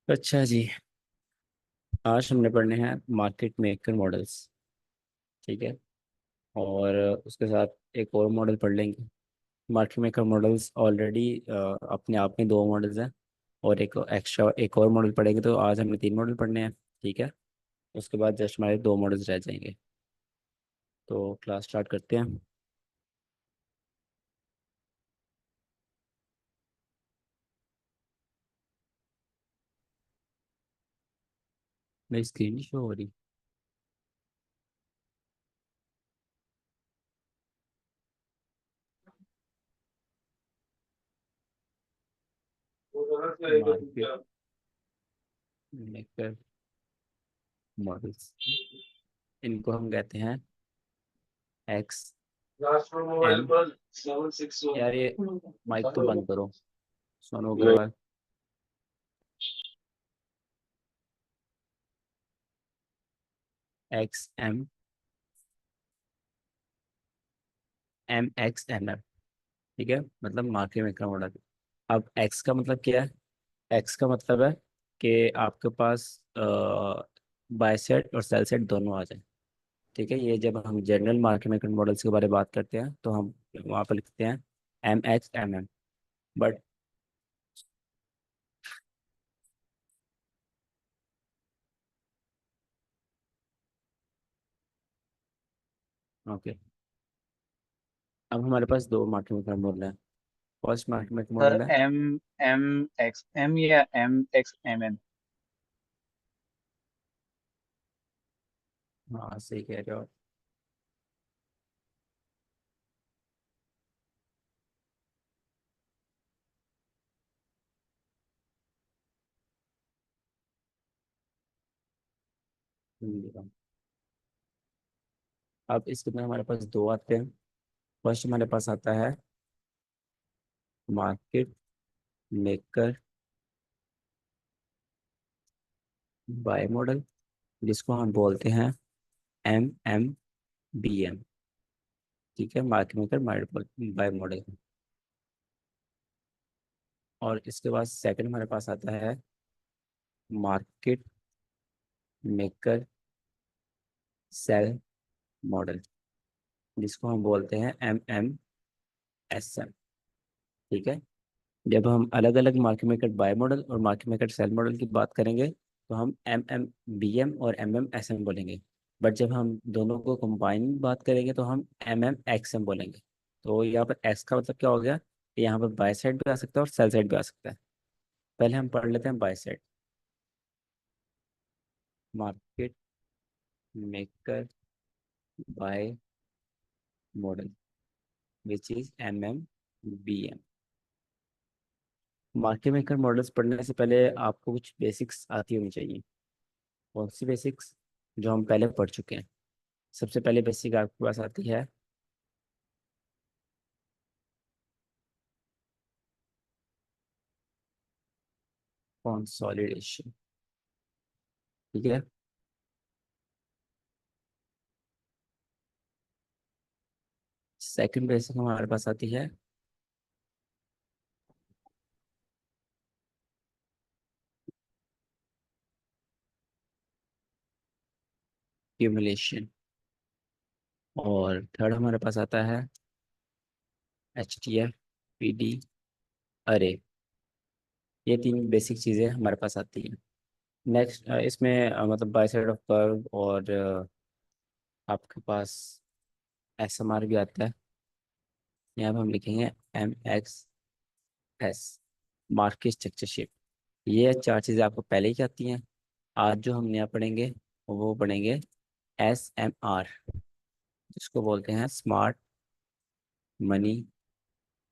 अच्छा जी। आज हमने पढ़ने हैं मार्केट मेकर मॉडल्स। ठीक है। और उसके साथ एक और मॉडल पढ़ लेंगे। मार्केट मेकर मॉडल्स ऑलरेडी अपने आप में दो मॉडल्स हैं। और एक एक्स्ट्रा एक और मॉडल पढ़ेंगे, तो आज हमने तीन मॉडल पढ़ने हैं। ठीक है। उसके बाद जस्ट हमारे दो मॉडल्स रह जाएंगे। तो क्लास स्टार्ट करते हैं। मेरी स्क्रीन शो हो रही। मार्केट मेकर मॉडल्स, इनको हम कहते हैं एक्स एम। यार ये माइक तो बंद करो, Sonu Agarwal. X M, M X M M. ठीक है, मतलब मार्केट मेकर मॉडल। अब एक्स का मतलब क्या है? एक्स का मतलब है कि आपके पास बाय सेट और सेल सेट दोनों आ जाए। ठीक है, ये जब हम जनरल मार्केट मेकर मॉडल्स के बारे में बात करते हैं तो हम वहाँ पर लिखते हैं M X M M. But okay, अब हमारे पास दो मार्केट मेकर मॉडल है। First market maker sir, model है। एम एम एक्स एम या एम एक्स एम एन? हाँ सही कह रहे हो। अब इसके अंदर हमारे पास दो आते हैं। फर्स्ट हमारे पास आता है मार्केट मेकर बाय मॉडल, जिसको हम बोलते हैं एम एम बी एम। ठीक है, मार्केट मेकर बाय मॉडल। और इसके बाद सेकंड हमारे पास आता है मार्केट मेकर सेल मॉडल, जिसको हम बोलते हैं एम एम एस एम। ठीक है, जब हम अलग अलग मार्केट मेकर बाय मॉडल और मार्केट मेकर सेल मॉडल की बात करेंगे तो हम एम एम बी एम और एम एम एस एम बोलेंगे। बट जब हम दोनों को कंबाइन बात करेंगे तो हम एम एम एक्स एम बोलेंगे। तो यहाँ पर एक्स का मतलब क्या हो गया कि यहाँ पर बाय साइड भी आ सकता है और सेल साइड भी आ सकता है। पहले हम पढ़ लेते हैं buy side. Market maker buy model which is M M B M. Market maker models पढ़ने से पहले आपको कुछ बेसिक्स आती होनी चाहिए। कौन सी बेसिक्स? जो हम पहले पढ़ चुके हैं। सबसे पहले बेसिक आपके पास आती है कंसोलिडेशन। ठीक है। सेकंड बेसिक हमारे पास आती है क्यूमुलेशन। और थर्ड हमारे पास आता है H T F P D अरे। ये तीन बेसिक चीज़ें हमारे पास आती हैं। नेक्स्ट इसमें मतलब बाय साइड ऑफ कर्व और आपके पास एस एम आर भी आता है। यहाँ पे हम लिखेंगे M X S, market structure shape. ये चार चीज़ें आपको पहले ही आती हैं। आज जो हम नया पढ़ेंगे वो पढ़ेंगे एस एम आर, जिसको बोलते हैं स्मार्ट मनी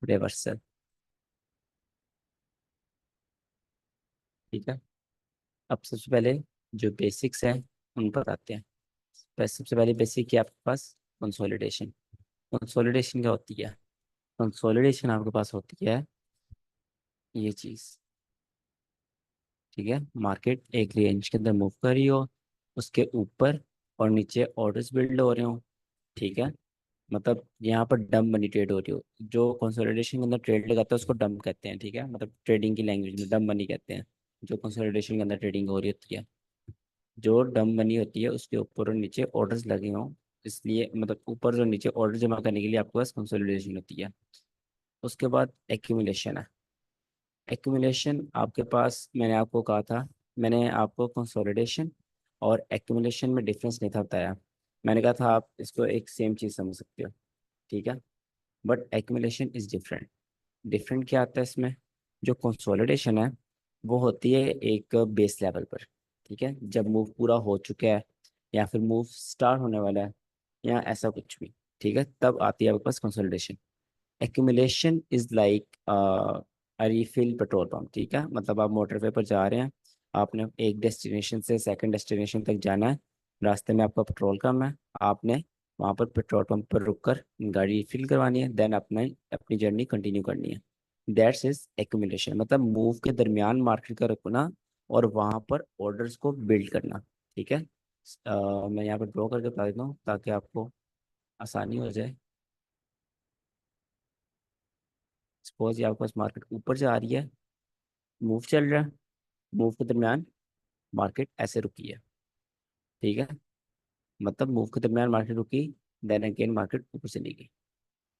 रिवर्सल। ठीक है। अब सबसे पहले जो बेसिक्स हैं उन पर आते हैं। सबसे पहले बेसिक क्या आपके पास? कंसोलिडेशन। कंसोलिडेशन क्या होती है? कंसोलिडेशन आपके पास होती है ये चीज़। ठीक है, मार्केट एक रेंज के अंदर मूव कर रही हो, उसके ऊपर और नीचे ऑर्डर्स बिल्ड हो रहे हो। ठीक है, मतलब यहाँ पर डम मनी ट्रेड हो रही हो। जो कंसोलिडेशन के अंदर ट्रेड लगाता है उसको डम कहते हैं। ठीक है, मतलब ट्रेडिंग की लैंग्वेज में डम मनी कहते हैं। जो कंसोलिडेशन के अंदर ट्रेडिंग हो रही होती है, जो डम बनी होती है उसके ऊपर और नीचे ऑर्डर्स लगे हों, इसलिए मतलब ऊपर और नीचे ऑर्डर जमा करने के लिए आपके पास कंसोलिडेशन होती है। उसके बाद एक्यूमुलेशन है। एक्यूमुलेशन आपके पास, मैंने आपको कहा था, मैंने आपको कंसोलिडेशन और एक्यूमुलेशन में डिफरेंस नहीं था बताया। मैंने कहा था आप इसको एक सेम चीज़ समझ सकते हो, ठीक है। But accumulation is different. Different क्या आता है इसमें? जो कंसोलिडेशन है वो होती है एक बेस लेवल पर, ठीक है, जब मूव पूरा हो चुका है या फिर मूव स्टार्ट होने वाला है या ऐसा कुछ भी, ठीक है, तब आती है आपके पास consolidation. Accumulation is like refill petrol pump, ठीक है, मतलब आप मोटरवे पर जा रहे हैं, आपने एक डेस्टिनेशन से सेकंड डेस्टिनेशन तक जाना है, रास्ते में आपका पेट्रोल कम है, आपने वहाँ पर पेट्रोल पंप पर रुककर गाड़ी रिफिल करवानी है, देन अपना अपनी जर्नी कंटिन्यू करनी है। दैट्स इज एक्यूमुलेशन, मतलब मूव के दरमियान मार्केट का रुकना और वहाँ पर ऑर्डर्स को बिल्ड करना, ठीक है। मैं यहाँ पर ड्रॉ करके बता देता हूँ ताकि आपको आसानी हो जाए। सपोज ये आपके पास मार्केट ऊपर जा रही है, मूव चल रहा है, मूव के दरमियान मार्केट ऐसे रुकी है, ठीक है, मतलब मूव के दरमियान मार्केट रुकी, देन अगेन मार्केट ऊपर चली गई।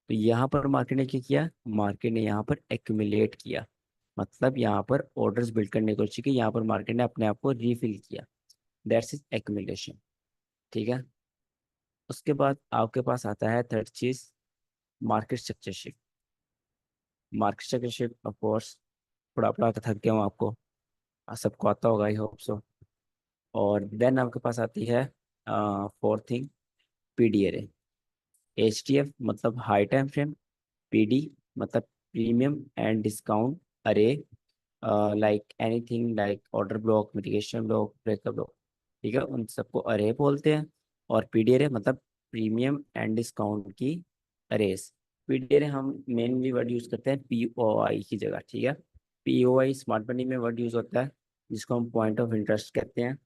तो यहाँ पर मार्केट ने क्या किया? मार्केट ने यहाँ पर एक्यूमुलेट किया, मतलब यहाँ पर ऑर्डर्स बिल्ड करने की कोशिश की, यहाँ पर मार्केट ने अपने आप को रीफिल किया। दैट्स इज एक्यूमुलेशन, ठीक है। उसके बाद आपके पास आता है थर्ड चीज, market structure shift. Market structure shift of course पढ़ा पढ़ा के थक गया हूँ आपको, सबको आता होगा, आई होप सो। और देन आपके पास आती है फोर्थ थिंग, पीडी एरे। एचटीएफ मतलब हाई टाइम फ्रेम, पीडी मतलब प्रीमियम एंड डिस्काउंट अरे, like anything like order block, mitigation block, breakup block, ठीक है, उन सबको अरे बोलते हैं। और पीडी अरे मतलब प्रीमियम एंड डिस्काउंट की अरेस। पीडी अरे हम मेनली वर्ड यूज करते हैं पीओआई की जगह, ठीक है। पीओआई स्मार्ट मनी में वर्ड यूज होता है, जिसको हम पॉइंट ऑफ इंटरेस्ट कहते हैं।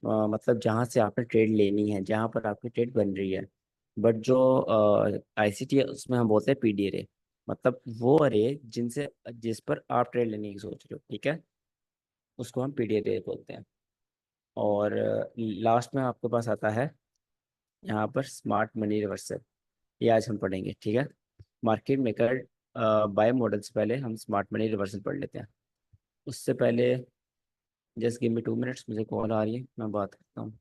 मतलब जहाँ से आपने ट्रेड लेनी है, जहाँ पर आपकी ट्रेड बन रही है। बट जो आईसीटी है उसमें हम बोलते हैं पीडी अरे, मतलब वो अरे जिनसे जिस पर आप ट्रेड लेने की सोच रहे हो, ठीक है, उसको हम पीडी अरे बोलते हैं। और लास्ट में आपके पास आता है यहाँ पर स्मार्ट मनी रिवर्सल। ये आज हम पढ़ेंगे, ठीक है। मार्केट मेकर बाय मॉडल से पहले हम स्मार्ट मनी रिवर्सल पढ़ लेते हैं। उससे पहले जस्ट गिव मी 2 मिनट्स, मुझे कॉल आ रही है, मैं बात करता हूँ,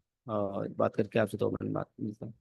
बात करके आपसे 2 मिनट बात मिलता हूँ।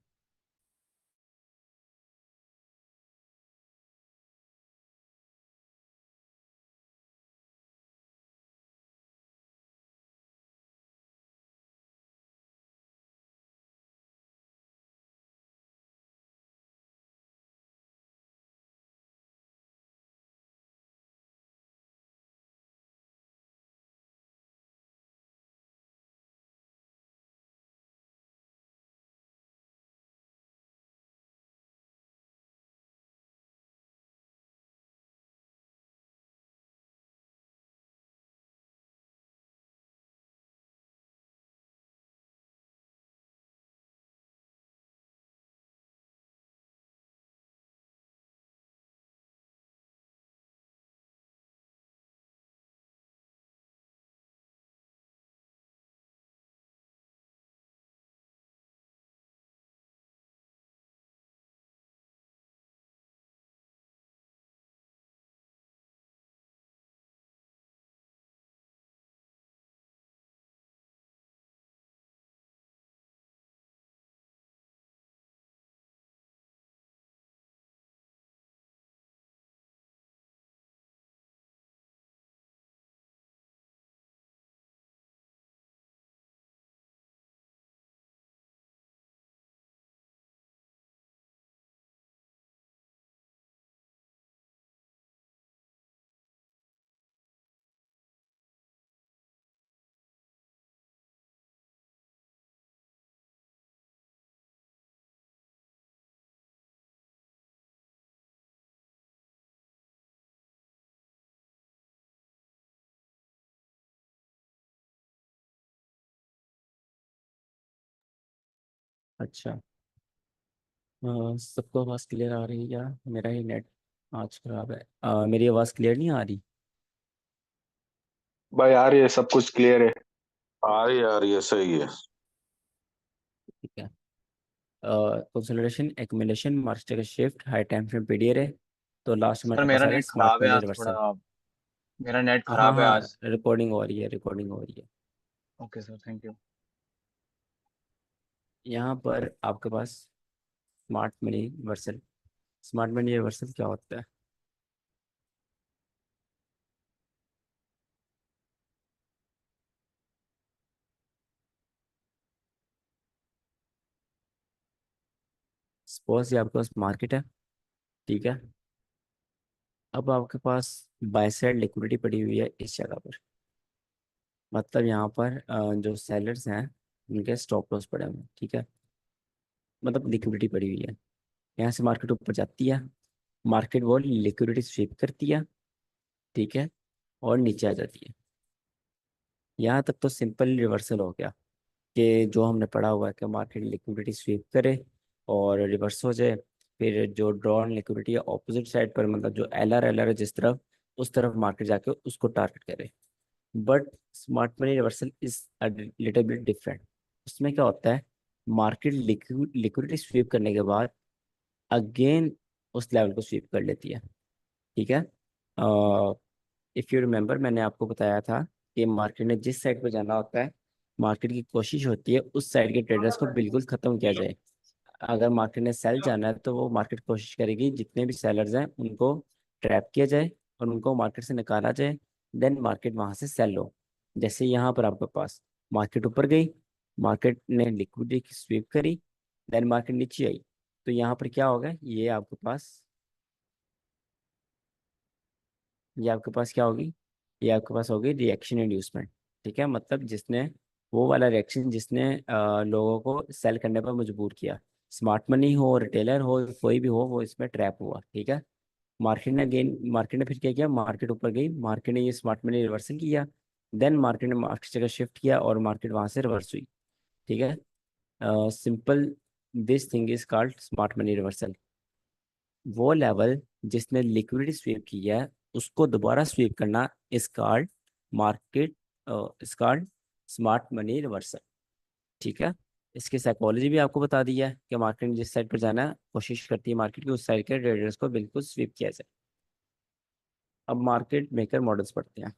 अच्छा, सबको आवाज़ क्लियर आ रही है क्या? मेरा ही नेट आज खराब है, मेरी आवाज़ क्लियर नहीं आ रही? भाई यार ये सब कुछ क्लियर है। हाँ यार ये सही है। ठीक है। कंसोलिडेशन, एक्युमुलेशन, मार्केट का shift, high time frame, PDR है। तो लास्ट सर हमारे पास मेरा आ गया नेट स्मार्ट खराब है मनी आज रिवर्सल। थोड़ा। मेरा नेट हाँ खराब है हाँ, आज। रिकॉर्डिंग हो रही है, रिकॉर्डिंग हो रही है। Okay sir, thank you. यहाँ पर आपके पास smart money reversal. Smart money reversal क्या होता है? सपोज ये आपके पास मार्केट है, ठीक है। अब आपके पास बाय साइड लिक्विडिटी पड़ी हुई है इस जगह पर। मतलब यहाँ पर जो सेलर्स हैं उनके स्टॉप लॉस पड़े हुए हैं, ठीक है। मतलब लिक्विडिटी पड़ी हुई है। यहाँ से मार्केट ऊपर जाती है, मार्केट वो लिक्विडिटी स्वीप करती है, ठीक है, और नीचे आ जाती है। यहाँ तक तो सिंपल रिवर्सल हो गया कि जो हमने पढ़ा हुआ है कि मार्केट लिक्विडिटी स्वीप करे और रिवर्स हो जाए। फिर जो ड्रॉन लिक्विडिटी है ऑपोजिट साइड पर, मतलब जो एल आर है जिस तरफ, उस तरफ मार्केट जाके उसको टारगेट करे। But smart money reversal is little bit different. उसमें क्या होता है, मार्केट लिक्विडिटी स्वीप करने के बाद अगेन उस लेवल को स्वीप कर लेती है, ठीक है। इफ़ यू रिमेंबर, मैंने आपको बताया था कि मार्केट ने जिस साइड पर जाना होता है, मार्केट की कोशिश होती है उस साइड के ट्रेडर्स को बिल्कुल ख़त्म किया जाए। अगर मार्केट ने सेल जाना है तो वो मार्केट कोशिश करेगी जितने भी सेलर्स हैं उनको ट्रैप किया जाए और उनको मार्केट से निकाला जाए। देन मार्केट वहाँ से सेल लो। जैसे यहाँ पर आपके पास मार्केट ऊपर गई, मार्केट ने लिक्विडिटी स्वीप करी, देन मार्केट नीचे आई। तो यहाँ पर क्या होगा, ये आपके पास क्या होगी, ये आपके पास होगी रिएक्शन इंड्यूसमेंट। ठीक है, मतलब जिसने वो वाला रिएक्शन जिसने लोगों को सेल करने पर मजबूर किया। स्मार्ट मनी हो, रिटेलर हो, कोई भी हो, वो इसमें ट्रैप हुआ, ठीक है। मार्केट ने फिर क्या किया, मार्केट ऊपर गई, मार्केट ने ये स्मार्ट मनी रिवर्सल किया। देन मार्केट ने मार्केट जगह शिफ्ट किया और मार्केट वहां से रिवर्स हुई, ठीक है। Simple, this thing is called smart money reversal. वो लेवल जिसने लिक्विडिटी स्वीप किया है उसको दोबारा स्वीप करना इस कॉल्ड मार्केट, इस कॉल्ड स्मार्ट मनी रिवर्सल, ठीक है। इसकी साइकोलॉजी भी आपको बता दी है कि मार्केट ने जिस साइड पर जाना है कोशिश करती है मार्केट की उस साइड के ट्रेडर्स को बिल्कुल स्वीप किया जाए। अब मार्केट मेकर मॉडल्स पढ़ते हैं।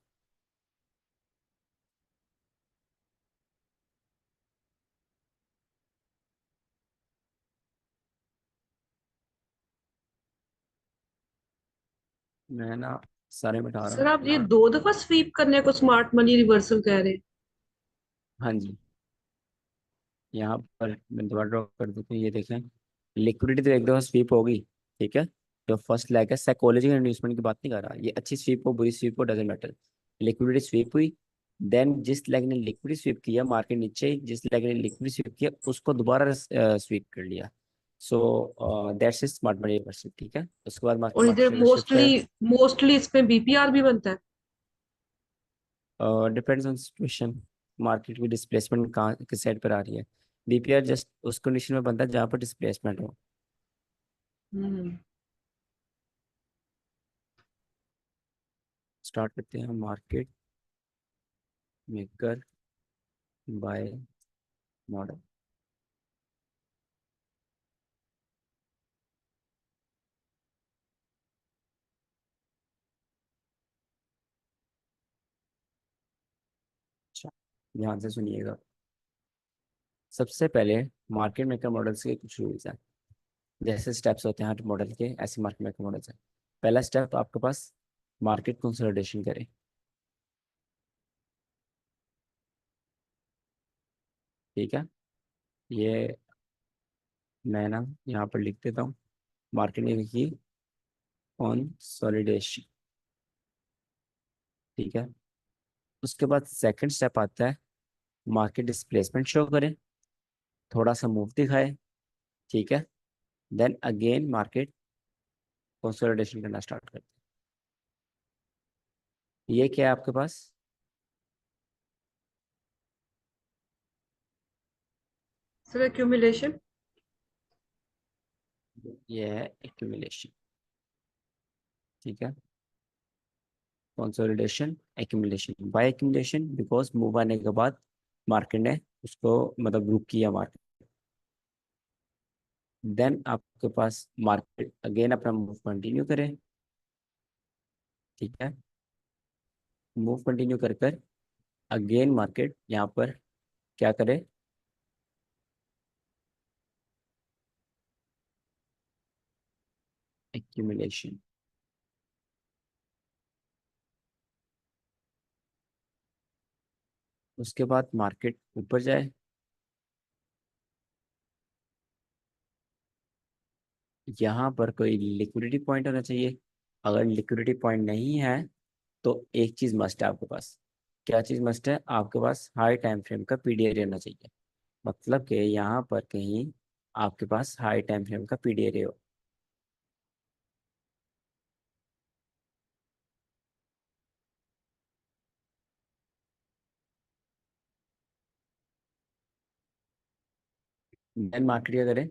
मैं ना सारे मिटा रहा सर हूँ आप ये फिलहाल। 2 दफा स्वीप करने को स्मार्ट मनी रिवर्सल कह रहे हैं? हाँ जी, यहाँ पर मैं दोबारा ड्रॉ कर देता हूँ, ये देखें। लिक्विडिटी तो एक दफा स्वीप होगी, ठीक है। जो फर्स्ट लैग है, साइकोलॉजिकल इन्वेस्टमेंट की बात नहीं कर रहा, ये अच्छी स्वीप हो बुरी स्वीप हो डजेंट मैटर। लिक्विडिटी स्वीप हुई, देन जिस लैग ने लिक्विडिटी स्वीप किया मार्केट नीचे ही, जिस लैग ने लिक्विडिटी स्वीप किया उसको दोबारा स्वीप कर लिया। So that's is smart money reversal, ठीक है। उसके बाद और मार्केट इधर जगह शिफ्ट मोस्टली करे। मोस्टली इसमें बीपीआर भी बनता है? डिपेंड्स ऑन सिचुएशन, मार्केट की डिस्प्लेसमेंट कहाँ किस साइड पर आ रही है। बीपीआर जस्ट उस कंडीशन में बनता है जहाँ पर डिस्प्लेसमेंट हो। हम्म। स्टार्ट करते हैं मार्केट मेकर बाय मॉडल। अच्छा, ध्यान से सुनिएगा। सबसे पहले मार्केट मेकर मॉडल्स के कुछ रूल्स हैं। जैसे स्टेप्स होते हैं हर मॉडल के, ऐसे मार्केट मेकर मॉडल्स हैं। पहला स्टेप आपके पास मार्केट कंसोलिडेशन करें, ठीक है। ये मैं ना यहाँ पर लिख देता हूँ, मार्केट ने लिखी कंसोलिडेशन, ठीक है। उसके बाद सेकंड स्टेप आता है मार्केट डिस्प्लेसमेंट शो करें, थोड़ा सा मूव दिखाए, ठीक है। देन अगेन मार्केट कंसोलिडेशन करना स्टार्ट करते हैं। ये क्या है आपके पास, सर एक्यूमुलेशन। ये है एक्यूमुलेशन, ठीक है। Consolidation, accumulation. Buy accumulation because move आने के बाद मार्केट ने उसको मतलब ग्रुप किया मार्केट। देन आपके पास मार्केट अगेन अपना मूव कंटिन्यू करे, ठीक है। मूव कंटिन्यू कर कर अगेन मार्केट यहाँ पर क्या करे, एक्यूमुलेशन। उसके बाद मार्केट ऊपर जाए, यहाँ पर कोई लिक्विडिटी पॉइंट होना चाहिए। अगर लिक्विडिटी पॉइंट नहीं है तो एक चीज मस्ट है आपके पास। क्या चीज मस्ट है आपके पास? हाई टाइम फ्रेम का पीडीआर रहना चाहिए। मतलब कि यहाँ पर कहीं आपके पास हाई टाइम फ्रेम का पीडीआर हो। देन मार्केट क्या करे,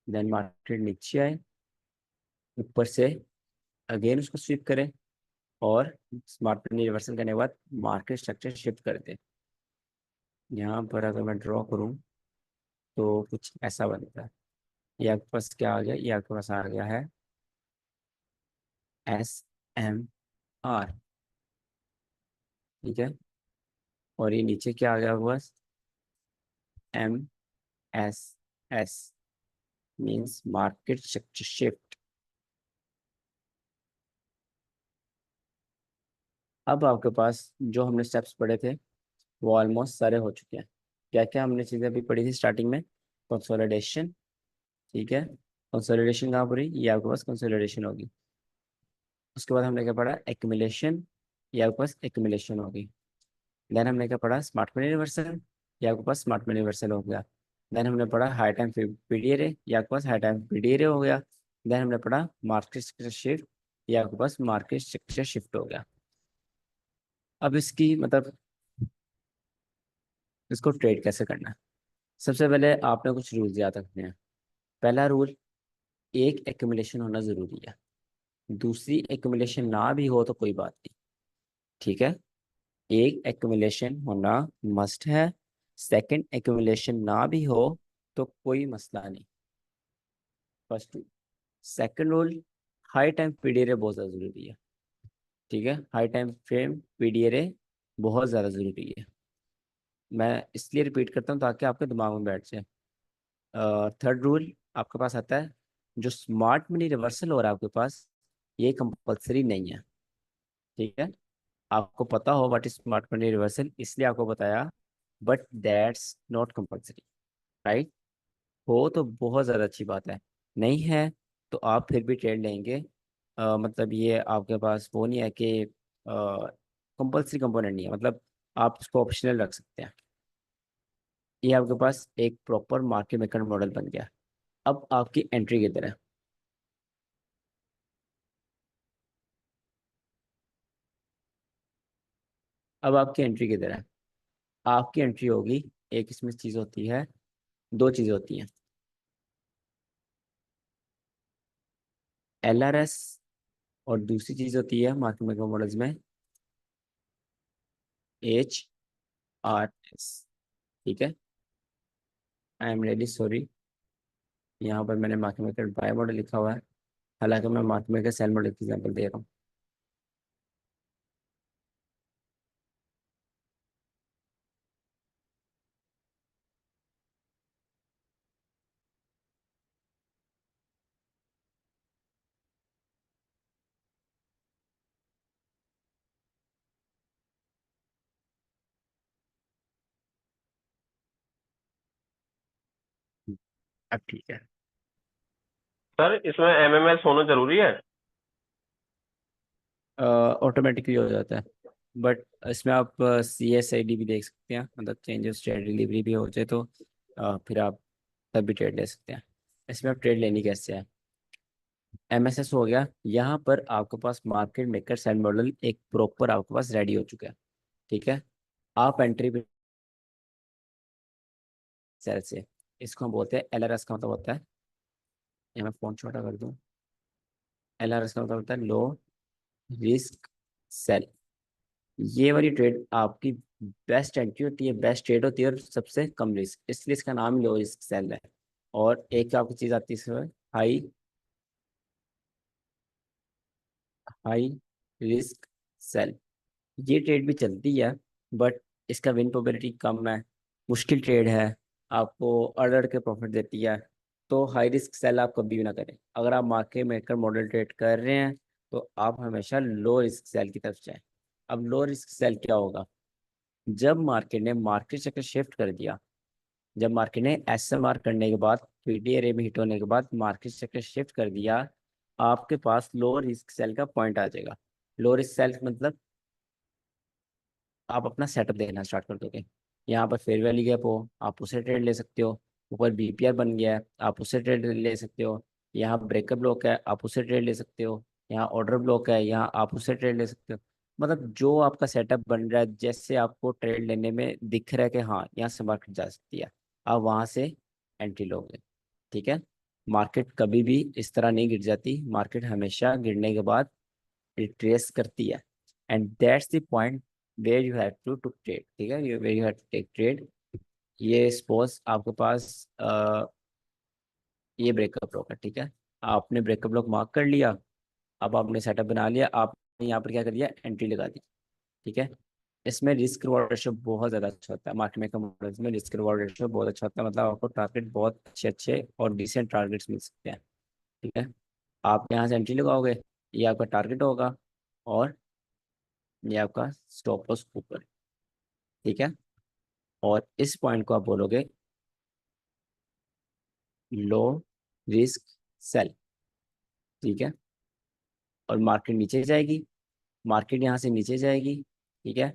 देन मार्केट नीचे आए, ऊपर से अगेन उसको स्वीप करे और स्मार्ट पेन रिवर्सल करने के बाद मार्केट स्ट्रक्चर शिफ्ट कर दे। यहाँ पर अगर मैं ड्रॉ करूँ तो कुछ ऐसा बनता है। ये आपके पास क्या आ गया, ये आपके पास आ गया है SMR, ठीक है। और ये नीचे क्या आ गया आपके पास? MSS, means market structure shift. अब आपके पास जो हमने स्टेप्स पढ़े थे वो ऑलमोस्ट सारे हो चुके हैं। क्या क्या हमने चीज़ें अभी पढ़ी थी स्टार्टिंग में? कंसोलिडेशन, ठीक है। कंसोलिडेशन कहाँ पर हुई? ये आपके पास कंसोलिडेशन होगी। उसके बाद हमने क्या पढ़ा? एक्यूमुलेशन, ये आपके पास एक्यूमुलेशन होगी। देन हमने क्या पढ़ा? स्मार्ट मनी रिवर्सल, ये आपके पास स्मार्ट मनी रिवर्सल हो गया। देन हमने पढ़ा हाई टाइम पीडीआर, ये आपके पास हाई टाइम पीडीआर हो गया। देन हमने पढ़ा मार्केट स्ट्रक्चर शिफ्ट, ये आपके पास मार्केट स्ट्रक्चर शिफ्ट हो गया। अब इसकी मतलब इसको ट्रेड कैसे करना है? सबसे पहले आपने कुछ रूल्स याद रखने हैं। पहला रूल, एक एक्यूमुलेशन होना जरूरी है। दूसरी एक्यूमुलेशन ना भी हो तो कोई बात नहीं, ठीक है। एक एक्यूमुलेशन होना मस्ट है, सेकंड एक्यूमुलेशन ना भी हो तो कोई मसला नहीं। First rule. Second rule, high time PDR बहुत ज़्यादा ज़रूरी है, ठीक है। हाई टाइम फ्रेम पीडीआर बहुत ज़्यादा ज़रूरी है। मैं इसलिए रिपीट करता हूँ ताकि आपके दिमाग में बैठ जाए। थर्ड रूल आपके पास आता है, जो स्मार्ट मनी रिवर्सल हो रहा है आपके पास, ये कंपलसरी नहीं है, ठीक है। आपको पता हो what is smart money reversal, इसलिए आपको बताया, but that's not compulsory, right. हो तो बहुत ज़्यादा अच्छी बात है, नहीं है तो आप फिर भी ट्रेड लेंगे। मतलब ये आपके पास वो नहीं है कि कंपलसरी कंपोनेंट नहीं है, मतलब आप इसको ऑप्शनल रख सकते हैं। ये आपके पास एक प्रॉपर मार्केट मेकर मॉडल बन गया। अब आपकी एंट्री किधर है? अब आपकी एंट्री किधर है? आपकी एंट्री होगी, एक इसमें चीज़ होती है, दो चीज़ें होती हैं, LRS, और दूसरी चीज़ होती है मार्केट मेकर मॉडल्स में HRS, ठीक है। आई एम रियली सॉरी, यहाँ पर मैंने मार्केट मेकर बाय मॉडल लिखा हुआ है, हालांकि मैं मार्केट मेकर सेल मॉडल की एग्जाम्पल दे रहा हूँ। अब ठीक है। सर इसमें एमएमएस होना जरूरी है? ऑटोमेटिकली हो जाता है, बट इसमें आप CSID भी देख सकते हैं, मतलब चेंज ऑफ स्टेट डिलीवरी भी हो जाए तो फिर आप तब भी ट्रेड ले सकते हैं। इसमें आप ट्रेड लेनी कैसे है? MSS हो गया, यहाँ पर आपके पास मार्केट मेकर सेल मॉडल एक प्रॉपर आपके पास रेडी हो चुका है, ठीक है। आप एंट्री पे सेल से, इसको हम बोलते हैं LRS, का मतलब होता है, ये मैं फोन छोटा कर दूँ, LRS का मतलब होता है लो रिस्क सेल, ये वाली ट्रेड आपकी बेस्ट एंट्री होती है, बेस्ट ट्रेड होती है और सबसे कम रिस्क, इसलिए इसका नाम लो रिस्क सेल है। और एक आपकी चीज आती है इसमें, हाई हाई रिस्क सेल। ये ट्रेड भी चलती है बट इसका विन प्रोबेबिलिटी कम है, मुश्किल ट्रेड है, आपको अड़ अड़ के प्रॉफिट देती है। तो हाई रिस्क सेल आप कभी भी ना करें। अगर आप मार्केट मेकर मॉडल ट्रेड कर रहे हैं तो आप हमेशा लो रिस्क सेल की तरफ जाएं। अब लो रिस्क सेल क्या होगा? जब मार्केट ने मार्केट चक्कर शिफ्ट कर दिया, जब मार्केट ने एसएमआर करने के बाद, पीडी एरे में हिट होने के बाद मार्केट सेक्टर शिफ्ट कर दिया, आपके पास लो रिस्क सेल का पॉइंट आ जाएगा। लो रिस्क सेल मतलब आप अपना सेटअप देखना स्टार्ट कर दोगे। यहाँ पर फेयर वैल्यू गैप हो, आप उसे ट्रेड ले सकते हो। ऊपर बीपीआर बन गया है, आप उसे ट्रेड ले सकते हो। यहाँ ब्रेकअप ब्लॉक है, आप उसे ट्रेड ले सकते हो। यहाँ ऑर्डर ब्लॉक है, यहाँ आप उसे ट्रेड ले सकते हो। मतलब जो आपका सेटअप बन रहा है, जैसे आपको ट्रेड लेने में दिख रहा है कि हाँ यहाँ से मार्केट जा सकती है, आप वहाँ से एंट्री लोगे। ठीक है। मार्केट कभी भी इस तरह नहीं गिर जाती, मार्केट हमेशा गिरने के बाद रिट्रेस करती है। And that's the point where you have to trade. ठीक है, where you have to take trade. ये सपोज आपके पास ये ब्रेकअप ब्लॉक है। ठीक है, आपने ब्रेकअप ब्लॉक मार्क कर लिया, अब आपने सेटअप बना लिया, आपने यहाँ पर क्या कर दिया, एंट्री लगा दी। ठीक है, इसमें रिस्क रिवॉर्ड रेशियो बहुत ज़्यादा अच्छा होता है। मार्केट मेकर मॉडल्स में रिस्क रिवॉर्ड रेशियो बहुत अच्छा होता है, मतलब आपको टारगेट बहुत अच्छे अच्छे और डिसेंट टारगेट्स मिल सकते हैं। ठीक है, आप यहाँ से एंट्री लगाओगे, ये आपका टारगेट होगा और ये आपका स्टॉप लॉस ऊपर। ठीक है, और इस पॉइंट को आप बोलोगे लो रिस्क सेल। ठीक है, और मार्केट नीचे जाएगी, मार्केट यहाँ से नीचे जाएगी। ठीक है,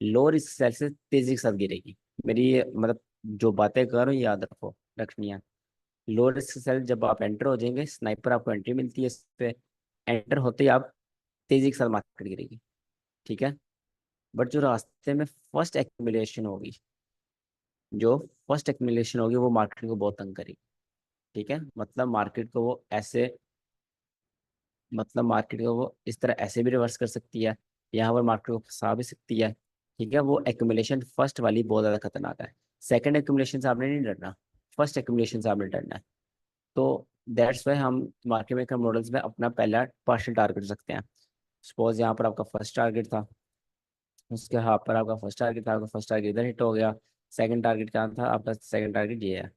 लो रिस्क सेल से तेजी के साथ गिरेगी। मेरी मतलब जो बातें कर रहा हूँ याद रखो, रखनी है। लो रिस्क सेल जब आप एंटर हो जाएंगे, स्नाइपर आपको एंट्री मिलती है इस पे, एंटर होते ही आप तेजी के साथ मार्केट गिरेगी। ठीक है, बट जो रास्ते में फर्स्ट एक्यूमुलेशन होगी, जो फर्स्ट एक्यूमुलेशन होगी वो मार्केट को बहुत तंग करेगी। ठीक है, मतलब मार्केट को वो ऐसे, मतलब मार्केट को वो इस तरह ऐसे भी रिवर्स कर सकती है, यहाँ पर मार्केट को फंसा भी सकती है। ठीक है, वो एक्यूमुलेशन फर्स्ट वाली बहुत ज़्यादा खतरनाक है। सेकंड एक्यूमुलेशन से आपने नहीं डरना, फर्स्ट एक्यूमुलेशन से आपने डरना है। तो दैट्स वाई हम मार्केट मेकर मॉडल्स में अपना पहला पार्शियल टारगेट रखते हैं। सपोज यहाँ पर आपका फर्स्ट टारगेट था, उसके हाफ पर आपका फर्स्ट टारगेट था, आपका फर्स्ट टारगेट इधर हिट हो गया। सेकंड टारगेट क्या था आपका? सेकंड टारगेट ये है।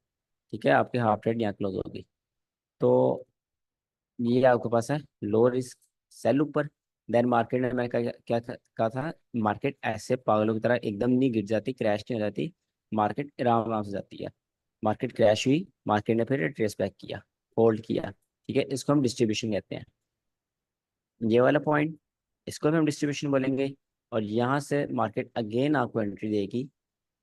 ठीक है, आपकी हाफ रेट यहाँ क्लोज होगी। तो ये आपके पास है लो रिस्क सेल ऊपर। देन मार्केट में मैं क्या क्या कहा था, मार्केट ऐसे पागलों की तरह एकदम नहीं गिर जाती, क्रैश नहीं हो जाती, मार्केट आराम आराम से जाती है। मार्केट क्रैश हुई, मार्केट ने फिर ट्रेस बैक किया, होल्ड किया। ठीक है, इसको हम डिस्ट्रीब्यूशन कहते हैं। ये वाला पॉइंट, इसको भी हम डिस्ट्रीब्यूशन बोलेंगे। और यहाँ से मार्केट अगेन आपको एंट्री देगी,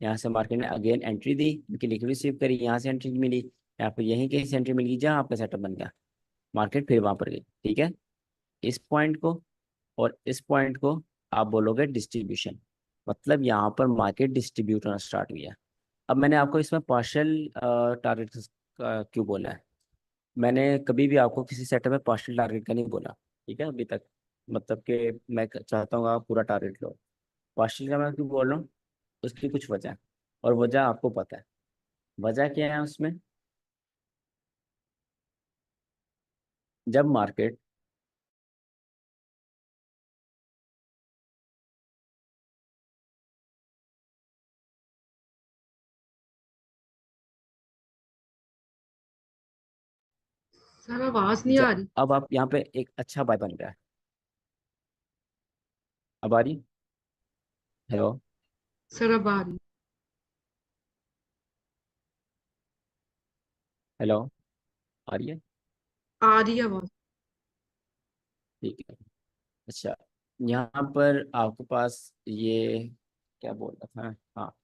यहाँ से मार्केट ने अगेन एंट्री दी क्योंकि लिक्विड रिसीव करी, यहाँ से एंट्री मिली, यहाँ पर यहीं कहीं से एंट्री मिल गई जहाँ आपका सेटअप बन गया, मार्केट फिर वहाँ पर गई। ठीक है, इस पॉइंट को और इस पॉइंट को आप बोलोगे डिस्ट्रीब्यूशन, मतलब यहाँ पर मार्केट डिस्ट्रीब्यूट होना स्टार्ट हुई है। अब मैंने आपको इसमें पार्शियल टारगेट क्यों बोला है? मैंने कभी भी आपको किसी सेटअप में पार्शियल टारगेट का नहीं बोला। ठीक है, अभी तक, मतलब कि मैं चाहता हूँ आप पूरा टारगेट लो। पार्शियल का मैं क्यों बोल रहा हूँ, उसकी कुछ वजह है, और वजह आपको पता है। वजह क्या है उसमें? जब मार्केट सर आवाज नहीं आ जब रही। अब आप यहाँ पे एक अच्छा बाय बन रहा है, अब आ रही? हेलो? सर अब आ रही। हेलो? आ रही है? आ रही है आवाज। ठीक है। अच्छा, यहाँ पर आपके पास ये क्या बोल रहा था, हाँ,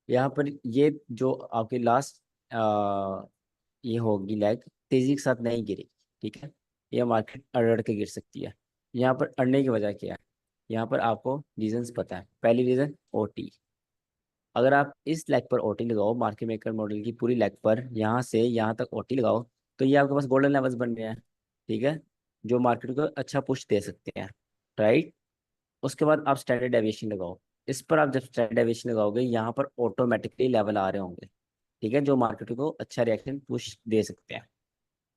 यहाँ पर ये जो आपकी लास्ट ये होगी लैग, तेजी के साथ नहीं गिरेगी। ठीक है, यह मार्केट अड़ के गिर सकती है। यहाँ पर अड़ने की वजह क्या है? यहाँ पर आपको रीजंस पता है। पहली रीजन ओटी, अगर आप इस लेग पर ओटी लगाओ, मार्केट मेकर मॉडल की पूरी लेग पर यहाँ से यहाँ तक ओटी लगाओ, तो ये आपके पास गोल्डन लेवल्स बन रहे हैं। ठीक है, जो मार्केट को अच्छा पुश दे सकते हैं। राइट। उसके बाद आप स्टैंडर्ड डेविएशन लगाओ। इस पर आप जब स्टैंडर्ड डेविएशन लगाओगे यहाँ पर ऑटोमेटिकली लेवल आ रहे होंगे, ठीक है, जो मार्केट को अच्छा रिएक्शन पुश दे सकते हैं।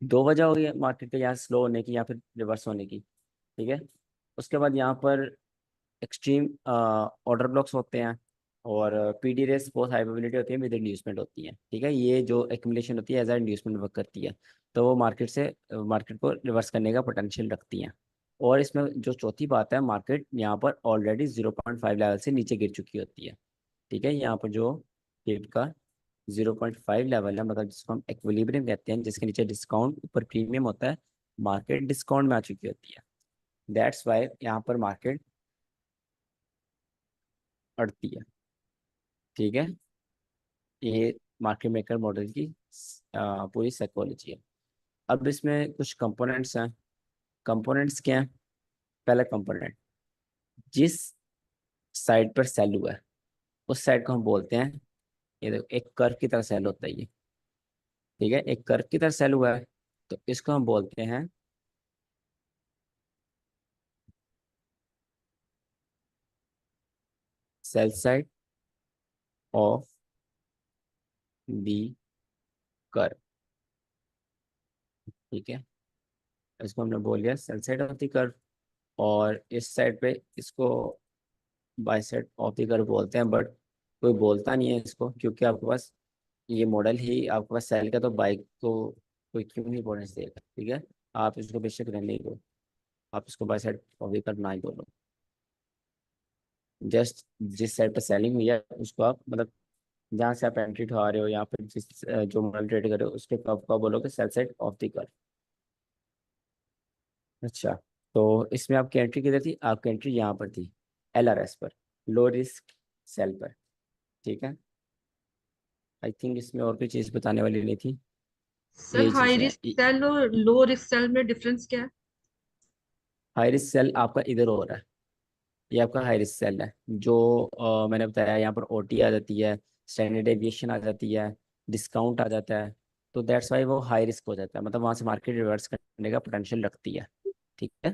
दो वजह हो गई मार्केट के यहाँ स्लो होने की या फिर रिवर्स होने की, ठीक है। उसके बाद यहाँ पर एक्सट्रीम ऑर्डर ब्लॉक्स होते हैं, और पीडी रेस बहुत हाई प्रोबेबिलिटी होती है विद इंड्यूसमेंट होती है, ठीक है। ये जो एक्यूमुलेशन होती है एज अ इंड्यूसमेंट वर्क करती है, तो वो मार्केट को रिवर्स करने का पोटेंशियल रखती हैं। और इसमें जो चौथी बात है, मार्केट यहाँ पर ऑलरेडी 0.5 लेवल से नीचे गिर चुकी होती है, ठीक है। यहाँ पर जो पेप का 0.5 लेवल है, मतलब जिसको हम एक्विलिब्रियम कहते हैं, जिसके नीचे डिस्काउंट ऊपर प्रीमियम होता है, मार्केट डिस्काउंट में आ चुकी होती है। दैट्स वाई यहाँ पर मार्केट अड़ती है, ठीक है। ये मार्केट मेकर मॉडल की पूरी साइकोलॉजी है। अब इसमें कुछ कंपोनेंट्स हैं। कंपोनेंट्स क्या हैं? पहला कंपोनेंट, जिस साइड पर सेल हुआ है उस साइड को हम बोलते हैं, ये देखो एक कर्व की तरह सेल होता है ये, ठीक है, एक कर्व की तरह सेल हुआ है, तो इसको हम बोलते हैं sell side of the curve, ठीक है। इसको हमने बोल दिया sell side of the curve. और इस साइड पे इसको by side of the curve बोलते हैं, बट कोई बोलता नहीं है इसको, क्योंकि आपके पास ये मॉडल ही आपके पास सेल का, तो बाइक को कोई क्यों नहीं इंपॉर्टेंस देगा, ठीक है। आप इसको बेशक रहने ही दो, आप इसको by side of the curve ना ही बोलो। जस्ट जिस साइड पर सेलिंग हुई है उसको आप, मतलब जहाँ से आप एंट्री उठा रहे हो या फिर जिस जो मॉडल ट्रेड कर रहे हो उसके कर्व को बोलोगे sell side of the curve. अच्छा, तो इसमें आपकी एंट्री किधर थी? आपकी एंट्री यहाँ पर थी, LRS पर, लो रिस्क सेल पर, ठीक है। आई थिंक इसमें और कोई चीज़ बताने वाली नहीं थी, सर यही हाई चीज़ें रिस्क हैं। सेल और लो रिस्क सेल में डिफरेंस क्या है? हाई रिस्क सेल आपका इधर हो रहा है, ये आपका हाई रिस्क सेल है, जो मैंने बताया यहाँ पर OT आ जाती है, स्टैंडर्ड डेविएशन आ जाती है, डिस्काउंट आ जाता है, तो दैट्स वाई वो हाई रिस्क हो जाता है, मतलब वहाँ से मार्केट रिवर्स करने का पोटेंशियल रखती है, ठीक है।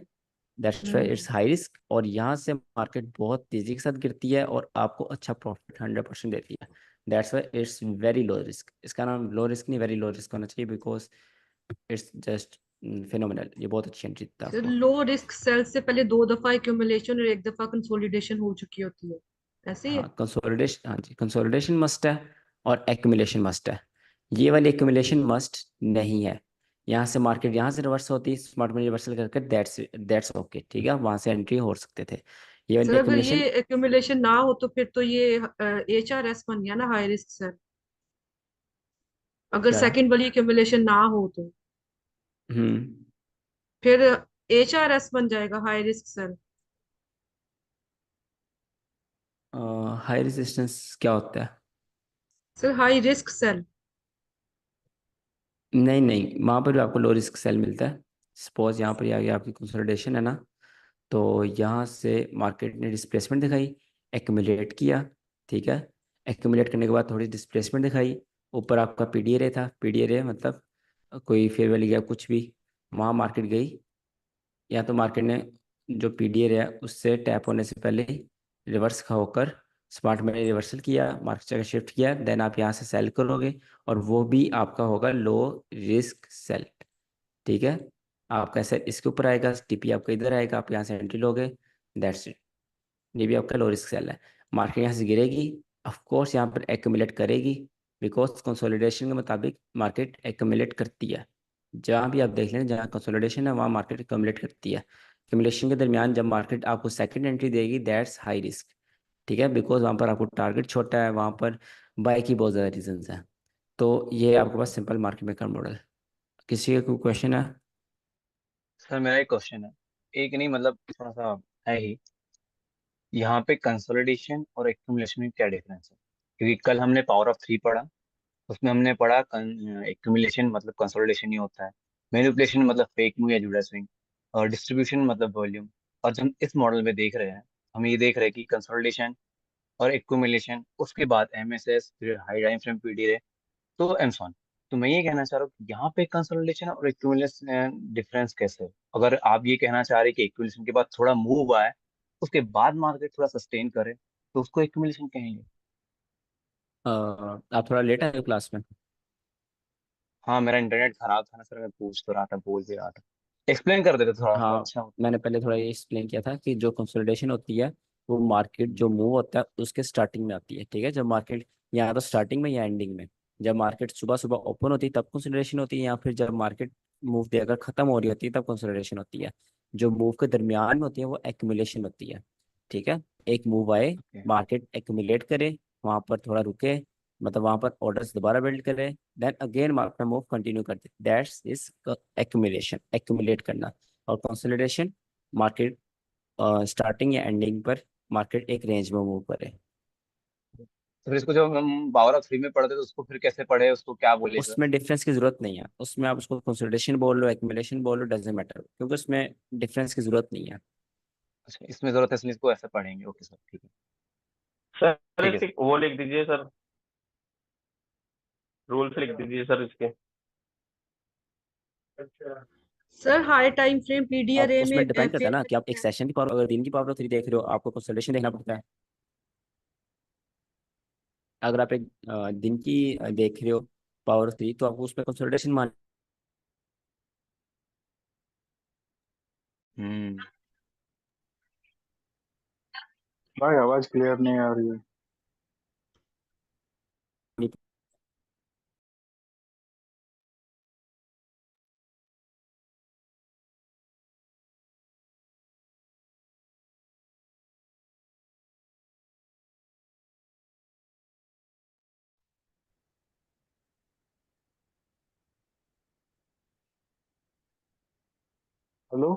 That's Y hmm. It's high risk, और यहाँ से मार्केट बहुत तेजी के साथ गिरती है और आपको अच्छा प्रॉफिट 100% देती है। That's why it's very low risk. इसका नाम लो रिस्क नहीं, वेरी लो रिस्क होना चाहिए, बिकॉज इट्स जस्ट फिनोमिनल। ये बहुत अच्छी एंट्री देता है सर आपको। लो रिस्क सेल से पहले 2 दफा एक्यूमुलेशन और 1 दफा कंसोलिडेशन हो चुकी होती है, ऐसे ही है? हाँ कंसोलिडेशन, हाँ जी, कंसोलिडेशन मस्ट है और एक्यूमुलेशन मस्ट है। ये वाली एक्यूमुलेशन मस्ट नहीं है। यहाँ से मार्केट यहाँ से रिवर्स होती है, स्मार्ट मनी रिवर्सल करके, दैट्स ओके, ठीक है, वहाँ से एंट्री हो सकते थे। ये वाली सर अगर ये एक्यूमुलेशन एक्यूमुलेशन ना हो तो फिर तो ये HRS बन गया ना, हाई रिस्क सेल। अगर क्या? सेकंड वाली एक्यूमुलेशन ना हो तो हम्म। फिर HRS बन जाएगा, high risk sell. High resistance क्या होता है? Sir high risk sell. नहीं नहीं, वहाँ पर भी आपको लो रिस्क सेल मिलता है। सपोज यहाँ पर ये आ गया आपकी कंसोलिडेशन है ना, तो यहाँ से मार्केट ने डिस्प्लेसमेंट दिखाई, एक्यूमुलेट किया, ठीक है। एक्यूमुलेट करने के बाद थोड़ी डिस्प्लेसमेंट दिखाई, ऊपर आपका PDA था, PDA मतलब कोई फेयर वैल्यू गया कुछ भी, वहाँ मार्केट गई, या तो मार्केट ने जो PDA है उससे टैप होने से पहले ही रिवर्स होकर स्मार्ट मनी रिवर्सल किया, मार्केट जगह शिफ्ट किया, देन आप यहाँ से सेल करोगे, और वो भी आपका होगा लो रिस्क सेल, ठीक है। आपका सेल इसके ऊपर आएगा, TP आपका इधर आएगा, आप यहाँ से एंट्री लोगे, दैट्स इट। ये भी आपका लो रिस्क सेल है। मार्केट यहाँ से गिरेगी, ऑफ कोर्स यहाँ पर एक्यूमुलेट करेगी, बिकॉज कंसोलिडेशन के मुताबिक मार्केट एक्यूमुलेट करती है। जहाँ भी आप देख लें जहाँ कंसोलिडेशन है वहाँ मार्केट एक्यूमुलेट करती है। एक्यूमुलेशन के दरमियान जब मार्केट आपको सेकंड एंट्री देगी, दैट्स हाई रिस्क, ठीक है, बिकॉज वहाँ पर आपको टारगेट छोटा है, वहाँ पर बाय की बहुत ज़्यादा रीजंस हैं। तो ये आपके पास सिंपल मार्केट मेकर मॉडल। किसी का कोई क्वेश्चन है? सर मेरा एक क्वेश्चन है, एक नहीं मतलब थोड़ा सा है ही। यहाँ पे कंसोलिडेशन और एक्यूमुलेशन में क्या डिफरेंस है? क्योंकि कल हमने पावर ऑफ 3 पढ़ा, उसमें हमने पढ़ा एक्यूमुलेशन मतलब कंसोलिडेशन ही होता है, मैनिपुलेशन मतलब फेक मूव या जुड़ा स्विंग, और डिस्ट्रीब्यूशन मतलब वॉल्यूम। और जब हम इस मॉडल में देख रहे हैं, हम ये देख रहे हैं कि कंसोलिडेशन और एक्यूमुलेशन, उसके बाद MSS, फिर हाई टाइम फ्रेम PDA, तो एंड सो ऑन। तो मैं ये कहना चाह रहा हूँ कि यहाँ पे कंसोलिडेशन और एक्यूमुलेशन डिफरेंस कैसे है? अगर आप ये कहना चाह रहे हैं कि एक्यूमुलेशन के बाद थोड़ा मूव आए, उसके बाद मार्केट थोड़ा सस्टेन करे, तो उसको एक्यूमुलेशन कहेंगे। आप थोड़ा लेट आए हो क्लास में। हाँ, मेरा इंटरनेट खराब था ना सर, मैं पूछ तो रहा था, बोल भी रहा था। एक्सप्लेन कर देते थोड़ा तो हाँ, अच्छा होता। मैंने पहले थोड़ा ये एक्सप्लेन किया था कि जो कंसोलिडेशन होती है वो मार्केट जो मूव होता है उसके स्टार्टिंग में आती है। ठीक है, जब मार्केट या तो स्टार्टिंग में या एंडिंग में, जब मार्केट सुबह सुबह ओपन होती है तब कंसोलिडेशन होती है, या फिर जब मार्केट मूव देकर खत्म हो रही होती है तब कंसोलिडेशन होती है। जो मूव के दरमियान में होती है वो एक्यूमुलेशन होती है। ठीक है, एक मूव आए, ओके। मार्केट एक्यूमुलेट करे, वहां पर थोड़ा रुके, मतलब वहां पर ऑर्डर्स दोबारा बिल्ड करे, then again market move continue करते, दैट्स इज एक्यूमुलेशन, एक्यूमुलेट करना। और कंसोलिडेशन, मार्केट स्टार्टिंग या एंडिंग पर मार्केट एक रेंज में मूव करे। तो फिर इसको जब हम पावर ऑफ थ्री में पढ़ते तो उसको फिर कैसे पढ़े, उसको क्या बोले सर? उसमें डिफरेंस की जरूरत नहीं है, उसमें आप उसको कंसोलिडेशन बोल लो, एक्यूमुलेशन बोल लो, डजेंट मैटर, क्योंकि उसमें डिफरेंस की जरूरत नहीं है। अच्छा, इसमें जरूरत है इसलिए इसको ऐसे पढ़ेंगे। ओके सर, ठीक है। सर ठीक है इसके सर। वो लिख दीजिए सर, रूल्स लिख दीजिए सर इसके। सर हाई टाइम फ्रेम अब पीडीआरए में उसमें डिपेंड करता है फेयर ना कि वैल्यू आप एक गैप। सेशन की पावर, अगर दिन की पावर ऑफ 3 देख रहे हो आपको कंसोलिडेशन देखना पड़ता है। अगर आप एक दिन की देख रहे हो पावर ऑफ 3 तो आपको उसमें कंसोलिडेशन मान। हम्म। भाई आवाज क्लियर नहीं आ रही है। हेलो।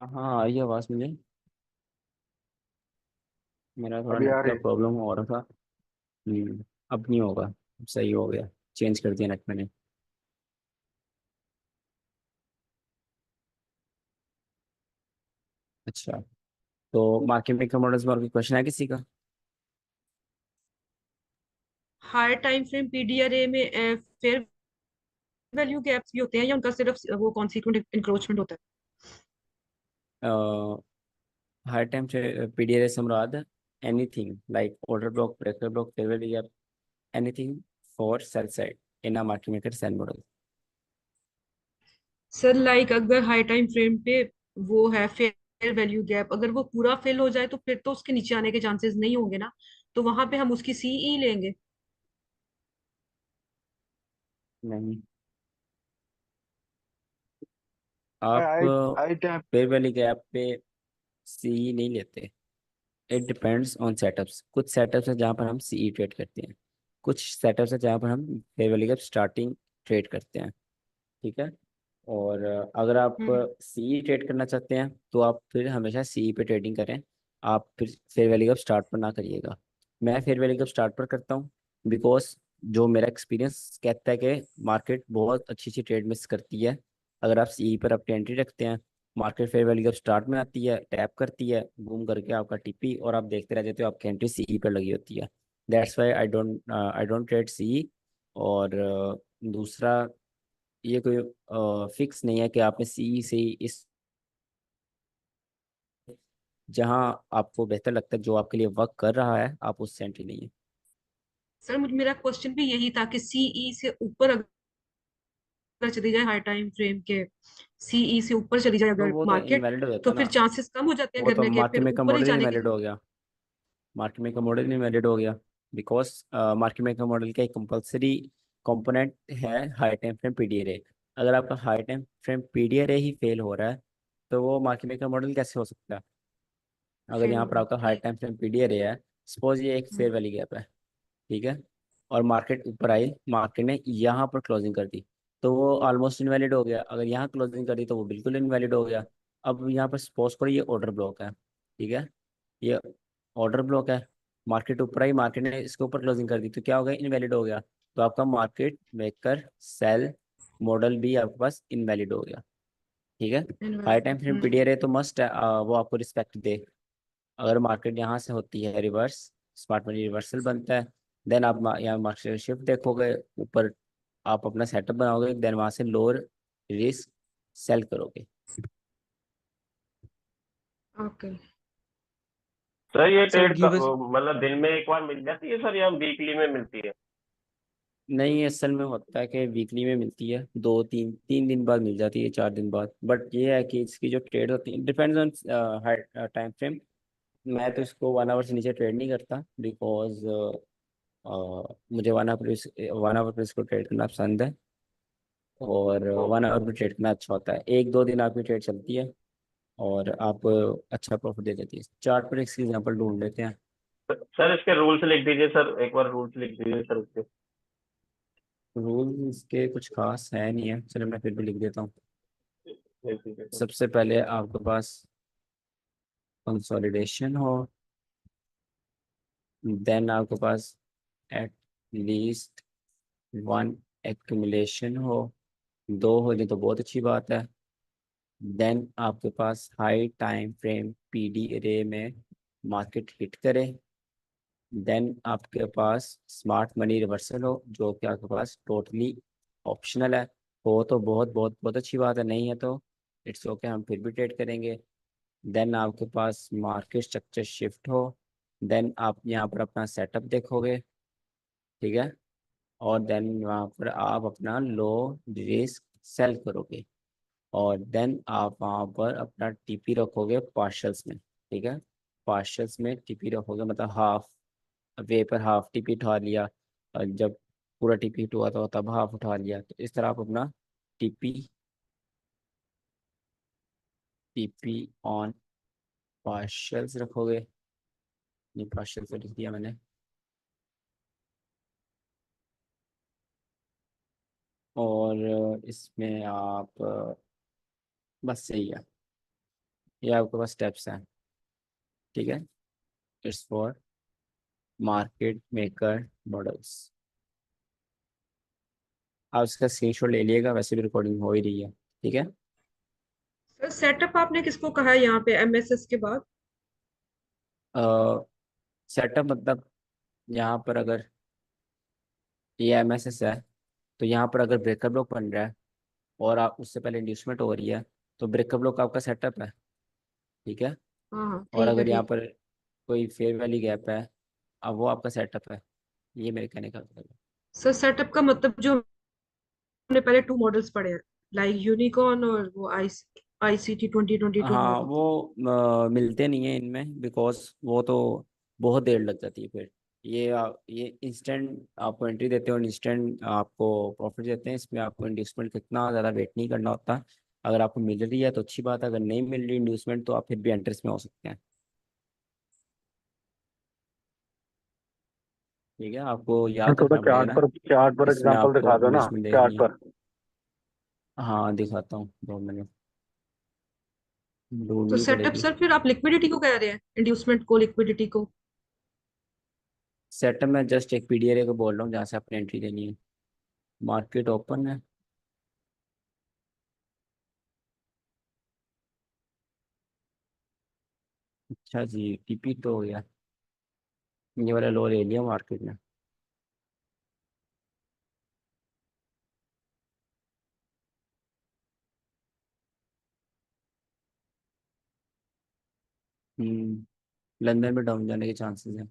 हाँ, आई आवाज मुझे। मेरा थोड़ा अभी नेट आ का रही है। प्रॉब्लम हो रहा था। अब नहीं होगा, अब सही हो गया, चेंज कर दिया नेट मैंने। अच्छा, तो मार्केट मेकर मॉडल्स में और कोई क्वेश्चन है किसी का? हाई टाइम फ्रेम पीडीआरए में फेयर वैल्यू गैप्स भी होते हैं या उनका सिर्फ वो कॉन्सिक्वेंट इंक्रोचमेंट होता है? हाई टाइम पीडीआर से मुराद anything like order block, breaker block, fair value gap, anything for sell side in a market maker sell model. Sir like अगर हाई टाइम फ्रेम पे वो है फेयर वैल्यू गैप, अगर वो पूरा फिल हो जाए तो फिर तो उसके नीचे आने के चांसेस नहीं होंगे ना, तो वहां पे हम उसकी सीई लेंगे। नहीं, भाई आप आई आई टैप। फेयर वैल्यू गैप पे सी नहीं लेते। It depends on setups. कुछ सेटअप्स है जहाँ पर हम सी ट्रेड करते हैं, कुछ सेटअप्स है जहाँ पर हम fair value gap starting trade करते हैं। ठीक है, और अगर आप हम्म। सी ट्रेड करना चाहते हैं तो आप फिर हमेशा सी पे ट्रेडिंग करें। आप फिर फेयर वैल्यू गैप स्टार्ट पर ना करिएगा। मैं फेयर वैल्यू गैप स्टार्ट पर करता हूँ, बिकॉज जो मेरा एक्सपीरियंस कहता है कि मार्केट बहुत अच्छी अच्छी ट्रेड मिस करती है। अगर आप सी पर अपनी एंट्री रखते हैं, market fair value gap start में आती है, टैप करती है, घूम करके आपका टीपी, और आप देखते रह जाते हो, आपकी एंट्री सी पर लगी होती है। That's why I don't trade C. और दूसरा, ये कोई फिक्स नहीं है कि आपने सी से ही इस, जहां आपको बेहतर लगता है, जो आपके लिए वर्क कर रहा है, आप उससे एंट्री नहीं है। सर मुझे मेरा क्वेश्चन भी यही था कि सीई से ऊपर अगर चली जाए हाई टाइम फ्रेम के, सीई से ऊपर चली जाए तो अगर वो तो मार्केट, इनवैलिड हो जाता तो है फिर ना। चांसेस कम हो जाते हैं वो तो गिरने के, मार्केट फिर मेकर ऊपर ही मॉडल जाने के। इनवैलिड हो गया। मार्केट मेकर मॉडल इनवैलिड हो गया, बिकॉज मार्केट मेकर मॉडल का एक कंपलसरी कंपोनेंट है हाई टाइम फ्रेम पीडीआर। अगर आपका हाई टाइम फ्रेम पीडीआर ही फेल हो रहा है तो वो मार्केट मेकर मॉडल कैसे हो सकता है? अगर यहाँ पर आपका हाई ठीक। टाइम फ्रेम पीडीआर है, सपोज ये एक हम्म। फेयर वैल्यू गैप है, ठीक है, और मार्केट ऊपर आई, मार्केट ने यहाँ पर क्लोजिंग कर दी, तो वो ऑलमोस्ट इनवैलिड हो गया। अगर यहाँ क्लोजिंग कर दी तो वो बिल्कुल इनवैलिड हो गया। अब यहाँ पर सपोज करो ये ऑर्डर ब्लॉक है, ठीक है, ये ऑर्डर ब्लॉक है, मार्केट ऊपर आई, मार्केट ने इसके ऊपर क्लोजिंग कर दी, तो क्या हो गया? इनवैलिड हो गया। तो आपका मार्केट मेकर सेल मॉडल भी आपके पास इनवैलिड हो गया। ठीक है, हाई टाइम फ्रेम पीडीआर है तो मस्ट वो आपको रिस्पेक्ट दे। अगर मार्केट यहाँ से होती है रिवर्स, स्मार्ट मनी रिवर्सल बनता है। देन आप यहाँ मार्केट शिफ्ट देखोगे ऊपर, आप अपना सेटअप बनाओगे, देन वहाँ से लोअर रिस्क सेल करोगे। ओके। सर ये सो ट्रेड गिव अस। मतलब दिन में एक बार मिल जाती है सर, या वीकली में मिलती है? नहीं, असल में होता है कि वीकली में मिलती है, 2 3 दिन बाद मिल जाती है, 4 दिन बाद। बट ये है कि इसकी जो ट्रेड होती है डिपेंड्स ऑन टाइम फ्रेम। मैं तो इसको 1 आवर से नीचे ट्रेड नहीं करता, बिकॉज मुझे 1 आवर पर इसको ट्रेड करना पसंद है। और 1 आवर में ट्रेड करना अच्छा होता है, 1 2 दिन आपकी ट्रेड चलती है और आप अच्छा प्रॉफिट दे देती है। चार्ट पर एक एग्जांपल ढूंढ लेते हैं। सर इसके रूल्स लिख दीजिए सर, एक बार रूल्स लिख दीजिए सर उसके। रूल्स के कुछ खास है नहीं है, चलो मैं फिर भी लिख देता हूँ। ठीक है सर। सबसे पहले आपके पास कंसोलिडेशन हो, देन आपके पास एट लीस्ट वन एक्यूमुलेशन हो, 2 हो जाए तो बहुत अच्छी बात है। देन आपके पास हाई टाइम फ्रेम पीडी रे में मार्केट हिट करे। देन आपके पास स्मार्ट मनी रिवर्सल हो, जो कि आपके पास टोटली ऑप्शनल है। हो तो बहुत बहुत बहुत अच्छी बात है, नहीं है तो इट्स ओके, हम फिर भी ट्रेड करेंगे। देन आपके पास मार्केट स्ट्रक्चर शिफ्ट हो, देन आप यहाँ पर अपना सेटअप देखोगे, ठीक है। और देन वहाँ पर आप अपना लो रिस्क सेल करोगे। और देन आप वहाँ पर अपना टीपी रखोगे पार्शल्स में, ठीक है। पार्शल्स में टीपी रखोगे, मतलब हाफ वे पर हाफ टीपी उठा लिया, और जब पूरा टीपी हिट हुआ था तब हाफ उठा लिया। तो इस तरह आप अपना टीपी टीपी ऑन पार्शल्स रखोगे। ये पार्शल्स लिख दिया मैंने। और इसमें आप बस सही है, ये आपके पास स्टेप्स हैं, ठीक है। It's for market maker models. आप इसका स्क्रीनशॉट ले लिएगा, वैसे भी रिकॉर्डिंग हो ही रही है, ठीक है। सर सेटअप आपने किसको कहा है यहाँ पे एमएसएस के बाद? सेटअप मतलब यहाँ पर अगर ये एमएसएस है, तो यहाँ पर अगर ब्रेकअप ब्लॉक बन रहा है और आप उससे पहले इंड्यूसमेंट हो रही है, तो ब्रेकअप ब्लॉक आपका सेटअप है, ठीक है। हाँ हाँ, और ठीक है अगर यहाँ ठीक। पर कोई फेयर वैली गैप है, अब वो आपका सेटअप है। ये मेरे कहने का मतलब सर सेटअप का मतलब जो हमने पहले 2 मॉडल्स पढ़े हैं, लाइक यूनिकॉर्न और वो आईसीटी है। 2022 हाँ, मॉडल। वो मिलते नहीं है इनमें, बिकॉज वो तो बहुत देर लग जाती है फिर। ये इंस्टेंट आपको एंट्री देते हैं और इंस्टेंट आपको प्रॉफिट देते हैं। इसमें आपको इंड्यूसमेंट कितना ज़्यादा वेट नहीं करना होता। अगर आपको मिल रही है तो अच्छी बात है, अगर नहीं मिल रही इंड्यूसमेंट तो आप फिर भी एंट्रेंस में हो सकते हैं, ठीक है। आपको याद थोड़ा रखना पड़ेगा ना, चार्ट पर इसमें एग्जांपल आपको दिखा दो ना, इंड्यूसमेंट देखनी चार्ट है। पर। हाँ, दिखाता हूँ, 2 मिनट तो ढूंढनी सेटअप पड़ेगी। सर फिर आप लिक्विडिटी को कह रहे हैं, इंड्यूसमेंट को लिक्विडिटी को? सेटअप में जस्ट एक पीडीआर को बोल रहा हूँ जहाँ से आपने एंट्री देनी है। मार्केट ओपन है, अच्छा जी, टीपी तो हो गया, ये वाला लो ले लिया मार्केट ने। लंदन में डाउन जाने के चांसेस हैं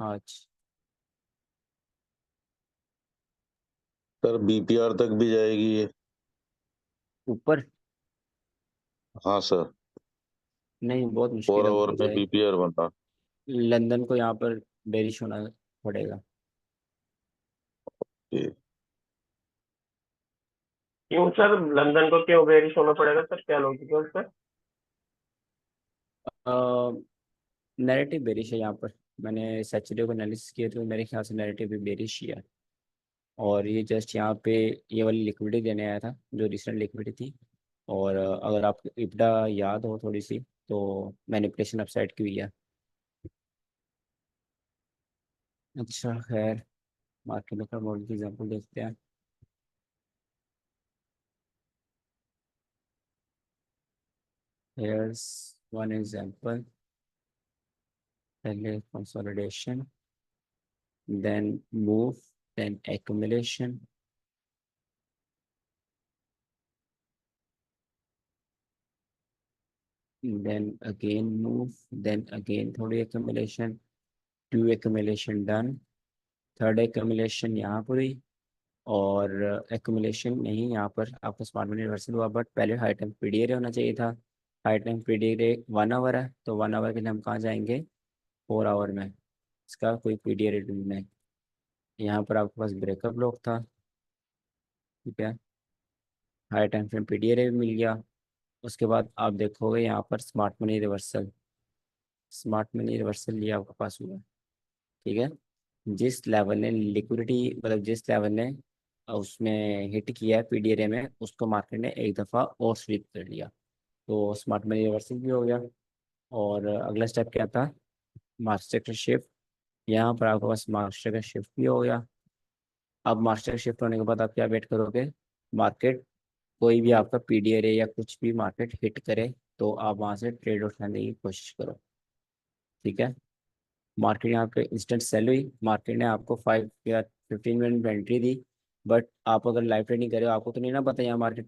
आज। सर बीपीआर तक भी जाएगी ये? ऊपर हाँ सर। नहीं, बहुत मुश्किल 4 है आवर ऊपर पे जाए। बीपीआर बना। लंदन को यहाँ पर बेरिश होना पड़ेगा। जी। क्यों सर, लंदन को क्यों बेरिश होना पड़ेगा सर, क्या लॉजिक है उसका? नैरेटिव बेरिश है यहाँ पर। मैंने सैचरडे को एनालिसिस किया तो मेरे ख्याल से नैरेटिव भी बेरिश ही है। और ये जस्ट यहाँ पे ये वाली लिक्विडिटी देने आया था, जो रिसेंट लिक्विडिटी थी। और अगर आपको इब्डा याद हो थोड़ी सी, तो मैनिपुलेशन अपसाइड की हुई है। अच्छा खैर, मार्केट में मॉडल की एग्जाम्पल देखते हैं। Here's one example. पहले consolidation, then move, then accumulation, then again move, then again थोड़ी accumulation, 2 accumulation done, third accumulation यहाँ पर हुई, और एक्यूमुलेशन नहीं, यहाँ पर आपका स्मार्ट मनी रिवर्सल हुआ, बट पहले हाई टाइम पीडीए होना चाहिए था। हाई टाइम पीडीए 1 आवर है, तो 1 आवर के लिए हम कहाँ जाएंगे, 4 आवर में। इसका कोई पीडीए ढूंढना है। यहाँ पर आपके पास ब्रेकअप लॉक था, ठीक है, हाई टाइम फ्रेम पीडीए भी मिल गया। उसके बाद आप देखोगे यहाँ पर smart money reversal, smart money reversal ये आपके पास हुआ, ठीक है। जिस लेवल ने लिक्विडिटी, मतलब जिस लेवल ने उसमें हिट किया है पीडीआर में, उसको मार्केट ने एक दफ़ा और स्वीप कर लिया, तो स्मार्ट मनी रिवर्सल भी हो गया। और अगला स्टेप क्या था, मास्टर का शिफ्ट। यहाँ पर आपके पास मास्टर का शिफ्ट भी हो गया। अब मास्टर का शिफ्ट होने के बाद आप क्या वेट करोगे, मार्केट कोई भी आपका पीडीआर या कुछ भी मार्केट हिट करे, तो आप वहाँ से ट्रेड उठाने की कोशिश करो, ठीक है। मार्केट यहाँ पे इंस्टेंट सेल हुई, मार्केट ने आपको 5 या 15 मिनट में एंट्री दी, बट आप अगर लाइव ट्रेडिंग कर रहे हो, आपको तो नहीं ना पता यहाँ मार्केट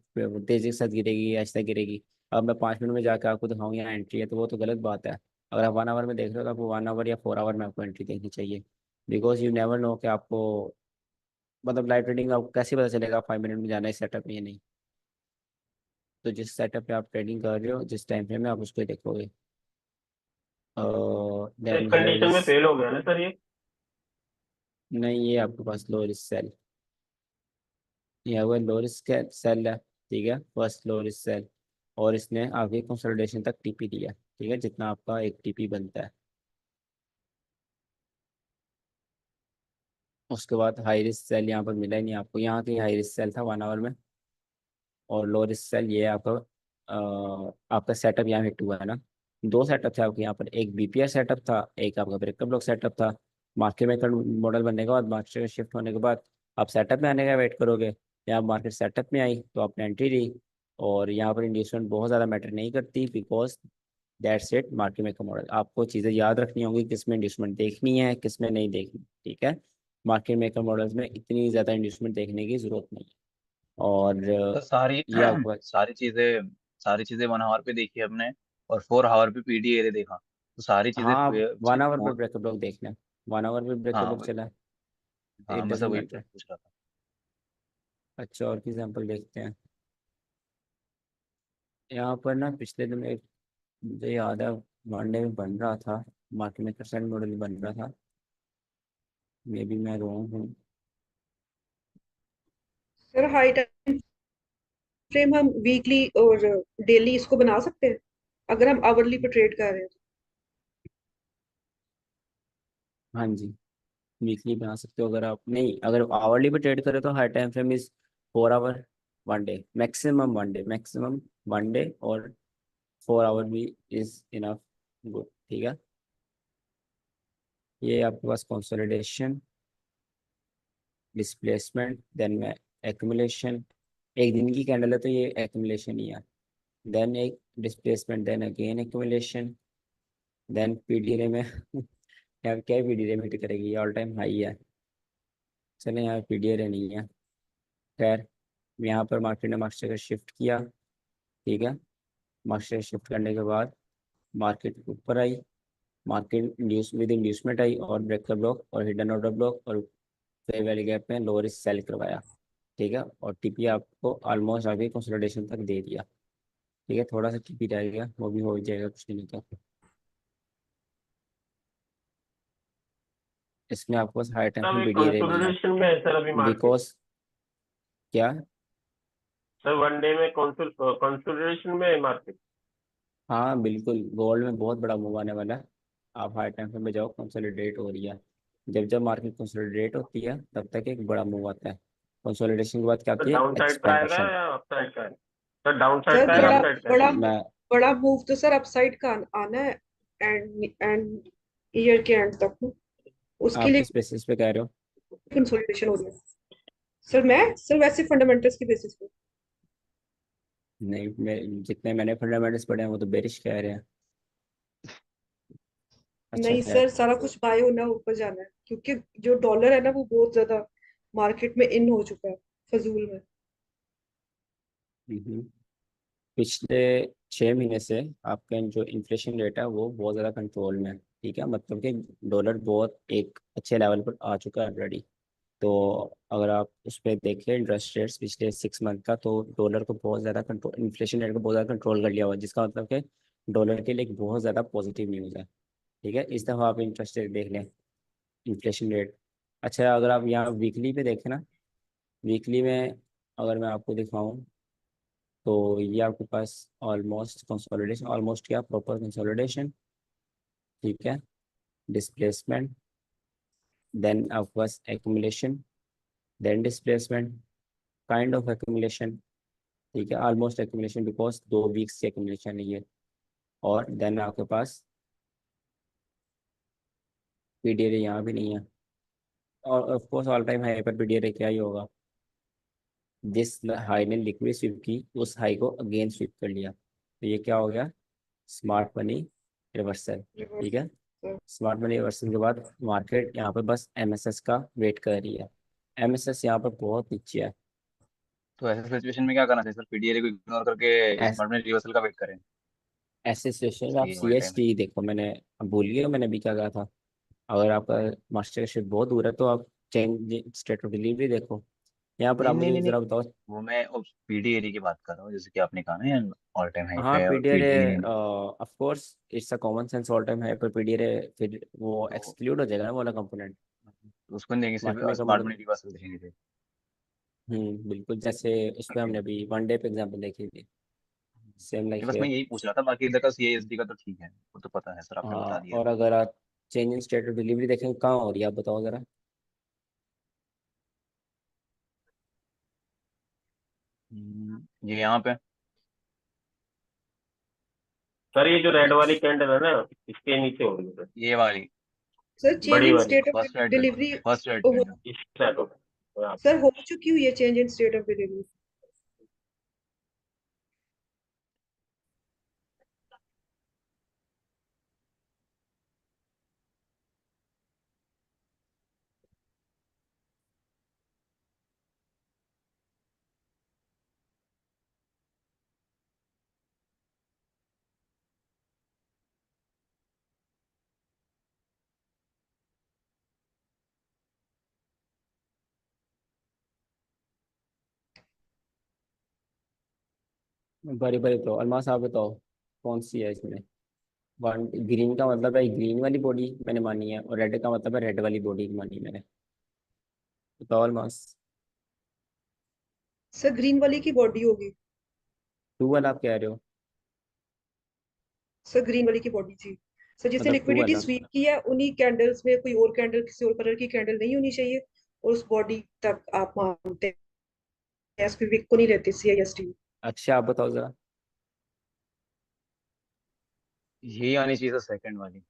तेजी के साथ गिरेगी या ऐसा गिरेगी। अब मैं 5 मिनट में जाकर आपको दिखाऊँ यहाँ एंट्री है, तो वो तो गलत बात है। अगर आप 1 आवर में देख रहे हो, तो आपको 1 आवर या 4 आवर में आपको एंट्री देखनी चाहिए, बिकॉज यू नेवर नो कि आपको, मतलब लाइव ट्रेडिंग आपको कैसे पता चलेगा 5 मिनट में जाना है सेटअप में या नहीं। तो जिस सेटअप पे आप ट्रेडिंग कर रहे हो, जिस टाइम फ्रेम में, आप उसको ही देखोगे। तो इस देन हियर कंडीशन इज, में फेल हो गया ना सर ये? नहीं ये आपके पास लो रिस्क सेल, ये हुआ लो रिस्क सेल है, ठीक है, फर्स्ट लो रिस्क सेल। और इसने आगे कंसोलिडेशन तक टीपी दिया, ठीक है, जितना आपका एक टीपी बनता है। उसके बाद हाई रिस्क सेल यहाँ पर मिला ही नहीं आपको, यहाँ की हाई रिस्क सेल था 1 आवर में। और लो रिस्क सेल ये आपका आपका सेटअप यहाँ हिट हुआ है ना। दो सेटअप थे आपके यहाँ पर, एक बीपीआर सेटअप था, एक आपका ब्रेकअप ब्लॉक सेटअप था। मार्केट मेकर मॉडल बनने के बाद, मार्केट का शिफ्ट होने के बाद, आप सेटअप में आने का वेट करोगे। यहाँ मार्केट सेटअप में आई तो आपने एंट्री ली। और यहाँ पर इंड्यूसमेंट बहुत ज़्यादा मैटर नहीं करती, because that's it market maker model. आपको चीज़ें याद रखनी होंगी, किस में इंड्यूसमेंट देखनी है, किस में नहीं देखनी, ठीक है। मार्केट मेकर मॉडल्स में इतनी ज़्यादा इंड्यूसमेंट देखने की ज़रूरत नहीं है। और तो सारी ये आपको, सारी चीजें 1 आवर पे देखी हमने, और 4 आवर पे पीडी एरिया देखा, तो सारी चीजें हाँ, 1 आवर पे फोन। ब्रेकअप लॉक देखना है, 1 आवर पे ब्रेकअप हाँ लॉक चला है, हाँ, इट मैं सब डजेंट वही मैटर। पूछ रहा था। अच्छा, और की एग्जाम्पल देखते हैं। यहाँ पर ना पिछले दिन एक, मुझे याद है, वनडे में बन रहा था, मार्केट में परसेंट मॉडल बन रहा था, मे बी मैं रॉन्ग हूँ। सर हाई टाइम फ्रेम हम वीकली और डेली इसको बना सकते हैं, अगर हम आवरली पे ट्रेड कर रहे हैं हाँ जी, वीकली बना सकते हो। अगर आप नहीं, अगर आवरली पे ट्रेड करें तो high time frame is 4 hour, 1 day maximum, 1 day maximum, 1 day, और 4 आवर भी इज इनफ, गुड, ठीक है। ये आपके पास कंसोलिडेशन, डिस्प्लेसमेंट, देन में एक्यूमुलेशन। एक दिन की कैंडल है तो ये एक्यूमुलेशन ही है। देन एक displacement, then again accumulation, then PDR में यार क्या पीडीआर में हिट करेगी, ये ऑल टाइम हाई है। चले यहाँ पीडीआर नहीं है, खैर। यहाँ पर मार्केट ने मास्टर का शिफ्ट किया, ठीक है। मास्टर शिफ्ट करने के बाद मार्केट ऊपर आई, मार्केट इंड्यूस विद इंड्यूसमेंट आई, और ब्रेकअप ब्लॉक और हिडन ऑर्डर ब्लॉक और फेयर वैल्यू गैप में लोअर सेल करवाया, ठीक है। और टीपी आपको ऑलमोस्ट आगे कंसोलिडेशन तक दे दिया, ठीक है। थोड़ा सा टीपी रह गया, वो भी हो जाएगा कुछ दिनों तक। इसमें आपको हाई टाइम सर में अभी बीडीआर नहीं है, कंसोलिडेशन में है सर अभी मार्केट। बिकॉज क्या, सर वनडे में कंसोलिडेशन में है मार्केट। हाँ बिल्कुल, गोल्ड में बहुत बड़ा मूव आने वाला है। आप हाई टाइम में जाओ, कंसोलिडेट हो रही है। जब जब मार्केट कंसोलिडेट होती है, तब तक एक बड़ा मूव आता है। कंसोलिडेशन के बाद क्या सर आती है, डाउन साइड का आएगा एक्सपेंशन। या अप साइड का है? सर डाउन साइड सर का है या बड़ा अप साइड का है? बड़ा मैं बड़ा मूव तो सर अपसाइड का आना है एंड एंड ईयर के एंड तक, उसके आप लिए किस बेसिस पे कह रहे हो? कंसोलिडेशन हो रही है। सर वैसे फंडामेंटल्स की बेसिस पे। नहीं, मैं जितने मैंने फंडामेंटल्स पढ़े हैं वो तो बेरिश कह रहे हैं। अच्छा नहीं है। सर, सारा कुछ बाय होना ऊपर जाना है, क्योंकि जो डॉलर है ना वो बहुत ज्यादा मार्केट में इन हो चुका है, फजूल में। हम्म। पिछले 6 महीने से आपका जो इन्फ्लेशन रेट है वो बहुत ज़्यादा कंट्रोल में है। ठीक है, मतलब कि डॉलर बहुत एक अच्छे लेवल पर आ चुका है ऑलरेडी। तो अगर आप उस पर देखें इंटरेस्ट रेट्स पिछले 6 मंथ का, तो डॉलर को बहुत ज़्यादा कंट्रोल, इन्फ्लेशन रेट को बहुत ज़्यादा कंट्रोल कर लिया हुआ है, जिसका मतलब कि डॉलर के लिए एक बहुत ज़्यादा पॉजिटिव न्यूज़ है। ठीक है, इस दफ़ा आप इंटरेस्ट रेट देख लें, इन्फ्लेशन रेट। अच्छा, अगर आप यहाँ वीकली पे देखें ना, वीकली में अगर मैं आपको दिखाऊं, तो ये आपके पास ऑलमोस्ट कंसोलिडेशन, ऑलमोस्ट क्या प्रॉपर कंसोलिडेशन। ठीक है, डिस्प्लेसमेंट, देन आपके पास accumulation, then displacement, kind of accumulation. ठीक है, ऑलमोस्ट एक्यूमुलेशन बिकॉज 2 वीक्स की एक्यूमुलेशन है ये। और देन आपके पास पीडीआर यहाँ भी नहीं है। और of course all time high पर पीडीआर क्या ही होगा, जिस हाई ने लिक्विड स्विप की उस हाई को अगेन स्विप कर लिया, तो ये क्या हो गया, स्मार्ट मनी रिवर्सल। ठीक है, स्मार्ट मनी रिवर्सल के बाद मार्केट यहाँ पे बस एमएसएस का वेट कर रही है। एमएसएस यहाँ पर बहुत नीचे है। तो ऐसे सिचुएशन में क्या करना चाहिए सर? पीडीआर को इग्नोर करके ऐस, स्मार्ट मनी रिवर्सल का वेट करें? ऐसे सिचुएशन में आप इसकी see all S time. T देखो, मैंने अब भूल गया मैंने अभी क्या कहा था। अगर आपका मास्टर का शिफ्ट बहुत दूर है तो आप चेंज स्टेट ऑफ डिलीवरी देखो। यहाँ पर नहीं आप नहीं मुझे नहीं नहीं, जरा बताओ। वो मैं पीडीआर की बात कर रहा हूँ, जैसे कि आपने कहा ना ऑल टाइम हाई हाँ पे है और पीडीआर पीडीआर है, नहीं। Of course it's a common sense, all time है, पर पीडीआर है फिर वो तो एक्सक्लूड हो जाएगा ना वो वाला कंपोनेंट। तो उसको नहीं देंगे, सिर्फ मार्केट में स्मार्ट मतलब, मनी रिवर्सल देखेंगे फिर? बिल्कुल, जैसे उस पर ओके। हमने अभी 1 डे पे एग्जाम्पल देखी थी, सेम नहीं, लाइक बस मैं हियर। यही पूछ रहा था, बाकी इधर का सीएसडी का तो ठीक है, वो तो पता है सर, आपने हाँ, बता दिया। और अगर आप change in state of delivery देखेंगे कहाँ हो रही है आप बताओ जरा। ये यहाँ पे। सर ये जो रेड वाली कैंडल है ना, इसके नीचे हो रही है सर, ये वाली सर चेंज बड़ी इन वाली। State of first red, delivery first red हो, कैंडल। इस साइड हो, हाँ। सर हो चुकी हुई है change in state of delivery. बड़ी बड़ी बताओ, अलमास आप बताओ कौन सी है इसमें। वन ग्रीन का मतलब है ग्रीन वाली बॉडी मैंने मानी है, और रेड का मतलब है रेड वाली बॉडी मानी मैंने। बताओ अलमास। सर ग्रीन वाली की बॉडी होगी। टू वाला आप कह रहे हो? सर ग्रीन वाली की बॉडी जी। सर जिसने मतलब टू लिक्विडिटी वाला। स्वीप की है उन्हीं कैंडल्स में कोई और कैंडल, किसी और कलर की कैंडल नहीं होनी चाहिए, और उस बॉडी तक आप मानते हैं एसपीवी को नहीं लेते सीआईएसटी। अच्छा आप बताओ जरा। यही आनी चाहिए सर, सेकंड वाली।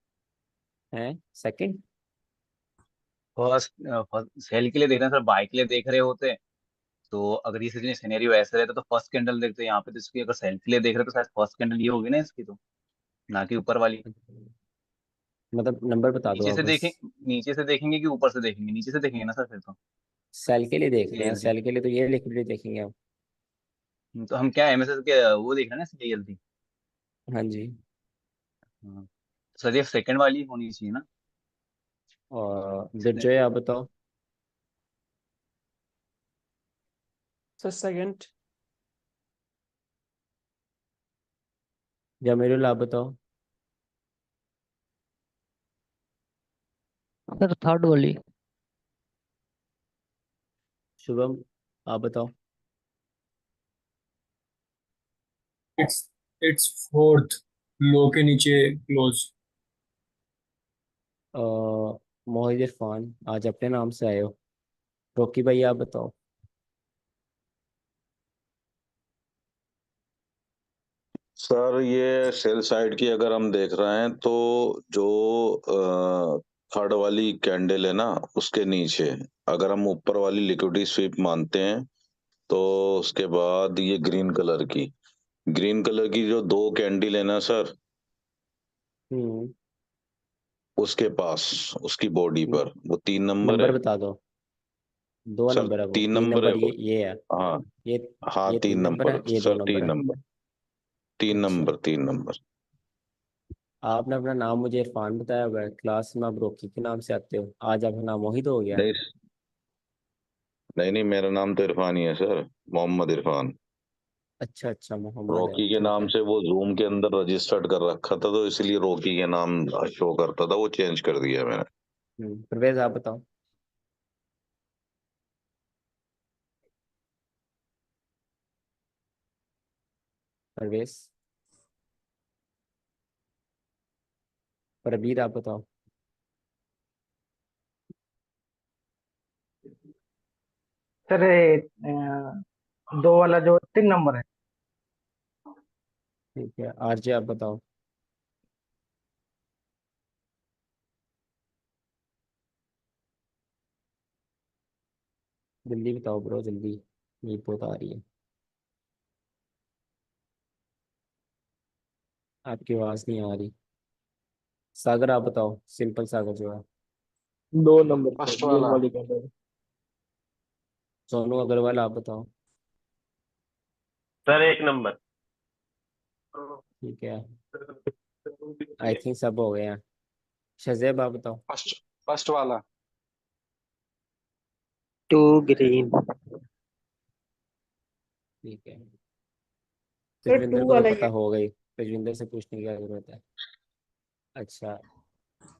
है सेकंड। फर्स्ट, फर्स्ट सेल के लिए देख रहे हैं सर, बाय के लिए देख रहे होते। तो अगर ये सिनेरियो ऐसे रहता तो फर्स्ट कैंडल देखते यहाँ पे, तो इसकी अगर सेल के लिए देख रहे तो शायद फर्स्ट कैंडल ये होगी ना इसकी, तो ना कि ऊपर वाली। मतलब नंबर बता दो नीचे आप से बस। देखें, नीचे से देखेंगे कि ऊपर से देखेंगे? नीचे से देखेंगे ना सर फिर तो। सेल के लिए देख रहे हैं, सीएसडी। सेल के लिए तो ये लिक्विडिटी देखेंगे आप। तो हम क्या एमएसएस के वो देख रहे हैं ना, सीएसडी। हाँ जी। हाँ। सर ये सेकंड वाली होनी चाहिए ना? और इसने दुर्जय आप बताओ। Sir second. जमीरुल आप बताओ। सर थर्ड वाली। शुभम आप बताओ। इट्स इट्स फोर्थ लो के नीचे क्लोज। मोहित इरफान आज अपने नाम से आए हो। रोकी भाई आप बताओ। सर ये सेल साइड की अगर हम देख रहे हैं तो जो थर्ड वाली कैंडल है ना, उसके नीचे अगर हम ऊपर वाली लिक्विडिटी स्वीप मानते हैं, तो उसके बाद ये ग्रीन कलर की जो दो कैंडल है ना सर, हम्म। उसके पास, उसकी बॉडी पर वो 3 नंबर नंबर है। बता दो। 2 सर नंबर है वो, 3 तीन नंबर है नंबर वो। ये है। हाँ ये हाँ, ये 3 3 नंबर नंबर है, ये 2 सर, नंबर 3 है। नंबर, 3 अच्छा, नंबर, 3 नंबर। आपने अपना नाम मुझे इरफान बताया हुआ है, क्लास में आप रॉकी के नाम से आते हो, आज आपका नाम मोहित हो गया। नहीं नहीं नहीं, मेरा नाम तो इरफान ही है सर, मोहम्मद इरफान। अच्छा अच्छा, मोहम्मद है, रॉकी के ठीक नाम है। से वो जूम के अंदर रजिस्टर्ड कर रखा था, तो इसलिए रॉकी के नाम शो करता था, वो चेंज कर दिया मैंने। परवेज आप बताओ। परवेज, परबीर आप बताओ। सर ये 2 वाला जो 3 नंबर है। ठीक है, आरजे आप बताओ। जल्दी बताओ ब्रो, जल्दी, ये बहुत आ रही है, आपकी आवाज़ नहीं आ रही। सागर आप बताओ, सिंपल सागर जो है। 2 नंबर फर्स्ट ये वाला। वाली कैंडल। सोनू अग्रवाल आप बताओ। Sir 1 number. ठीक है, आई थिंक सब हो गए हैं। शजेब आप बताओ। फर्स्ट वाला। 2 ग्रीन। ठीक है, सर तेजविंदर 2 को तो वाला ही पता है। हो गई, तेजविंदर से पूछने की क्या जरूरत है। अच्छा,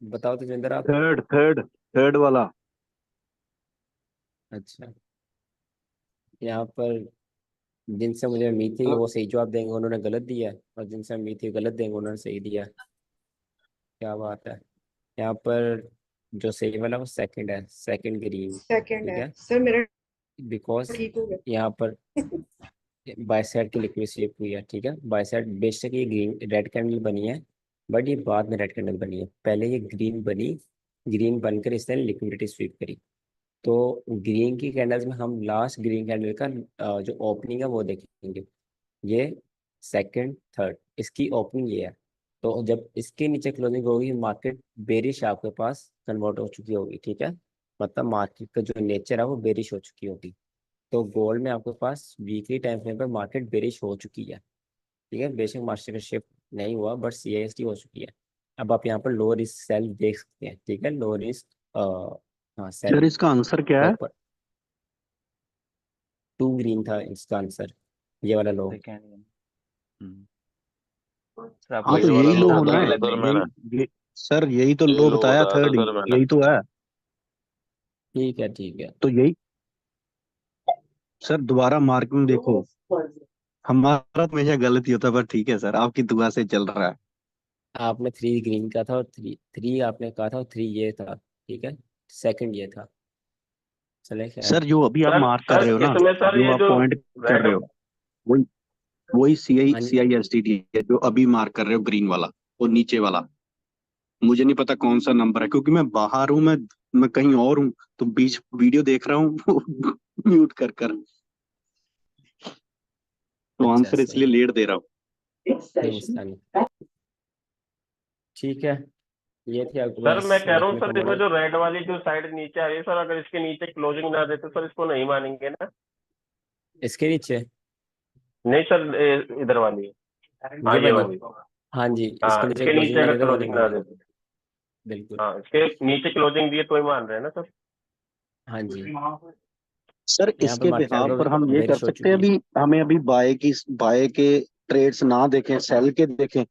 बताओ तेजविंदर आप। थर्ड थर्ड थर्ड वाला। अच्छा, यहाँ पर जिनसे मुझे उम्मीद थी वो सही जवाब देंगे उन्होंने गलत दिया है, और जिनसे उम्मीद थी गलत देंगे उन्होंने सही दिया है। क्या बात है। यहाँ पर जो सही वाला वो सेकंड है, सेकंड ग्रीन। सेकंड ठीक है है, सर, मेरा बिकॉज ठीक हो गया। यहाँ पर बाइसेट की लिक्विड स्लिप हुई है। ठीक है, बाइसेट बेशक ये ग्रीन रेड कैंडल बनी है, बट ये बाद में रेड कैंडल बनी है, पहले ये ग्रीन बनी, ग्रीन बनकर इसने लिक्विडिटी स्वीप करी। तो ग्रीन की कैंडल्स में हम लास्ट ग्रीन कैंडल का जो ओपनिंग है वो देखेंगे। ये सेकंड थर्ड, इसकी ओपनिंग ये है। तो जब इसके नीचे क्लोजिंग होगी मार्केट बेरिश आपके पास कन्वर्ट हो चुकी होगी। ठीक है, मतलब मार्केट का जो नेचर है वो बेरिश हो चुकी होगी। तो गोल्ड में आपके पास वीकली टाइम फ्रेम पर मार्केट बेरिश हो चुकी है। ठीक है, बेशक मार्केट शिफ्ट नहीं हुआ बट सीआईएसटी हो चुकी है। अब आप यहाँ पर लो रिस्क सेल देख सकते हैं। ठीक है, लो रिस्क, हाँ सर सेल इसका आंसर क्या है? प्रॉपर। 2 ग्रीन था इसका आंसर, ये वाला लो। सेकेंड। सर आप हाँ वही तो ये वाला यही सेकेंड लो लो था होना तो है। बताया था गलत सर नहीं है। मैंने, सर यही तो ये लो लो बताया, बताया था थर्ड ही सर मैंने। यही तो है। ठीक है, ठीक है। तो यही। सर दोबारा मार्किंग देखो, हमारा तो हमेशा गलत ही होता है, पर ठीक है सर, आपकी दुआ से चल रहा है। आपने 3 ग्रीन का था और थ्री थ्री आपने कहा था और 3 ये था। ठीक है, सेकंड ये था, चले खैर। सर जो अभी आप सर मार्क कर सर रहे हो ना, इसमें सर जो ये आप जो पॉइंट कर रेड। रहे हो, वही वही हाँ सी आई एस टी डी है जो अभी मार्क कर रहे हो, ग्रीन वाला। और नीचे वाला मुझे नहीं पता कौन सा नंबर है, क्योंकि मैं बाहर हूँ, मैं कहीं और हूँ, तो बीच वीडियो देख रहा हूँ म्यूट कर कर, तो अच्छा, आंसर सही इसलिए है, लेट दे रहा कोई मसला नहीं। ठीक है, ये थी आपके सर पास मैं कह रहा हूँ मैथमेटिकल सर इसमें मॉडल। जो रेड वाली जो साइड नीचे आ रही है सर, अगर इसके नीचे क्लोजिंग ना देते सर इसको नहीं मानेंगे ना। इसके नीचे नहीं सर इधर वाली है। हाँ ये ये वाली, वाली। हाँ जी, इसके हाँ नीचे इसके क्लोजिंग नीचे ना अगर दे तो वो नहीं क्लोजिंग ना मानेंगे। देते। बिल्कुल। हाँ इसके नीचे क्लोजिंग दिए तो ही मान रहे हैं ना सर। हाँ जी, हूँ। सर यहाँ पर इसके मार्केट बिहाफ पर आपका हम ये कर बेरिश हो सकते हैं, चुकी है। अभी हमें अभी बाय के ट्रेड्स ना देखें, सेल के देखें।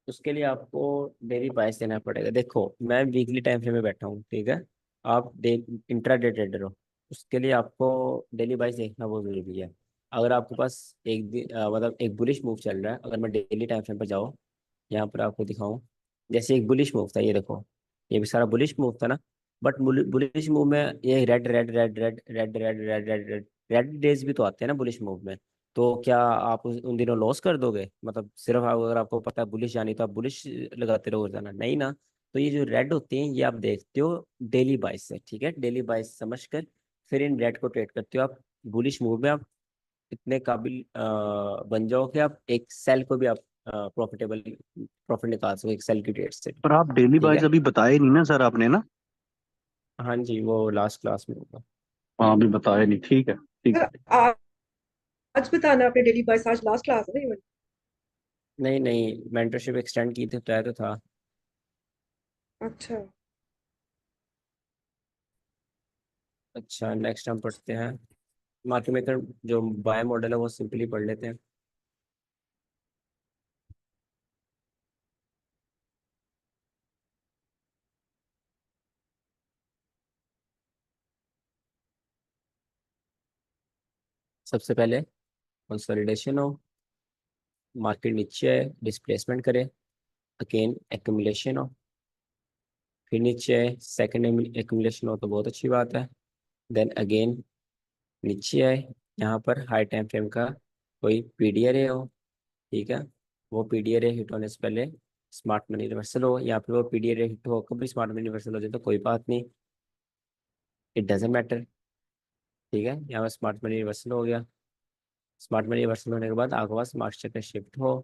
उसके लिए आपको डेली बाइस देना पड़ेगा। देखो मैं वीकली टाइम फ्रेम में बैठा हूँ, ठीक है, आप डे इंट्रा डे ट्रेडर हो, उसके लिए आपको डेली बाइस देखना बहुत ज़रूरी है। अगर आपके पास एक दिन मतलब एक बुलिश मूव चल रहा है, अगर मैं डेली टाइम फ्रेम पर जाऊँ, यहाँ पर आपको दिखाऊं, जैसे एक बुलिश मूव था, ये देखो, ये भी सारा बुलिश मूव था ना, बट बुलिश मूव में ये red red red red red red red red red red days भी तो आते हैं ना बुलिश मूव में। तो क्या आप उन दिनों लॉस कर दोगे? मतलब सिर्फ अगर आपको पता है बुलिश जानी तो आप बुलिश लगाते रहो जाना, नहीं ना। तो ये जो रेड होते हैं ये आप देखते हो डेली बाइस से। ठीक है, डेली बाइस समझ कर फिर इन रेड को ट्रेड करते हो आप। बुलिश मूव में आप इतने काबिल बन जाओ कि आप एक सेल को भी आप प्रॉफिटेबल प्रॉफिट निकाल सको एक सेल की ट्रेड से। पर आप डेली ठीक बाइज है। अभी बताए नहीं ना सर आपने ना। हाँ जी, वो लास्ट क्लास में होगा। हाँ अभी बताए नहीं, ठीक है ठीक सर है। आज बताना आपने डेली बाइस, आज लास्ट क्लास है ना ये वाली? नहीं नहीं, मेंटरशिप एक्सटेंड की थी तो था। अच्छा। अच्छा, नेक्स्ट हम पढ़ते हैं मार्केट मेकर। जो बाय मॉडल है वो सिंपली पढ़ लेते हैं। सबसे पहले कंसोलिडेशन हो, मार्केट नीचे है, डिस्प्लेसमेंट करे, अगेन एक्यूमुलेशन हो, फिर नीचे है, सेकंड एक्यूमुलेशन हो तो बहुत अच्छी बात है। देन अगेन नीचे है, यहाँ पर हाई टाइम फ्रेम का कोई पीडीआर हो, ठीक है। वो पीडीआर हिट होने से पहले स्मार्ट मनी रिवर्सल हो, या फिर वो पीडीआर हिट हो कभी स्मार्ट मनी रिवर्सल हो जाए तो कोई बात नहीं, इट डजेंट मैटर। ठीक है, यहाँ पर स्मार्ट मनी रिवर्सल हो गया। स्मार्ट मनी रिवर्सल होने के बाद आपके पास मार्केट में शिफ्ट हो,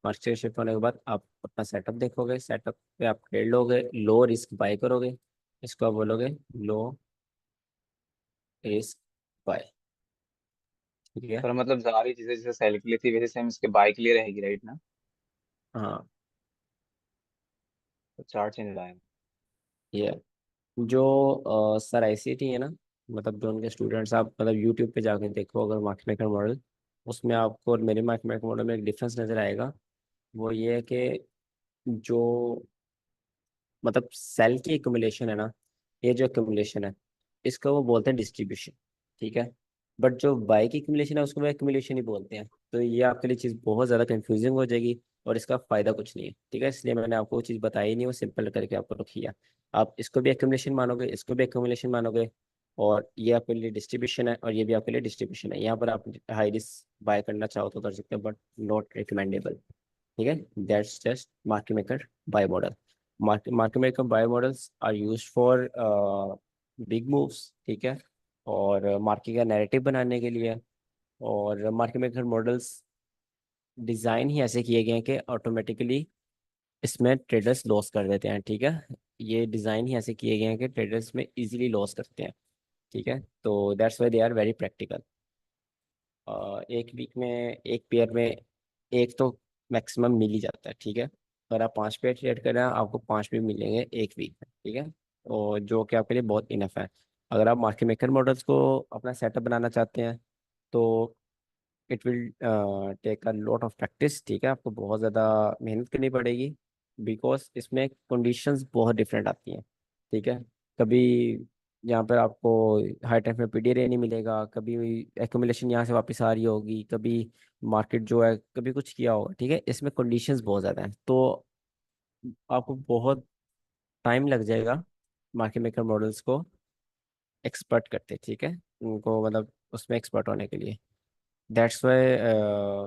मार्केट शिफ्ट होने के बाद आप अपना सेटअप देखोगे, सेटअप पे आप ट्रेड लोगे, लो रिस्क बाय करोगे, इसको आप बोलोगे लो रिस्क बाय। ठीक है। सर मतलब सारी चीजें जैसे सेल के लिए थी वैसे सेम इसके बाय के लिए रहेगी, राइट ना? हाँ, तो चार्ट चेंज आएगा। ये जो सर आईसीटी है ना, मतलब जो उनके स्टूडेंट्स, आप मतलब यूट्यूब पे जाके देखो अगर मार्केट मेकर मॉडल, उसमें आपको और मेरे मार्केट मेकर मॉडल में एक डिफरेंस नजर आएगा। वो ये है कि जो मतलब सेल की एक्यूमुलेशन है ना, ये जो एक्यूमुलेशन है इसका वो बोलते हैं डिस्ट्रीब्यूशन। ठीक है। बट जो बाई की एक्यूमुलेशन है उसको वो एक्यूमुलेशन ही बोलते हैं। तो ये आपके लिए चीज़ बहुत ज़्यादा कंफ्यूजिंग हो जाएगी और इसका फ़ायदा कुछ नहीं है। ठीक है, इसलिए मैंने आपको वो चीज़ बताई नहीं, वो सिंपल करके आपको रखी है। आप इसको भी एक्यूमुलेशन मानोगे, इसको भी एक्यूमुलेशन मानोगे, और ये आपके लिए डिस्ट्रीब्यूशन है और ये भी आपके लिए डिस्ट्रीब्यूशन है। यहाँ पर आप हाई रिस्क बाय करना चाहो तो कर सकते हो, बट नॉट रिकमेंडेबल। ठीक है, that's just market maker buy model. Market maker buy models are used for big moves. ठीक है, और मार्केट का नैरेटिव बनाने के लिए। और मार्केट मेकर मॉडल्स डिज़ाइन ही ऐसे किए गए हैं कि ऑटोमेटिकली इसमें ट्रेडर्स लॉस कर देते हैं। ठीक है, ये डिज़ाइन ही ऐसे किए गए हैं कि ट्रेडर्स में इजीली लॉस करते हैं। ठीक है, तो that's why they are very practical. एक वीक में एक पेयर में एक तो मैक्सिमम मिल ही जाता है। ठीक है, अगर आप 5 पेयर ट्रेड कर रहे हैं आपको 5 भी मिलेंगे एक वीक में। ठीक है, और जो कि आपके लिए बहुत इनफ है। अगर आप मार्केट मेकर मॉडल्स को अपना सेटअप बनाना चाहते हैं तो it will take a lot of practice. ठीक है, आपको बहुत ज़्यादा मेहनत करनी पड़ेगी, बिकॉज इसमें कंडीशंस बहुत डिफरेंट आती हैं। ठीक है, कभी यहाँ पर आपको हाई टाइम में पीडीआर नहीं मिलेगा, कभी एक्यूमुलेशन यहाँ से वापस आ रही होगी, कभी मार्केट जो है कभी कुछ किया होगा। ठीक है, इसमें कंडीशंस बहुत ज़्यादा हैं, तो आपको बहुत टाइम लग जाएगा मार्केट मेकर मॉडल्स को एक्सपर्ट करते। ठीक है, उनको मतलब उसमें एक्सपर्ट होने के लिए। दैट्स वाई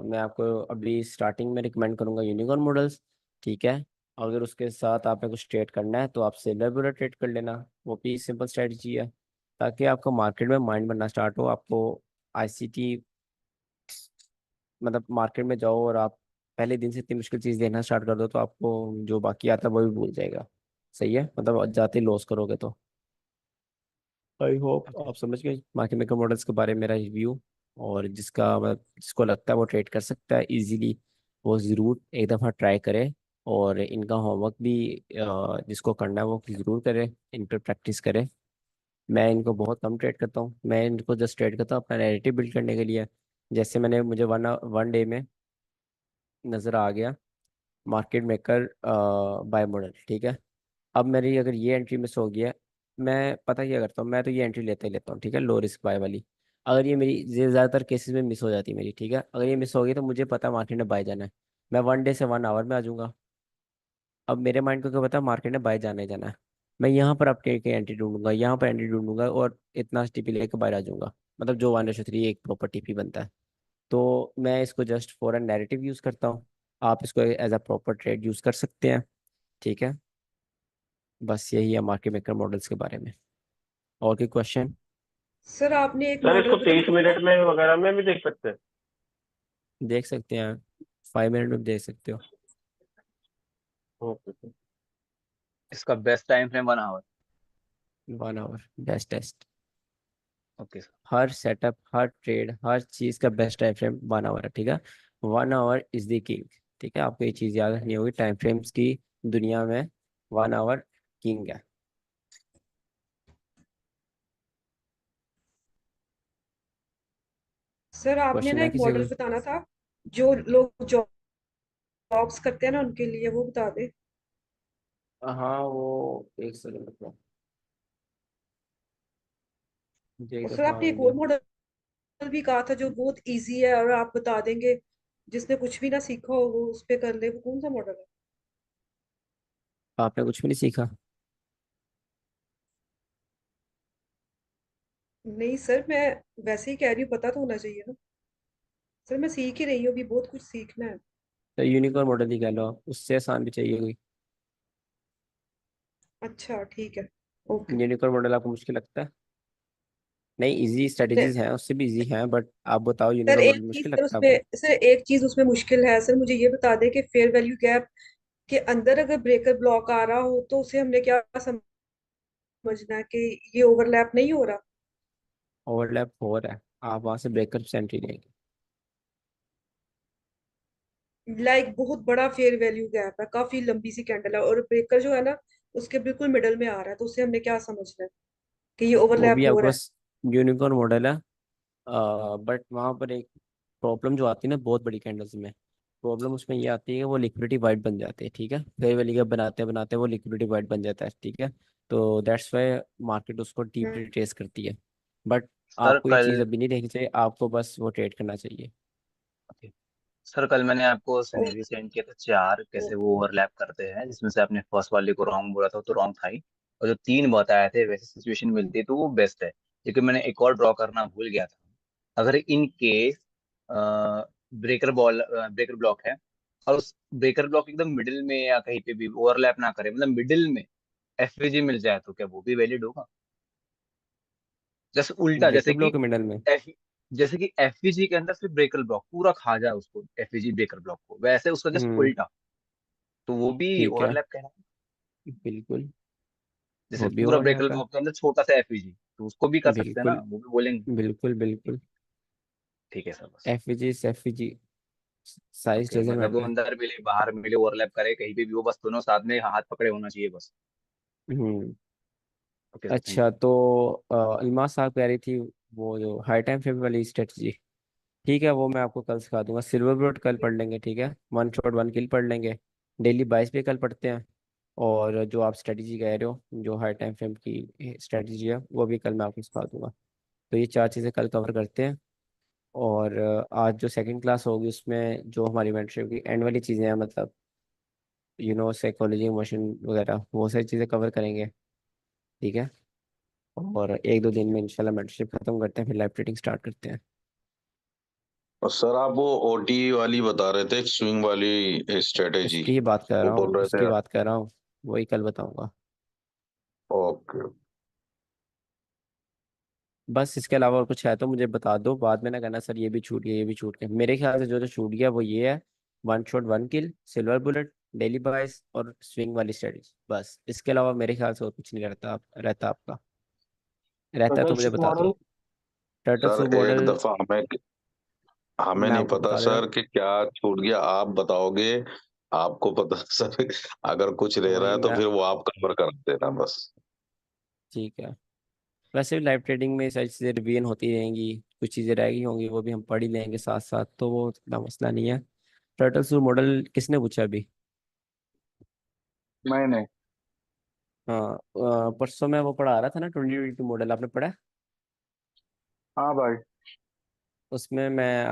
मैं आपको अभी स्टार्टिंग में रिकमेंड करूंगा यूनिकॉर्न मॉडल्स। ठीक है, अगर उसके साथ आपने कुछ ट्रेड करना है तो आप सिल्वर बुला ट्रेड कर लेना, वो भी सिंपल स्ट्रेटजी है, ताकि आपका मार्केट में माइंड बनना स्टार्ट हो। आपको आईसीटी मतलब मार्केट में जाओ और आप पहले दिन से इतनी मुश्किल चीज़ देखना स्टार्ट कर दो तो आपको जो बाकी आता है वो भी भूल जाएगा। सही है, मतलब जाते लॉस करोगे तो। आई होप आप समझ गए मार्केट मेकर मॉडल्स के बारे में मेरा रिव्यू। और जिसका मतलब जिसको लगता है वो ट्रेड कर सकता है इजीली, वो ज़रूर एक दफ़ा ट्राई करे। और इनका होमवर्क भी जिसको करना है वो ज़रूर करे, इन पर प्रैक्टिस करे। मैं इनको बहुत कम ट्रेड करता हूँ, मैं इनको जस्ट ट्रेड करता हूँ अपना नैरेटिव बिल्ड करने के लिए। जैसे मैंने मुझे वन डे में नज़र आ गया मार्केट मेकर बाय मॉडल। ठीक है, अब मेरी अगर ये एंट्री मिस हो गया, मैं पता क्या करता हूँ, मैं तो ये एंट्री लेता ही लेता हूँ। ठीक है, लो रिस्क बाय वाली। अगर ये मेरी ये ज़्यादातर केसेस में मिस हो जाती है मेरी। ठीक है, अगर ये मिस हो गई तो मुझे पता है मार्केट ने बाय जाना है, मैं वन डे से 1 आवर में आ जाऊंगा। अब मेरे माइंड को क्या पता है मार्केट ने बाय जाना ही जाना है, मैं यहाँ पर अपने के एंट्री ढूंढूंगा, यहाँ पर एंट्री ढूंढूंगा और इतना टीपी लेके बाहर आ जाऊंगा। मतलब जो 1:3 एक प्रॉपर टीपी बनता है। तो मैं इसको just for an narrative use करता हूँ, आप इसको as a proper trade use कर सकते हैं। ठीक है, बस यही है मार्केट मेकर मॉडल्स के बारे में। और कोई क्वेश्चन? सर आपने एक सर मॉडल इसको बताया 30 मिनट में वगैरह में भी देख सकते हैं? देख सकते हैं। 5 मिनट में देख सकते हो। Okay sir. इसका best time frame 1 hour. 1 hour best test. Okay sir. हर सेटअप, हर ट्रेड, हर चीज का बेस्ट टाइम फ्रेम 1 आवर है, ठीक है। 1 आवर इज द किंग, ठीक है। आपको ये चीज याद रखनी होगी, टाइम फ्रेम्स की दुनिया में 1 आवर किंग है। सर आपने क्वेश्चन ना है एक किसी मॉडल को? बताना था जो लोग जॉब्स करते हैं ना उनके लिए, वो बता दे। हाँ वो एक सेकंड रुको, मुझे एक और सर दफा आपने एक और आइडिया। मॉडल भी कहा था जो बहुत इजी है और आप बता देंगे, जिसने कुछ भी ना सीखा हो वो उस पे कर ले, वो कौन सा मॉडल है? आपने कुछ भी नहीं सीखा? नहीं सर, मैं वैसे ही कह रही हूँ, पता तो होना चाहिए ना। सर मैं सीख ही रही हूँ, अभी बहुत कुछ सीखना है। तो यूनिकॉर्न मॉडल ही कह लो आप, उससे आसान भी चाहिए कोई? अच्छा ठीक है, ओके। यूनिकॉर्न मॉडल आपको मुश्किल लगता है? नहीं, इजी नहीं, स्ट्रेटेजीज हैं, उससे भी इजी हैं, बट आप बताओ सर यूनिकॉर्न एक मॉडल चीज मुश्किल सर लगता है आपको? उसमें, सर एक चीज उसमें मुश्किल है सर, मुझे ये बता दें कि फेयर वैल्यू गैप के अंदर अगर ब्रेकर ब्लॉक आ रहा हो तो उसे हमने क्या समझना है कि ये ओवरलैप नहीं हो रहा। ओवरलैप हो रहा है, आप वहां से ब्रेकर सेंट्री लेंगे। लाइक बहुत बड़ा फेयर वैल्यू गैप है, काफी लंबी सी कैंडल है और ब्रेकर जो है ना उसके बिल्कुल मिडल में आ रहा है, तो उसे हमने क्या समझना है कि ये वो ओवरलैप भी हो आपके रहा है। पास यूनिकॉर्न मॉडल है, बट वहाँ पर एक प्रॉब्लम जो आती है ना बहुत बड़ी कैंडल्स में, प्रॉब्लम उसमें ये आती है कि वो लिक्विडिटी वाइट बन जाते हैं, ठीक है। फेयर वैल्यू गैप बनाते बनाते वो लिक्विडिटी वाइट बन जाता है, ठीक है। तो दैट्स वाई मार्केट उसको डीपली हम्म, ट्रेस करती है। बट सर आपको ये चीज़ कल अभी नहीं देखनी चाहिए, आपको बस वो ट्रेड करना चाहिए। ओके, सर कल मैंने आपको ओ, सिनेरियो सेंड किया था चार, ओ, कैसे वो ओवरलैप करते हैं, जिसमें से आपने फर्स्ट वाले को रॉन्ग बोला था, तो रॉन्ग था ही। और जो तीन बताए थे वैसे सिचुएशन मिलती है तो वो बेस्ट है। लेकिन मैंने एक और ड्रॉ करना भूल गया था। अगर इन केस ब्रेकर ब्लॉक है और उस ब्रेकर ब्लॉक एकदम मिडिल में या कहीं पे भी ओवरलैप ना करे, मतलब मिडिल में एफवीजी मिल जाए, तो क्या वो भी वैलिड होगा? जैसे उल्टा, ब्रेकर ब्लॉक के मिडल में? एफ जैसे कि एफवीजी के अंदर फिर ब्रेकर ब्लॉक पूरा खा जाए उसको, एफवीजी ब्रेकर ब्लॉक को, वैसे उसका जस्ट हम्म। उल्टा, तो वो भी ठीक है, ओवरलैप कहना है। बिल्कुल, जैसे वो भी पूरा ब्रेकर ओवरलैप है। ब्लॉक के अंदर छोटा सा एफवीजी, तो उसको भी कर सकते हैं ना, बिल्कुल वो भी बोलेंगे। बिल्कुल ठीक बिल्कुल। ठीक है सर, बस। F E G size okay, doesn't मतलब वो मैटर। अंदर मिले बाहर मिले ओवरलैप करे कहीं पे भी, वो बस दोनों साथ में हाथ पकड़े होना चाहिए बस। हम्म। ओके सर, थैंक अच्छा, यू। तो अलमा साहब कह रही थी वो जो हाई टाइम फ्रेम वाली स्ट्रेटजी, ठीक है, वो मैं आपको कल सिखा दूंगा। सिल्वर ब्रोड कल पढ़ लेंगे, ठीक है। वन शॉट वन किल पढ़ लेंगे। डेली बाइस पे कल पढ़ते हैं। और जो आप स्ट्रेटजी कह रहे हो, जो हाई टाइम फ्रेम की स्ट्रेटजी है, वो भी कल मैं आपको सिखा दूंगा। तो ये चार चीज़ें कल कवर करते हैं। और आज जो सेकंड क्लास होगी उसमें जो हमारी मेंटरशिप की एंड वाली चीज़ें हैं, मतलब साइकोलॉजी, इमोशन वगैरह, वो सारी चीज़ें कवर करेंगे, ठीक है। और एक दो दिन में इंशाल्लाह मेंटरशिप खत्म करते हैं, फिर लाइव ट्रेडिंग स्टार्ट करते हैं। और सर आप वो ओटी वाली बता रहे थे, स्विंग वाली स्ट्रेटेजी, उसकी ही बात कर वो रहा हूँ, बोल रहे उसकी थे। बात कर रहा हूँ, वही कल बताऊंगा। ओके। बस इसके अलावा और कुछ है तो मुझे बता दो, बाद में ना कहना सर ये भी छूट गया, ये भी छूट गया। मेरे ख्याल से जो जो छूट गया वो ये है: वन शॉट वन किल, सिल्वर बुलेट, डेली बाइस और स्विंग वाली स्ट्रेटजी। बस इसके अलावा मेरे ख्याल से और कुछ नहीं रहता आपका। रहता है तो टर्टल मुझे शिप बता दो। मॉडल। टर्टल सर सूप एक मॉडल दफा हमें हमें मैं नहीं आपको पता बता दे रहा हूँ। सर कि क्या छूट गया, आप बताओगे। आपको पता सर, अगर कुछ रह रहा वही है तो मैं, फिर वो आप कवर कर देना बस। ठीक है। वैसे भी लाइव ट्रेडिंग में सारी चीज़ें रिवीजन होती रहेंगी, कुछ चीज़ें रह गई होंगी वो भी हम पढ़ ही लेंगे साथ साथ, तो वो इतना मसला नहीं है। टर्टल सूप मॉडल किसने पूछा अभी? मैंने। हाँ, परसों मैं वो पढ़ा रहा था ना 2022 मॉडल, आपने पढ़ा है? हाँ भाई। उसमें मैं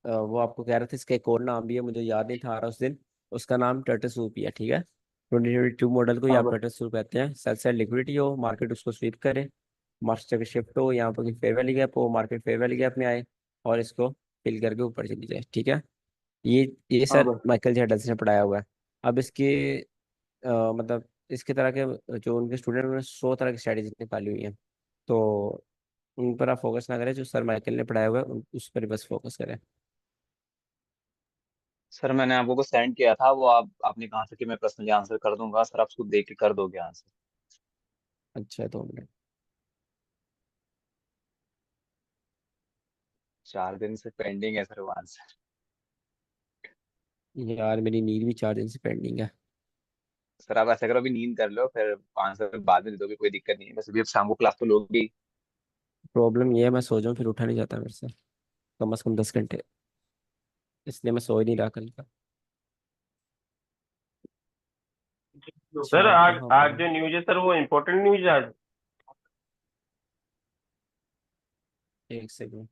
वो आपको कह रहा था, इसका एक और नाम भी है, मुझे याद नहीं था आ रहा उस दिन। उसका नाम टर्टल सूप ही है, ठीक है। 2022 मॉडल को ही हाँ आप भाई। टर्टल सूप कहते हैं। सेल साइड लिक्विडिटी हो, मार्केट उसको स्वीप करे, मार्केट शिफ्ट हो, यहाँ पर फेयर वैली गैप हो, मार्केट फेयर वैली गैप में आए और इसको फिल करके ऊपर चली जाए, ठीक है। ये हाँ सर भाई। माइकल जे डल्स ने पढ़ाया हुआ है। अब इसके मतलब इसके तरह के जो उनके स्टूडेंट, उन्होंने 100 तरह की स्ट्रैटेजी निकाली हुई हैं। तो उन पर आप फोकस ना करें, जो सर माइकल ने पढ़ाया हुआ है उस पर ही बस फोकस करें। सर मैंने आपको को सेंड किया था, वो आपने कहा था कि मैं पर्सनली आंसर कर दूंगा। सर आप उसको देख के कर दोगे आंसर? अच्छा 2 मिनट। 4 दिन से पेंडिंग है सर वो आंसर। यार मेरी नींद भी 4 दिन से पेंडिंग है। सर आप ऐसा करो, अभी नींद कर लो, फिर आंसर बाद में दे दोगे, कोई दिक्कत नहीं है। वैसे भी अब शाम को क्लास तो लोगी। प्रॉब्लम ये है मैं सो जाऊँ फिर उठा नहीं जाता मेरे से, कम से कम 10 घंटे, इसलिए मैं सो ही नहीं रहा कल का। सर अच्छा आज कहाँ आज पर? जो न्यूज है सर वो इम्पोर्टेंट न्यूज है आज। एक सेकंड।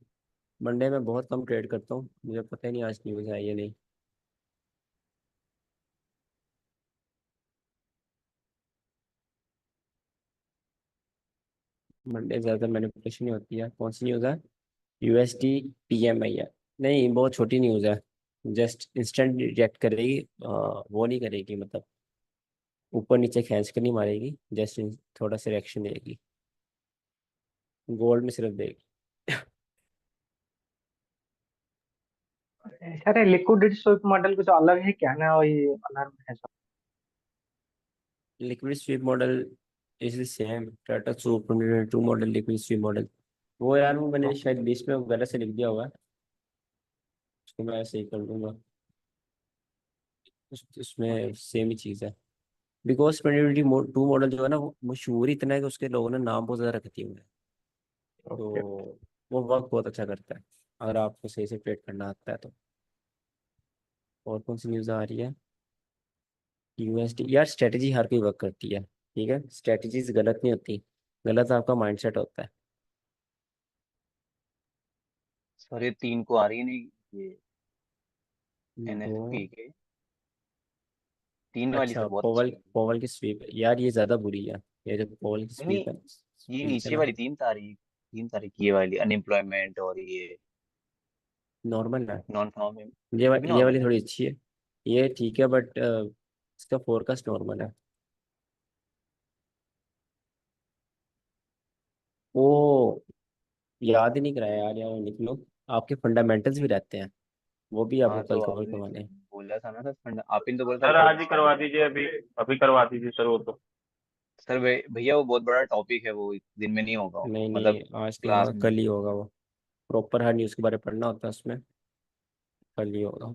मंडे में बहुत कम ट्रेड करता हूँ, मुझे पता ही नहीं आज न्यूज़ है या नहीं। मंडे ज़्यादा मैनिपुलेशन नहीं होती है। कौन सी न्यूज़ है? यूएसडी पीएमआई है। नहीं बहुत छोटी न्यूज़ है, जस्ट इंस्टेंट रिएक्ट करेगी, वो नहीं करेगी मतलब ऊपर नीचे खींच कर नहीं मारेगी, जस्ट थोड़ा सा रिएक्शन देगी, गोल्ड में सिर्फ देगी। सर लिक्विड स्विप मॉडल कुछ अलग है क्या ना, ये अलार्म है सब? Liquid sweep model is the same टाटा soup 2022 model liquid sweep model. वो यार वो मैंने शायद लिस्ट में गलत से लिख दिया हुआ है, उसको मैं ऐसे ही कर दूंगा। उसमें सेम ही चीज़ है। बिकॉज 2022 मॉडल जो है ना वो मशहूर ही इतना है कि उसके लोगों ने नाम बहुत ज़्यादा रख दिए हुए हैं। ओके। तो वो वर्क बहुत अच्छा करता है अगर आपको सही से ट्रेड करना आता है तो। और कौन सी न्यूज़ आ रही है? यूएसडी यार स्ट्रेटेजी हर कोई वर्क करती है, ठीक है, स्ट्रेटेजीज गलत नहीं होती, गलत आपका माइंडसेट होता है। सर ये 3 को आ रही है नहीं, ये वो एनएफपी के 3 वाली अच्छा सर बहुत अच्छी पवल लगी। पवल की स्वीप यार ये ज़्यादा बुरी है। ये जो पवल की नहीं नहीं, स्वीप है, ये स्पीच है नीचे ना, वाली 3 तारीख ये वाली अनएम्प्लॉयमेंट और ये नॉर्मल है। नॉन फार्म, ये ये भी ये नॉर्मल वाली है। थोड़ी अच्छी है। ये ठीक है बट इसका फोरकास्ट नॉर्मल है। वो याद ही नहीं कराया यार, यार निकलो, आपके फंडामेंटल्स भी रहते हैं, वो भी आपको हाँ कल तो कवर आपने करवाने हैं। बोला था ना सर आप ही ने तो बोला था सर आज गोल्ड ही स्टैंड करवा में। दीजिए, अभी अभी करवा दीजिए सर वो तो। सर भैया वो बहुत बड़ा टॉपिक है, वो दिन में नहीं होगा नहीं मतलब नहीं आज नहीं क्लास होगा, में कल नहीं। ही होगा वो। प्रॉपर हर न्यूज़ के बारे में पढ़ना होता है उसमें, कल ही होगा।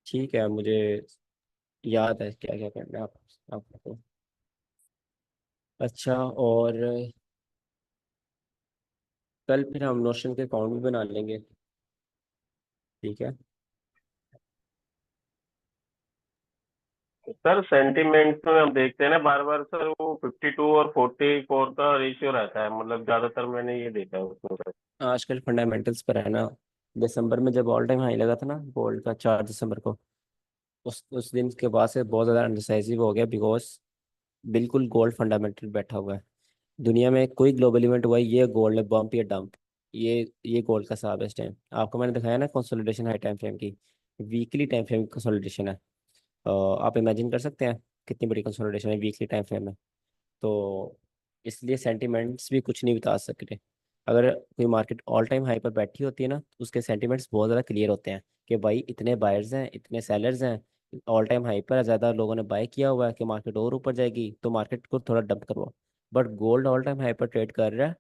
ठीक है मुझे याद है क्या क्या करना है आपको। अच्छा और कल फिर हम नोशन के अकाउंट भी बना लेंगे, ठीक है। सर सेंटिमेंट में हम देखते हैं ना बार बार सर, वो 52 और 44 का रेशियो रहता है, मतलब ज्यादातर मैंने ये देखा है उसमें सर। आजकल फंडामेंटल्स पर है ना, दिसंबर में जब ऑल टाइम हाई लगा था ना गोल्ड का 4 दिसंबर को, उस दिन के बाद से बहुत ज़्यादा अनडिसाइसिव हो गया, बिकॉज बिल्कुल गोल्ड फंडामेंटल बैठा हुआ है। दुनिया में कोई ग्लोबल इवेंट हुआ है, ये गोल्ड है बम्प या डंप, ये गोल्ड का हिसाब है इस टाइम। आपको मैंने दिखाया ना कंसोलिडेशन हाई टाइम फ्रेम की, वीकली टाइम फ्रेम कंसोलिडेशन है। आप इमेजिन कर सकते हैं कितनी बड़ी कंसोलिडेशन है वीकली टाइम फ्रेम में। तो इसलिए सेंटिमेंट्स भी कुछ नहीं बता सकते। अगर कोई मार्केट ऑल टाइम हाई पर बैठी होती है ना तो उसके सेंटिमेंट्स बहुत ज़्यादा क्लियर होते हैं कि भाई इतने बायर्स हैं इतने सेलर्स हैं, ऑल टाइम हाई पर ज़्यादा लोगों ने बाय किया हुआ है कि मार्केट और ऊपर जाएगी तो मार्केट को थोड़ा डंप करवाओ। But gold all time high पर ट्रेड कर रहा है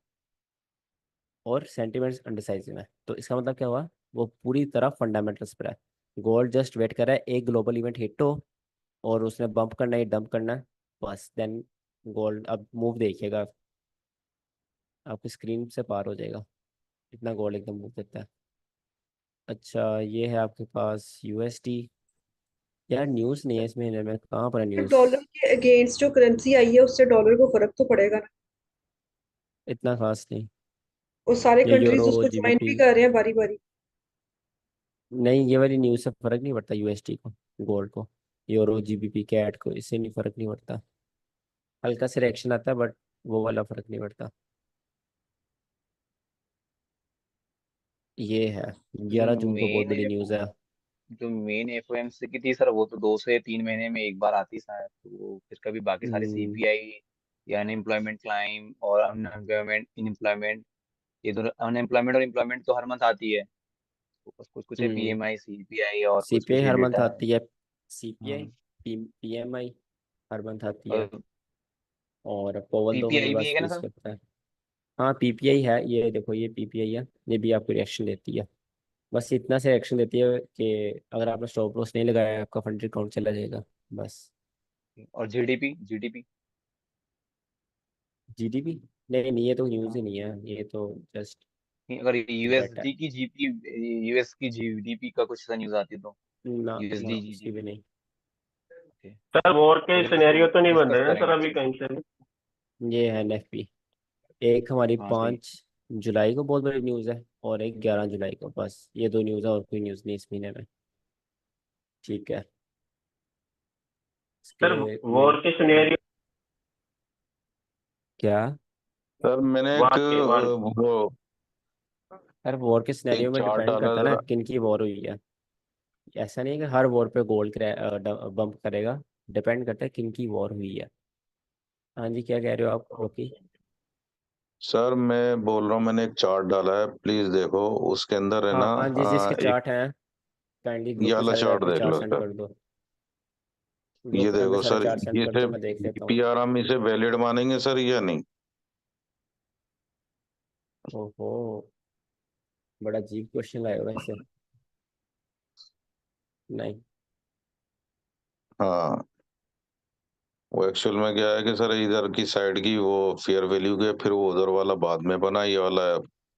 और सेंटिमेंट्स अनडिसाइजिव है, तो इसका मतलब क्या हुआ? वो पूरी तरह फंडामेंटल्स पर है। गोल्ड जस्ट वेट कर रहा है एक ग्लोबल इवेंट हिट हो और उसने बम्प करना है डंप करना है, बस देन गोल्ड अब मूव देखिएगा, आपकी स्क्रीन से पार हो जाएगा, इतना गोल्ड एकदम मूव देता है। अच्छा ये है आपके पास यूएसडी। यार न्यूज़ नहीं है इस महीने में, कहाँ पर है न्यूज़? डॉलर के अगेंस्ट जो करेंसी आई है उससे डॉलर को फर्क तो पड़ेगा ना। इतना खास नहीं। और सारे या कंट्रीज यूरो उसको ज्वाइन जीबीपी, भी कर रहे हैं बारी बारी। नहीं ये वाली न्यूज़ से फर्क नहीं पड़ता यूएसडी को, गोल्ड को, यूरो जीबीपी कैट को, इससे नहीं फर्क नहीं पड़ता। हल्का से रिएक्शन आता है बट वो वाला फर्क नहीं पड़ता। ये है जो 11 जून को बहुत मेन बड़ी न्यूज़ है। जो मेन एफओएमसी की थी सर, वो तो 2 से 3 महीने में एक बार आती शायद, तो फिर कभी बाकी सारे हम्म, सीपीआई या अनएम्प्लॉयमेंट क्लाइम और अनएम्प्लॉयमेंट इनएम्प्लॉयमेंट, ये दोनों अनएम्प्लॉयमेंट और एम्प्लॉयमेंट तो हर मंथ आती है। कुछ कुछ कुछ है, हम्म PMI, CPI और कुछ सीपीआई कुछ हर मंथ डेटा है। आती है। सीपीआई, हाँ। पीएमआई हर मंथ आती है। और और पोवल तो हमें PPI भी बस है ना फीस सर? करता है। हाँ पीपीआई है, ये देखो ये पीपीआई है, ये भी आपको रिएक्शन देती है। बस इतना से रिएक्शन देती है कि अगर आपने स्टॉप लॉस नहीं लगाया आपका फंड अकाउंट चला जाएगा बस। और GDP? जीडीपी, नहीं नहीं ये तो न्यूज़ हाँ। ही नहीं है, ये तो जस्ट नहीं, अगर डेटा है। USD की GP, US की GDP का कुछ सा न्यूज आती तो। ना ना USD उसकी भी GDP। नहीं। ओके। सर वॉर के तो फिर इसको सिनेरियो तो नहीं बन डिस्कस रहे हैं सर करेंगे अभी अच्छे से। कहीं से भी? ये है एनएफपी। एक हमारी हाँ सही। 5 जुलाई को बहुत बड़ी न्यूज़ है, और एक 11 जुलाई को, बस ये दो न्यूज़ है और कोई न्यूज़ नहीं इस महीने में। ठीक है। सर इसके वॉर के सिनेरियो, क्या? सर मैंने एक वहाँ के वहाँ वो हर वॉर के एक सिनेरियो में चार्ट डिपेंड डाला करता है ना जरा। किन की वॉर हुई है। ऐसा नहीं है कि हर वॉर पे गोल्ड बम्प करेगा, डिपेंड करता है किन की वॉर हुई है। हाँ जी, क्या कह रहे हो आप ओके? सर मैं बोल रहा हूँ, मैंने एक चार्ट डाला है, प्लीज देखो। उसके अंदर है ना हाँ जिस जिसके एक चार्ट हैं काइंडली ये ग्रुप में वाला सारे चार्ट अपने देख चार्ट लो सेंड सर। कर दो। ये ग्रुप में अपने देखो सारे सर, चार्ट सेंड ये कर से दो, मैं देख लेता हूँ। पीआर हम इसे वैलिड मानेंगे सर या नहीं? ओहो, बड़ा अजीब क्वेश्चन लाए हो वैसे। नहीं। हाँ, वो एक्चुअल में क्या है कि सर इधर की साइड की वो फेयर वैल्यू के, फिर वो उधर वाला बाद में बना, ये वाला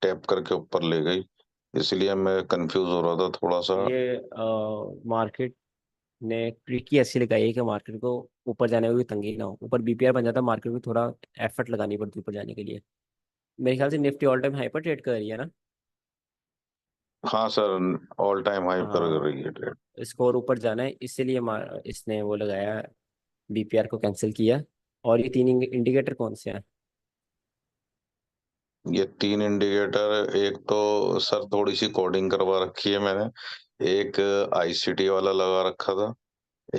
टैप करके ऊपर ले गई, इसलिए मैं कंफ्यूज हो रहा था थोड़ा सा। ये मार्केट ने ट्रिकी ऐसी लगाई है कि मार्केट को ऊपर जाने में भी तंगी ना हो, ऊपर बीपीआर बन जाता है, मार्केट को थोड़ा एफर्ट लगानी पड़ती है ऊपर जाने के लिए। मेरे ख्याल से Nifty all time hyper trade कर रही है ना। हाँ सर, ऑल टाइम हाई पर हाँ, रही है ट्रेड। स्कोर ऊपर जाना है इसीलिए इसने वो लगाया, बीपीआर को कैंसिल किया। और ये तीन इंडिकेटर कौन से हैं? ये तीन इंडिकेटर, एक तो सर थोड़ी सी कोडिंग करवा रखी है मैंने, एक आईसीटी वाला लगा रखा था,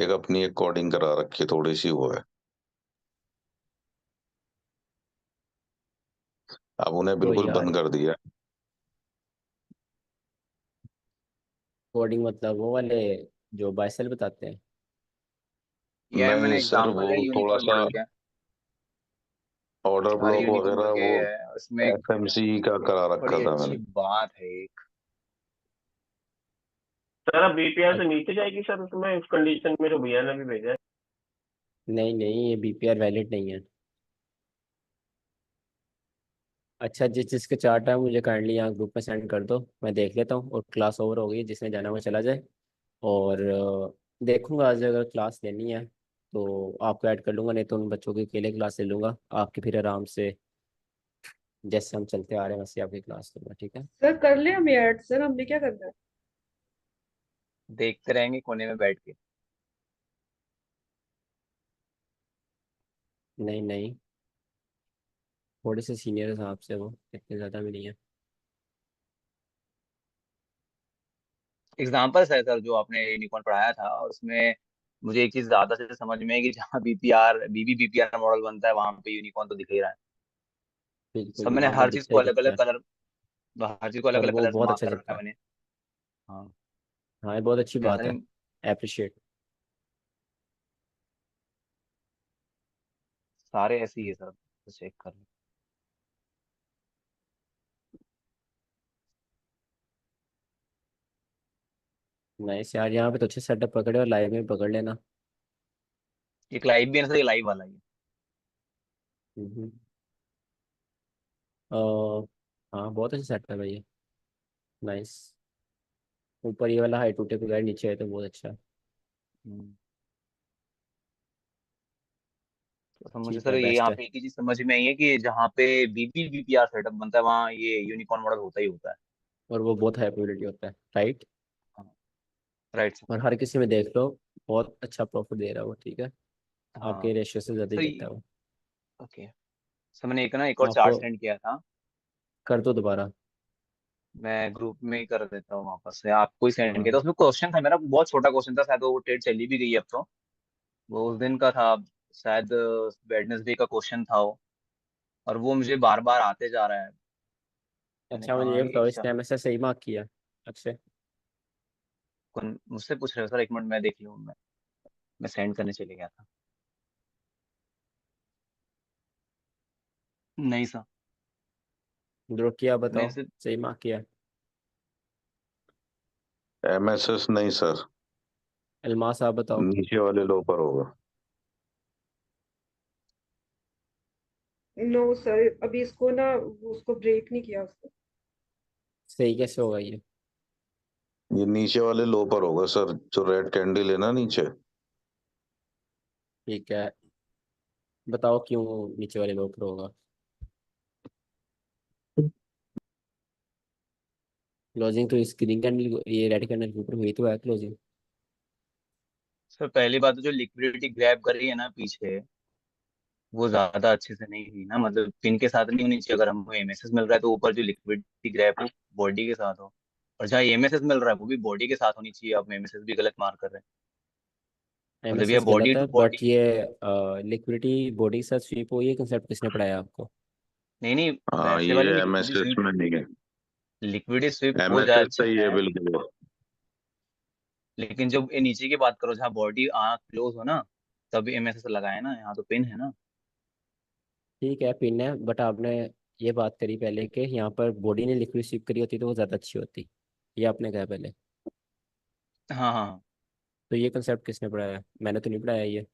एक अपनी एक कोडिंग करा रखी है, थोड़ी सी वो है। अब उन्हें तो बिल्कुल यार बंद कर दिया। कोडिंग मतलब वो वाले जो बाइसेल बताते हैं? ये नहीं मैंने सर, एग्जांपल वो है थोड़ा यूनिकॉर्न सा मॉडल का। ऑर्डर सारे ब्लॉक यूनिकॉर्न वगैरह के वो है उसमें एक एफएमसी का करा रखा बड़ी था अच्छी मैंने। बात है एक। सर अब बीपीआर अ- से नीचे जाएगी सर उसमें, उस कंडीशन में जो भैया ने भी भेजा है? नहीं नहीं, ये बीपीआर वैलिड नहीं है। अच्छा, जिस जिसके चार्ट है मुझे काइंडली यहाँ ग्रुप में सेंड कर दो, मैं देख लेता हूँ, और क्लास ओवर हो गई, जिसने जाना वो चला जाए। और देखूंगा आज अगर क्लास लेनी है तो आपको ऐड कर लूंगा, नहीं तो उन बच्चों की अकेले क्लास ले लूंगा, आपकी फिर आराम से जैसे हम चलते आ रहे हैं वैसे आपकी क्लास लूंगा, ठीक है? सर कर ले हमें ऐड, सर हमने क्या करना है? देखते रहेंगे कोने में बैठ के। नहीं नहीं, थोड़े से सीनियर हिसाब से, वो इतने ज़्यादा भी नहीं है। एग्जाम्पल्स है सर जो आपने यूनिकॉर्न पढ़ाया था उसमें। मुझे एक चीज ज्यादा से समझ में है कि जहाँ बीबीआर मॉडल बनता है वहां पे यूनिकॉर्न तो दिख ही रहा है। बिल्कुल सब मैंने वहाँ पे हर चीज दिखता को ही अलग दिखता अलग है। कलर हर चीज को अलग और अलग वो कलर से बहुत मार्क अच्छा कर रखा चलता है है। मैंने। हाँ। हाँ ये बहुत अच्छी ऐसा बात है। नहीं। अप्रिशिएट। सारे ऐसे ही है सर, तो चेक कर लो। नाइस यार, यहाँ पे तो अच्छे सेटअप पकड़े, और लाइव में पकड़ लेना। एक लाइव भी है ना सर, ये लाइव वाला ही है। हम्म। अ, हाँ बहुत अच्छा सेटअप है भाई, नाइस। ऊपर ये वाला हाई टू टेक गाइड, नीचे है तो बहुत अच्छा। हम्म। तो मुझे ठीक सर है, ये बेस्ट यहाँ है। पे एक ही चीज समझ में आई है कि जहाँ पे बीपीआर सेटअप बनता है वहाँ ये यूनिकॉर्न मॉडल होता ही होता है। और वो बहुत हाई प्रोबेबिलिटी होता है, राइट? हाँ। Right sir. और हर किसी में देख लो, बहुत अच्छा प्रॉफिट दे रहा है वो, ठीक है? आपके हाँ रेशियो से ज़्यादा ही सर। देता है वो। ओके। सर मैंने एक और आपको चार्ट सेंड किया था। कर दो दोबारा। मैं ग्रुप में ही कर देता हूँ वापस से, आपको ही सेंड किया था। हाँ। उसमें क्वेश्चन था मेरा, बहुत छोटा क्वेश्चन था, शायद वो ट्रेड चली भी गई है अब तो। वो उस दिन का था शायद, वेडनेसडे का क्वेश्चन था वो। और वो मुझे बार बार आते जा रहा है। मैंने अच्छा मुझे कहा ये ये बताओ, इसने हमेशा सही मार्क किया? अच्छा। कौन मुझसे पूछ रहे हो सर? एक मिनट मैं देख लूँ। मैं सेंड करने चले गया था। नहीं सर। ड्रॉ किया, मैं बताओ। से सही मार्क किया। एमएसएस नहीं सर, अल्मास आप बताओ। नीचे वाले लो पर होगा। नो सर, अभी इसको ना उसको ब्रेक नहीं किया उसको। सही कैसे होगा ये? ये नीचे वाले लो पर होगा सर, जो रेड कैंडल है ना नीचे। ठीक है, बताओ क्यों नीचे वाले लो पर होगा। क्लोजिंग तो स्क्रीन कैंडल, ये रेड कैंडल के ऊपर हुई तो है क्लोजिंग। सर पहली बात तो जो लिक्विडिटी ग्रैब कर रही है ना पीछे, वो ज्यादा अच्छे से नहीं हुई ना। मतलब पिन के साथ नहीं होनी चाहिए। अगर हमको एमएसएस मिल रहा है तो ऊपर जो लिक्विडिटी ग्रैब हो बॉडी के साथ हो, और जहाँ एमएसएस मिल रहा है वो भी बॉडी के साथ होनी चाहिए। आप एमएसएस भी गलत मार कर रहे हैं। मतलब ये एमएसएस बॉडी गलत है, टू बट बॉडी। ये लिक्विडिटी बॉडी के साथ स्वीप हुई है, कंसेप्ट किसने पढ़ाया आपको? नहीं नहीं, हाँ वैसे वाली ये लिक्विडिटी एमएसएस स्विप, में नहीं है। लिक्विडिटी स्विप हो जाए एमएसएस अच्छा सही है है। बिल्कुल। लेकिन जब ये नीचे की बात करो जहाँ बॉडी आँख क्लोज हो ना, तब एमएसएस लगाए ना। यहाँ तो पिन है ना। ठीक है, पिन है, बट आपने ये बात करी पहले कि यहाँ पर बॉडी ने लिक्विड स्वीप करी होती तो वो ज़्यादा अच्छी होती। ये आपने कहा पहले। हाँ हाँ हाँ। तो ये कंसेप्ट किसने पढ़ाया? मैंने तो नहीं पढ़ाया ये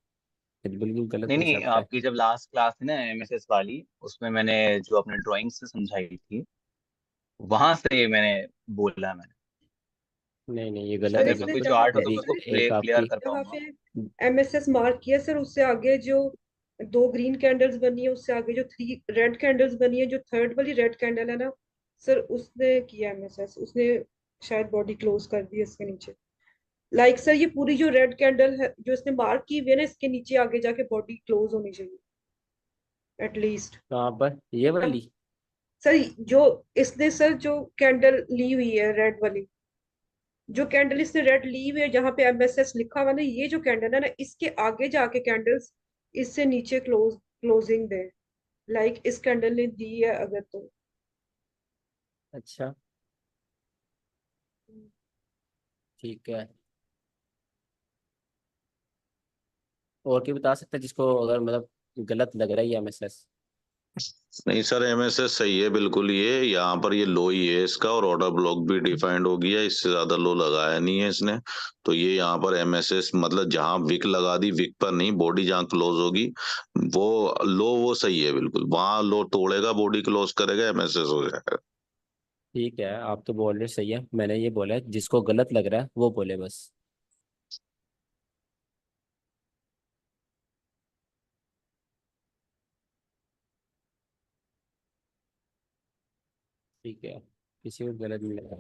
बिल्कुल गलत नहीं नहीं, कंसेप्ट है। आपकी जब लास्ट क्लास थी ना एमएसएस वाली, उसमें मैंने जो अपने ड्राइंग से समझाई थी, वहां से मैंने बोला। मैंने नहीं नहीं, ये शायद गलत सर है मेरे पास इसने कोई बिल्कुल। जहाँ चार्ट हो पे तो मैं उसको देखिए, एक क्लियर आपकी कर जहाँ पाऊंगा। पे एमएसएस मार्क किया सर, उससे आगे जो दो ग्रीन कैंडल्स बनी है, उससे आगे जो थ्री रेड कैंडल्स बनी है, जो थर्ड वाली रेड कैंडल है ना सर, उसने किया एमएसएस, उसने शायद बॉडी क्लोज कर दी है इसके नीचे। लाइक सर ये पूरी जो रेड कैंडल है जो इसने मार्क की हुई है ना, इसके नीचे आगे जाके बॉडी क्लोज होनी चाहिए एटलीस्ट। कहाँ पर ये वाली? सर जो इसने सर जो कैंडल ली हुई है रेड वाली, जो कैंडल इसने रेड ली हुई है जहां पे एमएसएस लिखा हुआ ना, ये जो कैंडल है ना, इसके आगे जाके कैंडल्स इससे नीचे क्लोजिंग दे। लाइक इस कैंडल ने दी है अगर तो। अच्छा, ठीक है। और क्या बता सकता है जिसको अगर मतलब गलत लग रहा है ये एमएसएस? नहीं सर, एमएसएस सही है बिल्कुल। ये यहाँ पर ये लो ही है इसका, और ऑर्डर ब्लॉक भी डिफाइंड हो गया, इससे ज्यादा लो लगाया नहीं है इसने। तो ये यहाँ पर एमएसएस मतलब जहाँ विक लगा दी, विक पर नहीं, बॉडी जहाँ क्लोज होगी वो लो, वो सही है बिल्कुल। वहां लो तोड़ेगा, बॉडी क्लोज करेगा, एमएसएस हो जाएगा। ठीक है, आप तो बोल रहे सही है, मैंने ये बोला है जिसको गलत लग रहा है वो बोले बस। ठीक है, किसी को गलत नहीं लगा।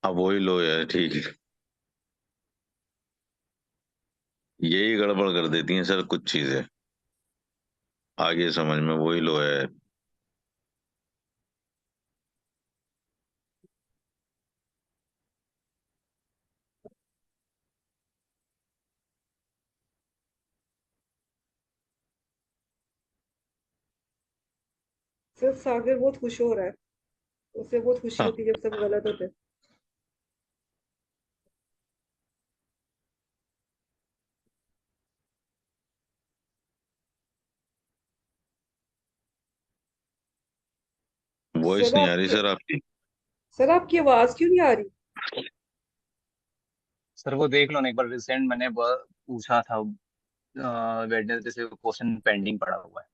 अब वही लो है, ठीक है। यही गड़बड़ कर देती हैं सर कुछ चीजें, आगे समझ में वही लो है। सर सागर बहुत खुश हो रहा है, उसे बहुत खुशी हाँ, होती है जब सब गलत होते हैं। वॉइस सर नहीं आ रही आपकी सर आपकी। सर आपकी आवाज क्यों नहीं आ रही? सर वो देख लो ना एक बार, रिसेंट मैंने पूछा था। वेडनेसडे से क्वेश्चन पेंडिंग पड़ा हुआ है।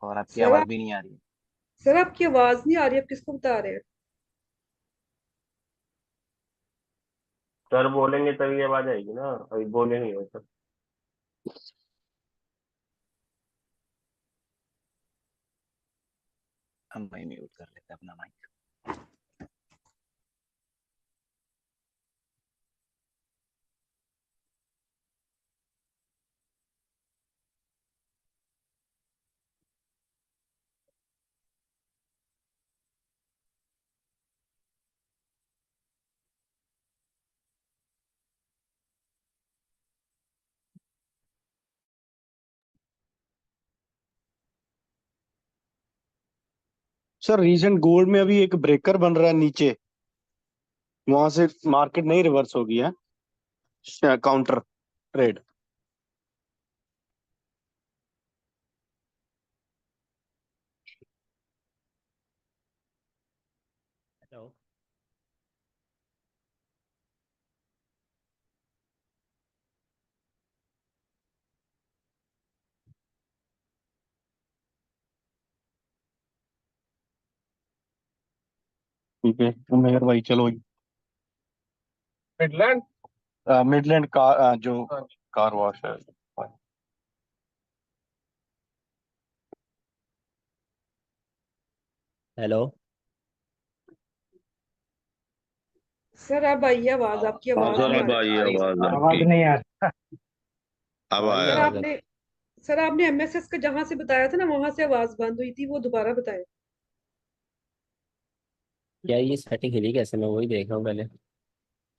और आपकी सर आवाज भी नहीं आ रही है। सर आपकी आवाज नहीं आ रही, आप किसको बता रहे हैं? सर बोलेंगे तभी आवाज आएगी ना, अभी बोले नहीं हो सर। हम भाई म्यूट कर लेते हैं अपना माइक। सर रीसेंट गोल्ड में अभी एक ब्रेकर बन रहा है नीचे, वहां से मार्केट नहीं रिवर्स होगी है, काउंटर ट्रेड। हेलो। ठीक है तो मेहर भाई चलो। मिडलैंड, मिडलैंड कार, जो कार वॉश है। हेलो। सर अब आई आवाज, आपकी हाँ आवाज सर, नहीं आ अब रही। आई आ रही आवाज आवाज आपकी। नहीं आ रही। अब आ रही है सर आया। आवाज अब। आपने सर आपने एमएसएस का जहां से बताया था ना, वहां से आवाज बंद हुई थी, वो दोबारा बताएं। यार ये सेटिंग हिली कैसे, मैं वही देख रहा हूँ पहले।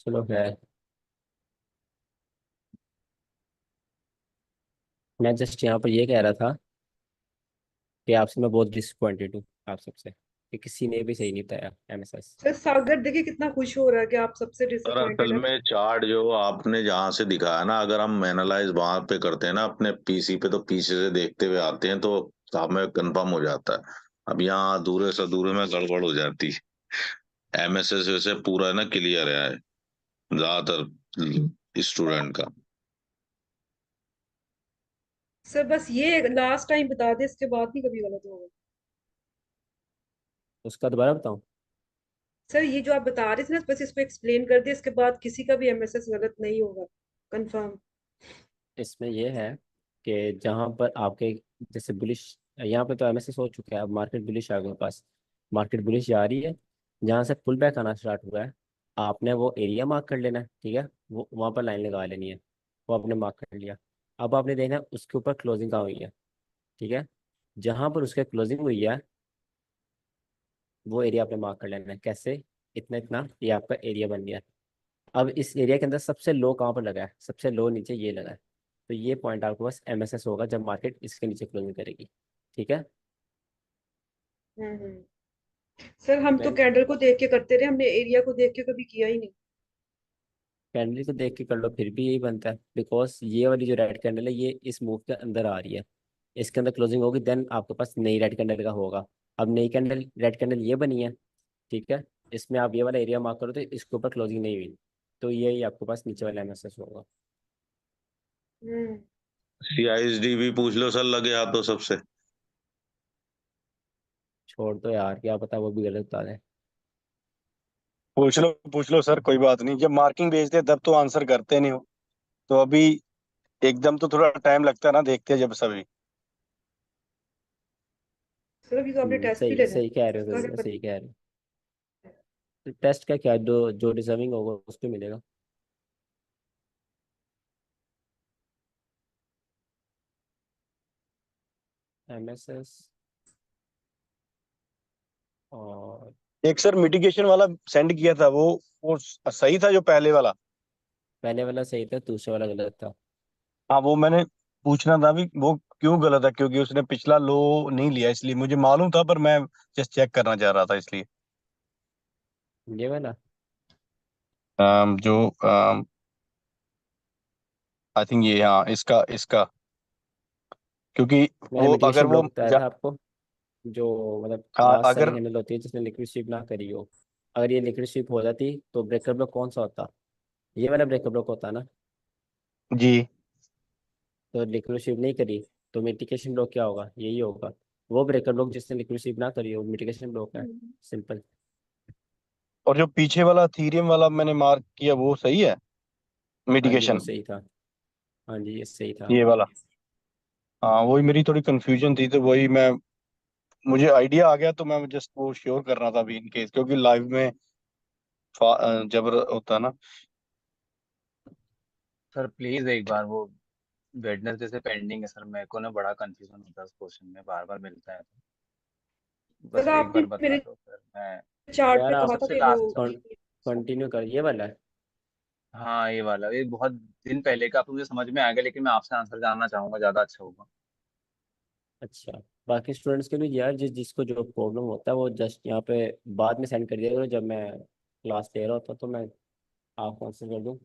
चलो खैर, मैं जस्ट यहाँ पर ये कह रहा था कि आपसे मैं बहुत डिसअपॉइंटेड हूँ, आप सबसे, कि किसी ने भी सही नहीं बताया एमएसएस। सर सागर देखिए कितना खुश हो रहा है कि आप सबसे सर असल डिसअपॉइंटेड है। में चार्ट जो आपने जहां से दिखाया ना, अगर हम एनालाइज वहां पे करते हैं ना अपने पीसी पे, तो पीछे से देखते हुए आते हैं तो हमें कंफर्म हो जाता है। अब यहाँ अधूरे से अधूरे में गड़बड़ हो जाती है। एमएसएस वैसे पूरा ना क्लियर है ज्यादातर स्टूडेंट का। सर बस ये लास्ट टाइम बता दे, इसके बाद नहीं कभी गलत होगा। उसका दोबारा बताऊँ? सर ये जो आप बता रहे थे ना, बस इसको एक्सप्लेन कर दे, इसके बाद किसी का भी एमएसएस गलत नहीं होगा, कंफर्म। इसमें ये है कि जहाँ पर आपके जैसे बुलिश, यहाँ पे तो एमएसएस हो चुका है, अब मार्केट बुलिश आ गया पास, मार्केट बुलिश जा रही है। जहाँ से पुल बैक आना स्टार्ट हुआ है, आपने वो एरिया मार्क कर लेना है, ठीक है, वो वहाँ पर लाइन लगा लेनी है। वो आपने मार्क कर लिया। अब आपने देखना है उसके ऊपर क्लोजिंग कहाँ हुई है, ठीक है। जहाँ पर उसके क्लोजिंग हुई है, वो एरिया आपने मार्क कर लेना है। कैसे? इतना इतना ये आपका एरिया बन गया। अब इस एरिया के अंदर सबसे लो कहाँ पर लगा है? सबसे लो नीचे ये लगा है। तो ये पॉइंट आपके पास एमएसएस होगा जब मार्केट इसके नीचे क्लोजिंग करेगी, ठीक है। सर हम तो मैं कैंडल को देख के करते रहे, हमने एरिया को देख के कभी किया ही नहीं। कैंडल को देख के कर लो फिर भी यही बनता है, बिकॉज ये वाली जो रेड कैंडल है ये इस मूव के अंदर आ रही है, इसके अंदर क्लोजिंग होगी, देन आपके पास नई रेड कैंडल का होगा। अब नई कैंडल रेड कैंडल ये बनी है, ठीक है। इसमें आप ये वाला एरिया मार्क करो तो इसके ऊपर क्लोजिंग नहीं हुई, तो यही आपके पास नीचे वाला एमएसएस होगा। हम्म सीआईएसडी भी पूछ लो सर, लगे हाथों सबसे। छोड़ दो यार, क्या पता वो भी गलत बता दें। पूछ लो सर, कोई बात नहीं। जब मार्किंग भेजते हैं तब तो आंसर करते नहीं हो, तो अभी एकदम तो थोड़ा टाइम लगता है ना, देखते हैं जब सभी। सर अभी तो आपने टेस्ट भी सही लेना है, सही कह रहे हो, उसका क्या तो पता। सही कह रहे हो। तो टेस्ट का क्या, जो जो डिजर्विंग होगा उसको मिलेगा। एमएसएस और एक सर मिटिगेशन वाला सेंड किया था, वो सही था जो पहले वाला? पहले वाला सही था, दूसरे वाला गलत था। हाँ वो मैंने पूछना था भी, वो क्यों गलत है? क्योंकि उसने पिछला लो नहीं लिया, इसलिए मुझे मालूम था, पर मैं जस्ट चेक करना चाह रहा था इसलिए। ये वाला जो आई थिंक ये, हाँ इसका इसका, क्योंकि मैंने वो अगर मिटिगेशन वो ब्लॉक बताया था आपको, जो मतलब लास्ट सेल अगर हैंडल होती है जिसने लिक्विड स्वीप ना करी हो। अगर ये लिक्विड स्वीप हो जाती तो ब्रेकर ब्लॉक कौन सा होता? ये वाला ब्रेकर ब्लॉक होता ना। जी तो लिक्विड स्वीप नहीं करी तो मिटिगेशन ब्लॉक क्या होगा? यही होगा। वो ब्रेकर ब्लॉक जिसने लिक्विड स्वीप ना करी हो, मिटिगेशन ब्लॉक है, सिंपल। और जो पीछे वाला थीरियम वाला मैंने मार्क किया वो सही है, हाँ जी वो मिटिगेशन, सही था। हाँ जी ये सही था। ये वाला। हाँ वही मेरी थोड़ी कंफ्यूजन थी, तो वही मैं, मुझे आइडिया आ गया तो मैं जस्ट वो श्योर करना था अभी इन केस, क्योंकि लाइव में जबर होता है ना। सर प्लीज एक बार वो वेडनेसडे से पेंडिंग है सर, मेरे को ना बड़ा कंफ्यूजन होता है उस क्वेश्चन में, बार बार मिलता है, तो सर बस एक आपने बार बता मेरे दो सर मैं। चार्ट यार पे आप कहा था सबसे कि वो लास्ट सबसे कंटिन्यू कर, ये वाला है। हाँ ये वाला, ये बहुत दिन पहले का, अब तो मुझे समझ में आ गया, लेकिन मैं आपसे आंसर जानना चाहूंगा, ज्यादा अच्छा होगा। अच्छा, बाकी स्टूडेंट्स के लिए यार जिसको जो प्रॉब्लम होता है वो जस्ट यहाँ पे बाद में सेंड कर दिया करो, जब मैं क्लास ले रहा होता तो मैं आपको आंसर कर दूँ,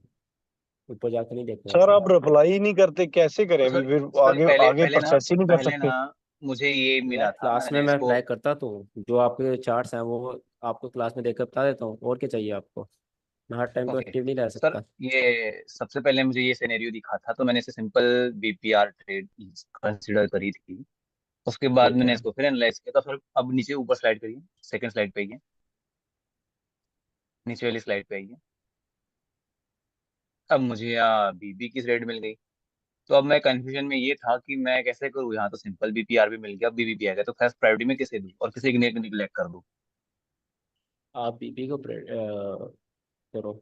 ऊपर जाकर नहीं देखना सर होता। आप रिप्लाई ही नहीं करते, कैसे करें तो अभी, सर फिर सर आगे पहले आगे पहले ना प्रोसेस ही नहीं कर पहले ना सकते। मुझे ये यार मिला था, क्लास में मैंने मैं इसको। अप्लाई करता तो जो आपके चार्ट्स हैं वो आपको क्लास में देखकर बता देता हूँ, और क्या चाहिए आपको। मैं हर टाइम तो ओके एक्टिव नहीं रह सर, सकता। ये सबसे पहले मुझे ये सिनेरियो दिखा था, तो मैंने इसे सिंपल बीपीआर ट्रेड कंसिडर करी थी। उसके बाद ठीक मैंने है। इसको फिर एनालाइज किया, तो फिर अब नीचे ऊपर स्लाइड करिए, सेकंड स्लाइड पे आइए, नीचे वाली स्लाइड पे आइए। अब मुझे यहाँ बीबी की रेट मिल गई, तो अब मैं कंफ्यूजन में ये था कि मैं कैसे करूँ, यहाँ तो सिंपल बीपीआर भी मिल गया, अब बीबी भी आ गया, तो फर्स्ट प्रायोरिटी में किसे दूँ और किसे निगलेक्ट कर दूँ। आप बीबी को करो,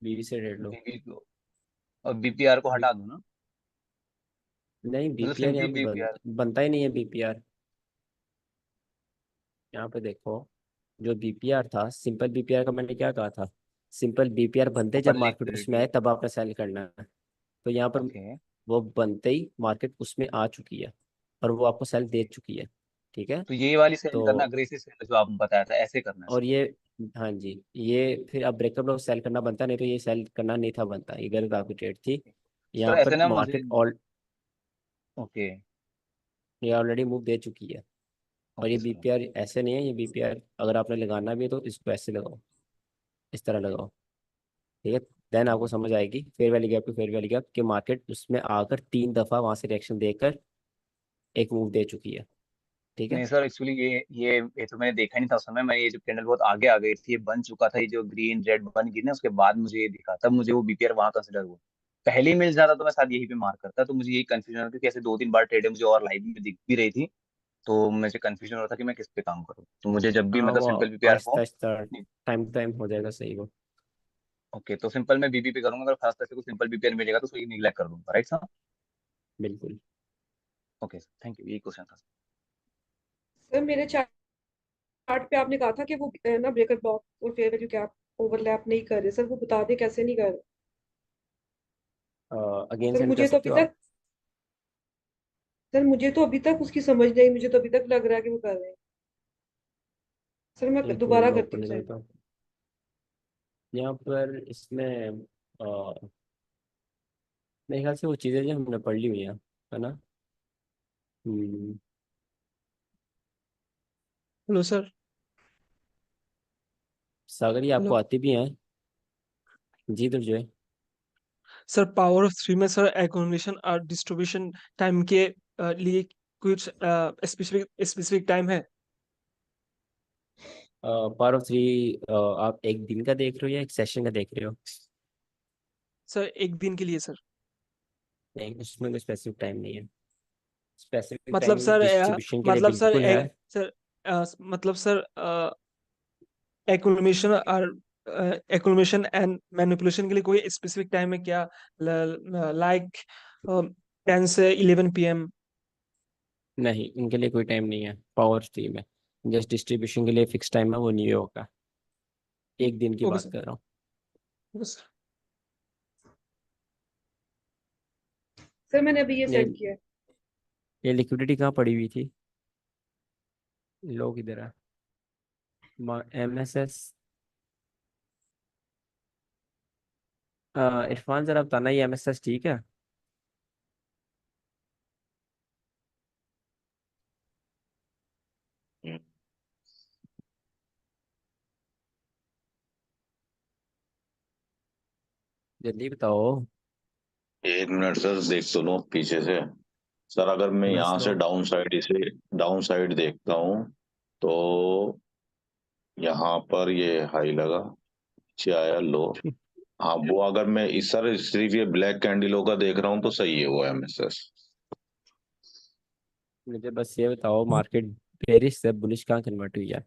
बीबी से रेट लो। बीबी को और बीपीआर को बी, हटा दूँ ना, नहीं मतलब बीपीआर सिंपली यहाँ पे बीपीआर। बनता ही नहीं है बीपीआर। यहाँ पे देखो, जो बीपीआर था, सिंपल बीपीआर का मैंने क्या कहा था, सिंपल बीपीआर बनते जब ओपन मार्केट उसमें लिक्विडिटी। आए तब आपने सेल करना है। तो यहाँ पर ओके, वो बनते ही मार्केट उसमें आ चुकी है और वो आपको सेल दे चुकी है। ठीक है। तो ये वाली सेल करना, तो अग्रेसिव सेल जो आपने बताया था, ऐसे करना है और इसको। ये, हाँ जी, ये फिर अब ब्रेकअप लॉस सेल करना बनता, नहीं तो ये सेल करना नहीं था बनता, ये गलत आपकी ट्रेड थी। सर यहाँ ऐसे पर ना मुझे। Market all okay. ये ऑलरेडी मूव दे चुकी है। और ये ओके सर। बीपीआर ऐसे नहीं है, ये बीपीआर अगर आपने लगाना भी है तो इसको ऐसे लगाओ, इस तरह लगाओ। ठीक है। देन आपको ओके। समझ आएगी फेयर वैल्यू गैप की, फेयर वैल्यू गैप कि मार्केट उसमें आकर 3 दफा वहां से रिएक्शन देकर एक मूव दे चुकी है। ठीक है। नहीं सर, एक्चुअली ये तो मैंने देखा नहीं था उस समय, मैं ये जो कैंडल बहुत आगे आ गई थी, ये बन चुका था, ये जो ग्रीन रेड बन गई ना, उसके बाद मुझे ये दिखा, तब मुझे वो बीपीआर वहां कंसिडर हुआ। पहले ही मिल जाता तो मैं शायद यहीं पे मार्क करता, तो मुझे यही कंफ्यूजन होता कि ऐसे दो तीन बार ट्रेड मुझे और लाइव में दिख भी रही थी, तो मुझे कंफ्यूजन हो रहा था कि मैं किस पे काम करूँ, तो मुझे जब भी हाँ मतलब वो सिंपल बीपीआर आहिस्ता को। आहिस्ता टाइम टू टाइम हो जाएगा सही वो। ओके, तो सिंपल मैं बीबी पे करूंगा, अगर खास करके को सिंपल बीपीआर मिलेगा तो उसको निगलेक्ट कर दूंगा, राइट सर। बिल्कुल। ओके सर, थैंक यू, यही क्वेश्चन था। सर मेरे चार्ट पे आपने कहा था कि वो ना ब्रेकर ब्लॉक और फेयर वैल्यू गैप ओवरलैप नहीं कर रहे, सर वो बता दे कैसे नहीं कर रहे। अगेन सर सेंड कर मुझे तो सकते अभी हो आप। तक सर मुझे तो अभी तक उसकी समझ नहीं, मुझे तो अभी तक लग रहा है कि वो कर रहे हैं। सर मैं एक मिनट दोबारा में करती ओपन हूँ कर सर। देता हूँ। यहाँ पर इसमें मेरे ख्याल से वो चीज़ें जो हमने पढ़ ली हुई हैं, है ना। हम्म। Hello sir. सागर ये आपको हेलो आती भी हैं। जी दुर्जय। सर, पावर ऑफ थ्री में सर एकोमोडेशन और डिस्ट्रीब्यूशन टाइम के लिए कुछ स्पेसिफिक स्पेसिफिक टाइम है? पावर ऑफ थ्री आप एक दिन का देख रहे हो या एक सेशन का देख रहे हो। सर एक दिन के लिए सर। नहीं उसमें कोई स्पेसिफिक टाइम नहीं है। स्पेसिफिक मतलब टाइम सर डिस्ट्रीब्यूशन के लिए मतलब सर बिल्कुल है। सर मतलब सर एक्लमेशन और एक्लमेशन एंड मैनिपुलेशन के लिए कोई स्पेसिफिक टाइम है क्या? लाइक 10 से 11 PM? नहीं इनके लिए कोई टाइम नहीं है पावर थ्री में। जस्ट डिस्ट्रीब्यूशन के लिए फिक्स टाइम है, वो न्यूयॉर्क का, एक दिन की ओके बात सर। कर रहा हूँ। Okay sir. सर मैंने अभी ये ये सेंड किया है। ये लिक्विडिटी कहाँ पड़ी हुई थी, लोग इधर है, MSS। इरफान जरा बताना ये MSS ठीक है। जल्दी बताओ। एक मिनट सर, देख तो लो पीछे से। सर अगर मैं समझ यहाँ से लो। डाउन साइड देखता हूँ तो यहाँ पर ये हाई लगा, नीचे आया लो। हाँ, वो अगर मैं इस सर सिर्फ ये ब्लैक कैंडलों का देख रहा हूँ तो सही है वो एमएसएस। मुझे बस ये बताओ, मार्केट बेरिश से बुलिश कहाँ कन्वर्ट हुई है?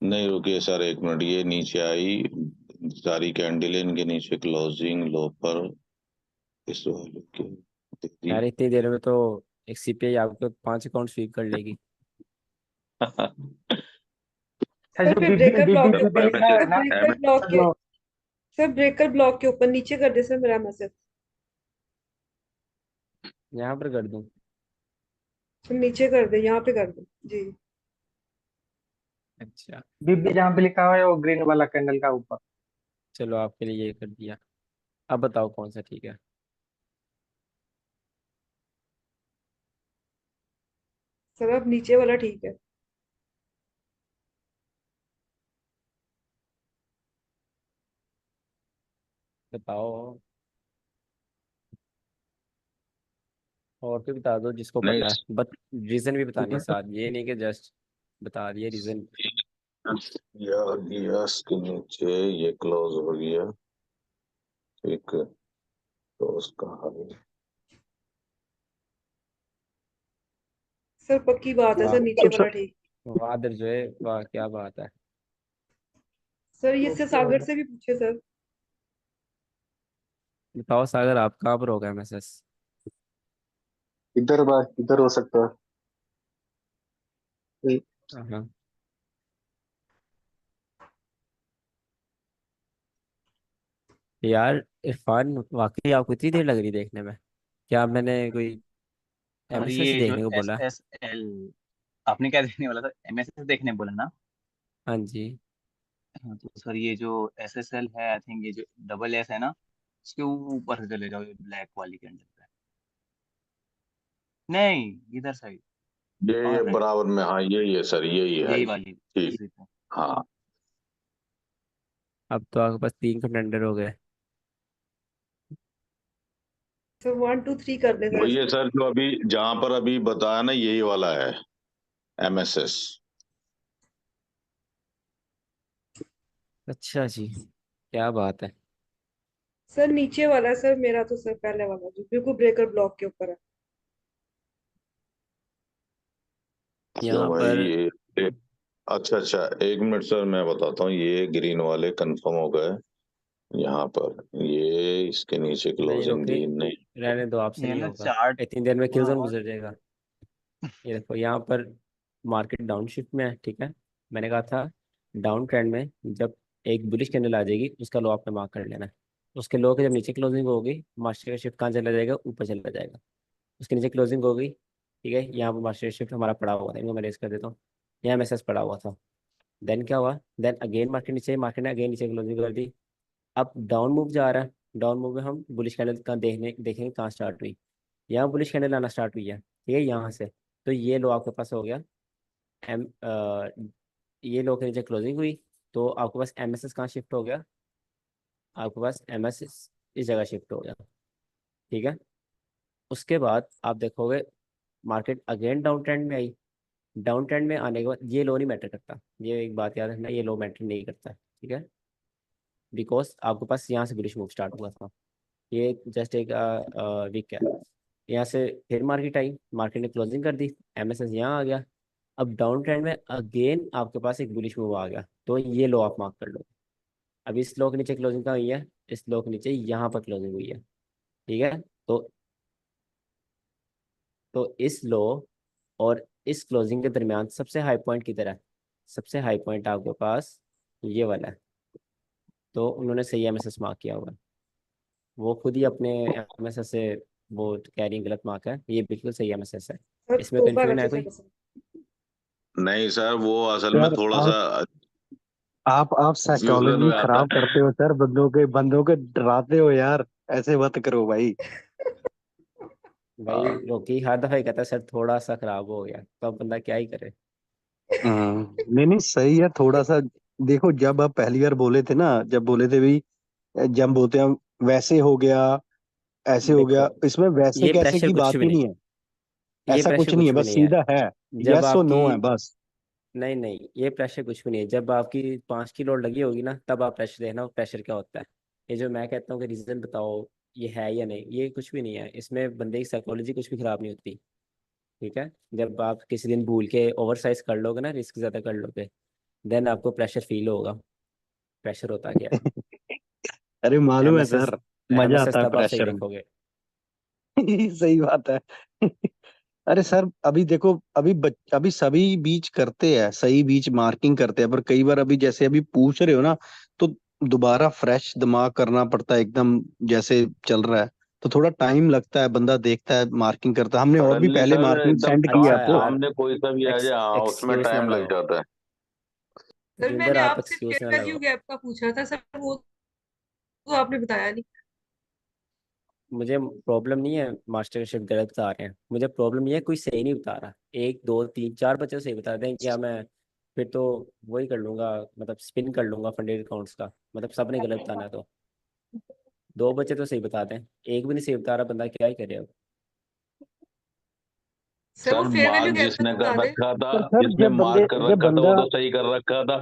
नहीं रुकिए सर, एक मिनट, ये नीचे आई, सारी कैंडल इनके नीचे क्लोजिंग लो पर इस वाले के दे दी। यार इतनी देर में तो एक सीपीआई आपके 5 अकाउंट स्वीप कर लेगी। सर सर जो फिर बीबी ब्रेकर बीबी ब्लॉक के बीबी ऊपर, लिखा है सर ना, ब्रेकर ब्लॉक के, ब्लॉक। सर ब्रेकर ब्लॉक के ऊपर नीचे कर दे सर मेरा मैसेज। यहाँ पर कर दूं? सर नीचे कर दे, यहाँ पे कर दे जी। अच्छा, बीबी जहाँ पे लिखा हुआ है वो ग्रीन वाला कैंडल का ऊपर। चलो आपके लिए ये कर दिया। अब बताओ कौन सा ठीक है? सर अब नीचे वाला ठीक है। बताओ, और भी बता दो जिसको नहीं पता है, बट रीजन भी बतानी है साथ, ये नहीं कि जस्ट बता दिए रीजन। यार यस के नीचे ये क्लोज हो गया, ठीक है, तो उसका हाई। सर पक्की बात है सर, नीचे वाला ठीक। वादर जो है, वाह क्या बात है। सर ये से सागर से भी पूछे सर। बताओ सागर, आप कहाँ पर होगा मैसेज? इधर बात इधर हो सकता है। हाँ, यार इरफान, वाकई आपको इतनी देर लग रही देखने में? क्या मैंने कोई सर एमएसएस ये जो देखने को एस बोला? एस एल, आपने क्या देखने वाला था, एमएसएस देखने बोला ना? हाँ जी। हाँ, तो सर ये जो एस एस एल है, आई थिंक ये जो डबल एस है ना, इसके ऊपर से चले जाओ, ये ब्लैक वाली कैंडल पे। नहीं, इधर साइड, ये फार राइट, बराबर में, हाँ यही है सर, यही है यही हाई। वाली, ठीक। इसी पे। हाँ, अब तो आपके पास 3 कंटेंडर हो गए। सर 1 2 3 कर दे सर वही है इसको। सर जो अभी जहां पर अभी बताया ना, यही वाला है एमएसएस। अच्छा जी, क्या बात है। सर नीचे वाला है सर मेरा तो, सर पहले वाला जो बिल्कुल ब्रेकर ब्लॉक के ऊपर है। तो यहाँ भाई पर अच्छा अच्छा, एक मिनट सर, मैं बताता हूँ, ये ग्रीन वाले कंफर्म हो गए यहाँ पर, ये इसके नीचे नहीं क्लोजिंग रुके, दी नहीं। रहने दो, आपसे ये नहीं ना होगा। चार्ट इतनी देर में किल थोड़ा जोन और। गुजर जाएगा। ये देखो यहाँ पर मार्केट डाउन शिफ्ट में है, ठीक है। मैंने कहा था डाउन ट्रेंड में जब एक बुलिश कैंडल आ जाएगी, उसका लो आपने मार्क कर लेना है। उसके लो के जब नीचे क्लोजिंग होगी, मार्केट का शिफ्ट कहाँ चला जाएगा? ऊपर चला जाएगा। उसके नीचे क्लोजिंग होगी, ठीक है, यहाँ पर मार्केट शिफ्ट हमारा पड़ा हुआ था, इनको मैं रेस कर देता हूँ। यहाँ मैसेज पड़ा हुआ था। देन क्या हुआ? देन अगेन मार्केट ने अगेन नीचे क्लोजिंग कर दी। अब डाउन मूव जा रहा है। डाउन मूव में हम बुलिश कैंडल का देखेंगे कहाँ स्टार्ट हुई। यहाँ बुलिश कैंडल आना स्टार्ट हुई है, ठीक है, यहाँ से। तो ये लो आपके पास हो गया एम ये लो के नीचे क्लोजिंग हुई, तो आपके पास एमएसएस कहाँ शिफ्ट हो गया? आपके पास एमएसएस इस जगह शिफ्ट हो गया, ठीक है। उसके बाद आप देखोगे मार्केट अगेन डाउन ट्रेंड में आई। डाउन ट्रेंड में आने के बाद ये लो नहीं मैटर करता, ये एक बात याद रखना, ये लो मैटर नहीं करता, ठीक है। बिकॉज आपके पास यहाँ से बुलिश मूव स्टार्ट हुआ था, ये जस्ट एक वीक है। यहाँ से फिर मार्केट आई, मार्केट ने क्लोजिंग कर दी, एमएसएस यहाँ आ गया। अब डाउन ट्रेंड में अगेन आपके पास एक बुलिश मूव आ गया, तो ये लो आप मार्क कर लो। अब इस लो के नीचे क्लोजिंग कहाँ हुई है? इस लो के नीचे यहाँ पर क्लोजिंग हुई है, ठीक है। तो इस लो और इस क्लोजिंग के दरमियान सबसे हाई पॉइंट किधर है? सबसे हाई पॉइंट आपके पास ये वाला है। तो उन्होंने सही एमएसएस मार्क किया हुआ है, वो खुद ही अपने एमएसएस से वो कह रही है गलत मार्क है, ये बिल्कुल सही एमएसएस है। सर इसमें तोबा कंफ्यूजन है रखे कोई? सर। नहीं सर, वो असल में सर थोड़ा सा आप कंफ्यूजन साइकोलॉजी में आता खराब करते हो सर, बंदों के डराते हो यार, ऐसे मत करो भाई। भाई रोकी हर दफा ही कहता है सर थोड़ा सा खराब हो गया, तो अब बंदा क्या ही करे। नहीं नहीं, सही है थोड़ा सा। देखो जब आप पहली बार बोले थे ना, जब बोले थे भाई, जब बोलते हैं वैसे हो गया, ऐसे हो देखो गया, इसमें वैसे ये कैसे प्रेशर की कुछ बात भी ही नहीं, नहीं है। ये ऐसा कुछ प्रेशर नहीं कुछ है, भी बस नहीं है। सीधा है, जब यस और आपकी नो है बस। नहीं नहीं, ये प्रेशर कुछ भी नहीं है। जब आपकी 5 की लोड लगी होगी ना, तब आप प्रेशर देखना प्रेशर क्या होता है। ये जो मैं कहता हूँ कि रीजन बताओ ये है या नहीं, ये कुछ भी नहीं है। इसमें बंदे की साइकोलॉजी कुछ भी खराब नहीं होती। ठीक है, जब आप किसी दिन भूल के ओवर साइज कर लोगे ना, रिस्क ज्यादा कर लोगे, देन आपको प्रेशर फील होगा। प्रेशर होता क्या अरे है? मालूम है एमएसएस, सर, मजा एमएसएस आता है तब आप सही प्रेशर में। देखोगे। सही बात है। अरे सर अभी देखो, अभी सभी बीच करते हैं, सही बीच मार्किंग करते हैं, पर कई बार अभी जैसे अभी पूछ रहे हो ना, तो दोबारा फ्रेश दिमाग करना पड़ता है एकदम, जैसे चल रहा है तो थोड़ा टाइम लगता है, बंदा देखता है, मार्किंग करता है। हमने और भी सडनली पहले सर मार्किंग एकदम सेंड की है अच्छा आपको। यार, सामने कोई सा भी आ जाए, हाँ उसमें एक्सक्यूज ना टाइम लग लगाओ। जाता है। सर जिंदर मैंने आप आपसे एक्सक्यूज फेयर ना वैल्यू लगाओ। गैप का पूछा था सर, वो तो आपने बताया नहीं। मुझे प्रॉब्लम नहीं है मास्टर शिफ्ट गलत बता रहे हैं, मुझे प्रॉब्लम ये है कोई सही नहीं बता रहा। 1 2 3 4 बच्चे सही बता दें क्या, मैं फिर तो वही कर लूंगा, मतलब स्पिन कर लूंगा फंडेड अकाउंट्स का। मतलब सबने गलत बताना है तो 2 बच्चे तो सही बता दें, एक भी नहीं सही बता रहा, बंदा क्या ही करे अब। सर वो sir fair value mark gap का जिसने तो कर बता दे। रखा था, पर सर जिसने मार्क कर जब रखा था वो बंदा तो सही कर रखा था,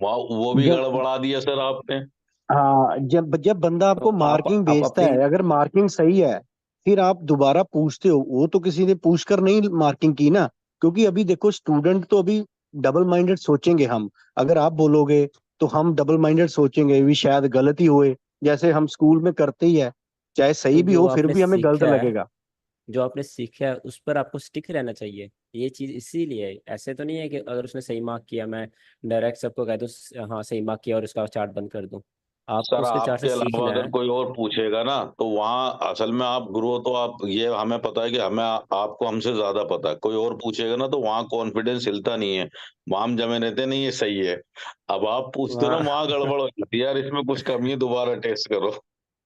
वो भी जब गड़बड़ा दिया सर आपने। हाँ, जब जब बंदा तो आपको मार्किंग आप भेजता अपनी है, अगर मार्किंग सही है, फिर आप दोबारा पूछते हो, वो तो किसी ने पूछ कर नहीं मार्किंग की ना। क्योंकि अभी देखो स्टूडेंट तो अभी डबल माइंडेड सोचेंगे हम, अगर आप बोलोगे तो हम डबल माइंडेड सोचेंगे भी, शायद गलत ही होए, जैसे हम स्कूल में करते ही है, चाहे तो सही भी जो हो फिर आपने भी हमें गलत सीखा है, लगेगा। जो आपने सीखा है उस पर आपको स्टिक रहना चाहिए। ये चीज़ इसीलिए है। ऐसे तो नहीं है कि अगर उसने सही मार्क किया मैं डायरेक्ट सबको कह दूँ हाँ सही मार्क किया और उसका चार्ट बंद कर दूँ। आपको सर उसके चार्ट से आपके अलावा सीखना अगर है। कोई और पूछेगा ना, तो वहाँ असल में आप गुरु हो, तो आप ये हमें पता है कि हमें आपको हमसे ज्यादा पता है। कोई और पूछेगा ना तो वहाँ कॉन्फिडेंस हिलता नहीं है, वहाँ हम जमे रहते नहीं, ये सही है। अब आप पूछते हो ना, वहाँ वहाँ गड़बड़ हो जाती है, यार इसमें कुछ कमी है, दोबारा टेस्ट करो।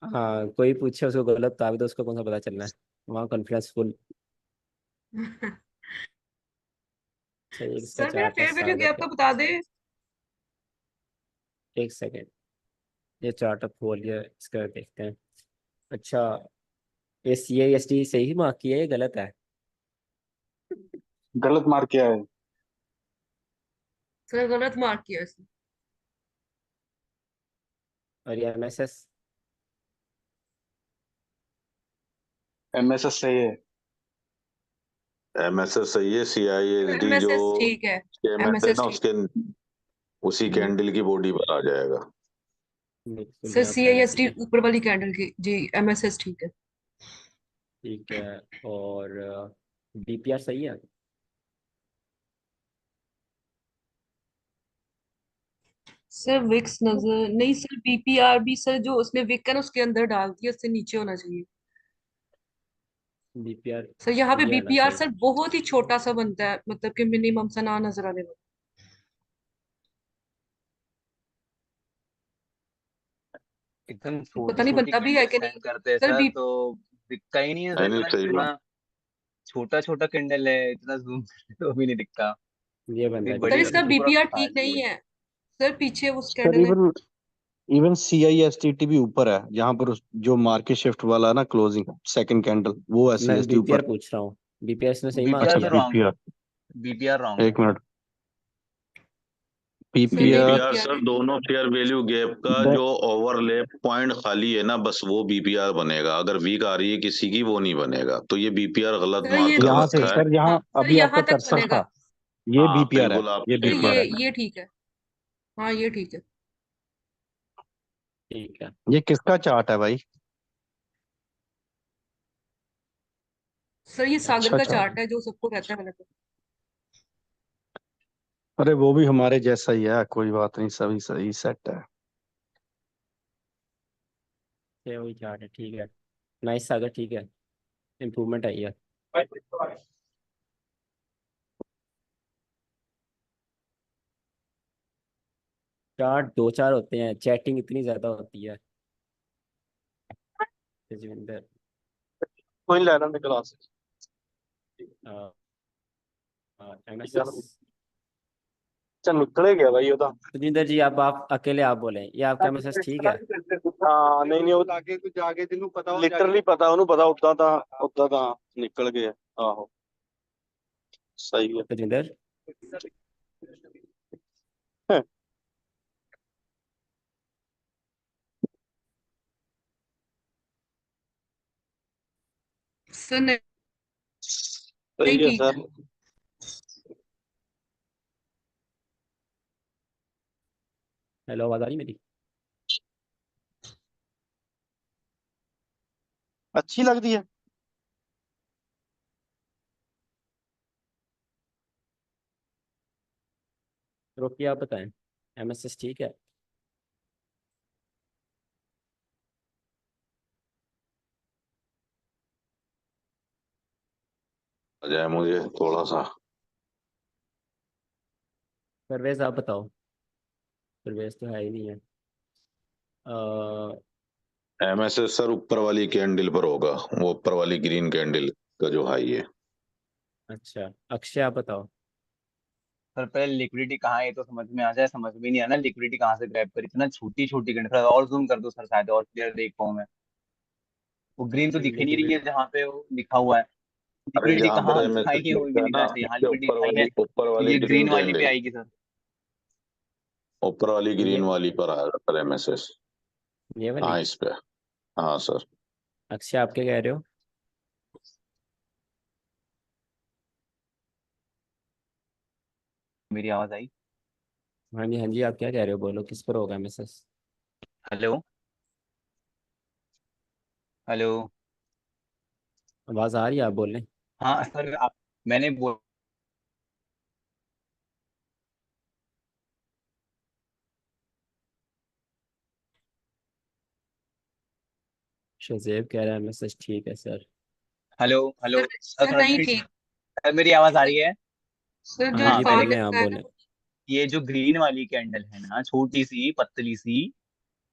हाँ, कोई पूछे उसको गलत बता भी तो उसको कौन सा पता चलना है। वहाँ कॉन्फिडेंस फुल। सही, इसका सर मेरा चार्ट है फेयर वैल्यू सागर गैप का। का बता दे। 1 सेकेंड, ये चार्ट अब खोल लिया, इसका देखते हैं। अच्छा, ये सी आई एस टी सही मार्क किया है या गलत है? गलत मार्क किया है। सर गलत मार्क किया इसने। और ये एम एस एस? एमएसएस सही है। एमएसएस सही है, सीआईएसडी जो एमएसएस ठीक है। स्केमेट है एमएसएस ना, ठीक। उसके उसी हम्म। कैंडल की बॉडी पर आ जाएगा। बिल्कुल सर यहाँ सी पर आई आना एस टी चाहिए। ऊपर वाली कैंडल की जी, एमएसएस ठीक है। ठीक है। और बी पी आर सही है? सर विक्स नजर नहीं, सर बीपीआर भी सर जो उसने विक है ना उसके अंदर डाल दिया, उससे नीचे होना चाहिए। बी पी आर सर यहाँ पे ये आना बीपीआर चाहिए। सर बहुत ही छोटा सा बनता है, मतलब कि मिनिमम सा ना नजर आने वाला। एकदम पता छोटी नहीं छोटी बनता भी है कैंडल कि सेंड नहीं। करते हैं सर सर, बी तो दिखता ही नहीं है सर, नहीं नहीं, इतना सही बात। इतना छोटा छोटा कैंडल है, इतना जूम तो भी नहीं दिखता। ये अभी बंदा है बी सर पी बड़ी आर इसका सी वाला। तो पूरा बीपीआर ठीक खाली नहीं है। है। सर पीछे उस सर कैंडल है। इवन इवन CISTT भी ऊपर है, जहां पर जो मार्केट शिफ्ट वाला है ना, क्लोजिंग सेकंड कैंडल, वो है मैं CST बी पी आर ऊपर। पूछ रहा हूँ, बी पी आर इसने सही मार्क बीपीआर अच्छा तो किया? रॉन्ग है। PPR, बीपीआर रॉन्ग है। एक मिनट, सर नहीं PPR बीपीआर बीपीआर सर है। दोनों फेयर वैल्यू गैप का जो ओवरलैप पॉइंट खाली है ना, बस वो बीपीआर बनेगा। अगर वीक आ रही है किसी की, वो नहीं बनेगा। तो ये बीपीआर गलत सर मार्क ये कर यहाँ से रखा है। सर, यहाँ हाँ सर अभी आपका यहाँ तक कर्सर बनेगा। था, ये हाँ BPR है, बिल्कुल, आप ये सर सही BPR है। बताया। ये ठीक है। हाँ ये ठीक है। ठीक है। ये किसका चार्ट है भाई? सर ये सागर अच्छा का चार्ट। चार्ट है जो सबको कहता है गलत। अरे वो भी हमारे जैसा ही है, कोई बात नहीं, सभी सही सेट है। ये वही चार्ट है, ठीक है। नाइस सागर, ठीक है, इम्प्रूवमेंट आई है। चार्ट 2 4 होते हैं, चैटिंग इतनी ज्यादा होती है। तेजविंदर, कोई लेना में क्लास एम एस एस। चल निकले गया भाई ਉਹਦਾ। तेजविंदर जी, आप अकेले आप बोले, ये आपका एम एस एस ठीक है? ਹਾਂ ਨਹੀਂ ਨਹੀਂ, ਉਹ ਅੱਗੇ ਕੋਈ ਜਾ ਕੇ ਜਿਹਨੂੰ ਪਤਾ, ਲਿਟਰਲੀ ਪਤਾ, ਉਹਨੂੰ ਪਤਾ, ਉਦਾਂ ਤਾਂ ਨਿਕਲ ਗਏ ਆ। ਆਹੋ सही है। तजविंदर सर नहीं सही है की। सर। हेलो, आवाज आ रही मेरी? अच्छी लगती है। रोकी, आप बताएं। एमएसएस ठीक है? अजय मुझे थोड़ा सा। परवेज आप बताओ। परवेज तो है ही नहीं है। एमएसएस सर ऊपर वाली कैंडल पर होगा, वो ऊपर वाली ग्रीन कैंडल का जो हाई है। अच्छा, अक्षय आप बताओ। सर पहले लिक्विडिटी कहाँ है ये तो समझ में आ जाए, समझ में नहीं आना लिक्विडिटी कहाँ से ग्रैब कर, इतना छोटी छोटी घंटे, थोड़ा और जूम कर दो सर, शायद और क्लियर देख पाऊँ मैं। वो ग्रीन तो दिख ही नहीं रही है लिक्विड जहाँ पे वो लिखा हुआ है। अरे लिक्विडिटी जहां पर कहाँ दिखाई एमएसएस नहीं, वो भी लिखा है नहीं ना, रहा, अच्छा यहाँ उसके लिक्विडिटी दिखाई है, ऊपर तो वाली ये ग्रीन ग्रीन वाली पे कैंडल, आएगी सर। ऊपर वाली ग्रीन ये वाली पर आएगा सर एमएसएस। ये हाँ वाली। इस पे। हाँ सर। अक्षय आप क्या कह रहे हो? मेरी आवाज आई? हाँ जी, हाँ जी, आप क्या कह रहे हो? बोलो, किस पर होगा एमएसएस? Hello hello. आवाज आ रही है, आप बोल रहे? हाँ सर आप, मैंने बोल, शजेब कह रहा है एमएसएस ठीक है sir. Hello hello sir sir, sir थोड़ा नहीं सी ठीक। सर मेरी आवाज आ रही है? सर जो हाँ हाँ जी, मैंने इरफान बोल ने रहे हैं, आप बताया बोल ना, रहे हैं। ये जो ग्रीन वाली कैंडल है ना, छोटी सी पतली सी,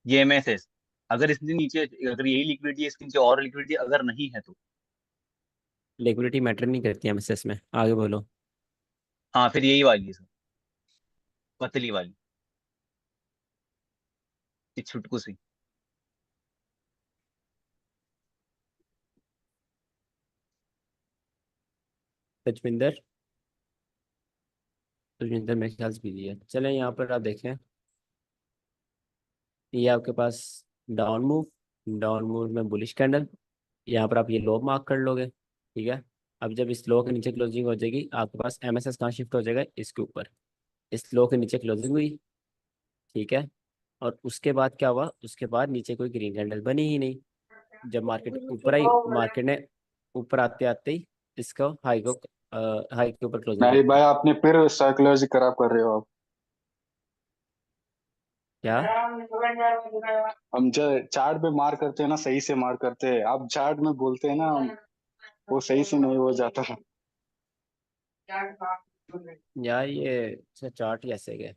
ये एमएसएस, अगर इसके नीचे, अगर यही लिक्विडिटी है इसके नीचे और लिक्विडिटी अगर नहीं है तो, लिक्विडिटी मैटर नहीं करती एमएसएस में, आगे बोलो। हाँ फिर यही वाली है सर, पतली वाली, ये छुटकू सी। तजविंदर, तजविंदर मेरे ख्याल से बिजी है। चलें, यहाँ पर आप देखें, ये आपके पास डाउन मूव, डाउन मूव में बुलिश कैंडल। यहाँ पर आप ये लो मार्क कर लोगे, ठीक है। अब जब इस लो के नीचे क्लोजिंग हो जाएगी, आपके पास एमएसएस कहाँ शिफ्ट हो जाएगा? इसके ऊपर। इस लो के नीचे क्लोजिंग हुई, ठीक है। और उसके बाद क्या हुआ? उसके बाद नीचे कोई ग्रीन कैंडल बनी ही नहीं। जब मार्केट ऊपर आई, मार्केट ने ऊपर आते आते ही इसको हाई के ऊपर क्लोजिंग कर नहीं दी। भाई, आपने फिर साइकोलॉजी खराब कर रहे हो आप। क्या? हम जो चार्ट पे मार करते हैं ना, सही से मार करते हैं। आप चार्ट में बोलते हैं ना, वो सही से नहीं हो जाता। यार ये चार्ट कैसे गए,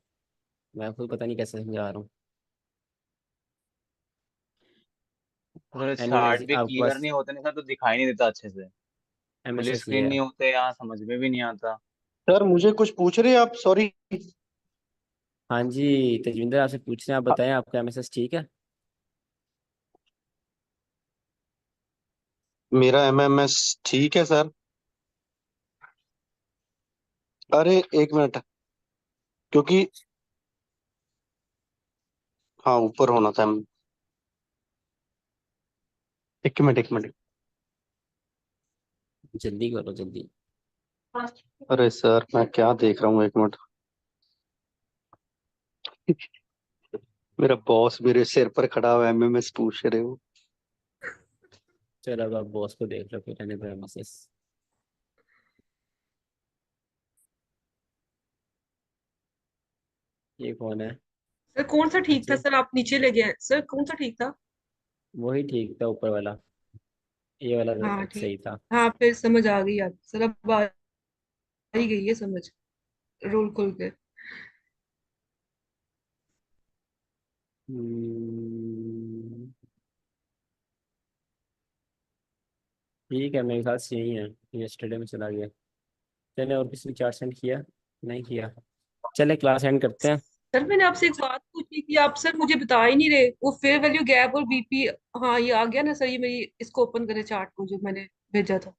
मैं खुद पता नहीं कैसे समझा रहा हूँ। थोड़े चार्ट एनीवेज भी आपके क्लियर पास नहीं होते ना सर, तो दिखाई नहीं देता अच्छे से, फुल एमएसएस ये स्क्रीन है। नहीं होते, यहाँ समझ में भी नहीं आता। सर मुझे कुछ पूछ रहे हैं आप? सॉरी। हाँ जी, तेजविंदर आपसे पूछ रहे हैं, आप बताएं, आपका एमएसएस ठीक है? मेरा एमएमएस ठीक है सर। अरे एक मिनट, क्योंकि हाँ ऊपर होना था। एक मिनट एक मिनट। जल्दी करो, जल्दी। अरे सर मैं क्या देख रहा हूँ, एक मिनट। मेरा बॉस मेरे सिर पर खड़ा हुआ एमएमएस पूछ रहे हो। चलो, अब आप बॉस को देख लो, फिर रहने दो एमएसएस। ये कौन है? सर कौन सा ठीक था? अच्छे, सर आप नीचे ले गए सर, कौन सा ठीक था? वही ठीक था, ऊपर वाला। ये वाला हाँ ठीक। सही था। हाँ फिर समझ आ गई आप सर, अब आ ही गई है समझ, रोल खोल के। हम्म, ठीक है, मेरे ख्याल से यही है। यस्टरडे में चला गया। चले, और किसी ने चार्ट सेंड किया? नहीं किया। चले, क्लास एंड करते हैं। सर मैंने आपसे एक बात पूछी थी, आप सर मुझे बता ही नहीं रहे, वो फेयर वैल्यू गैप और बीपी। हाँ ये आ गया ना सर, ये मेरी इसको ओपन करे चार्ट को जो मैंने भेजा था।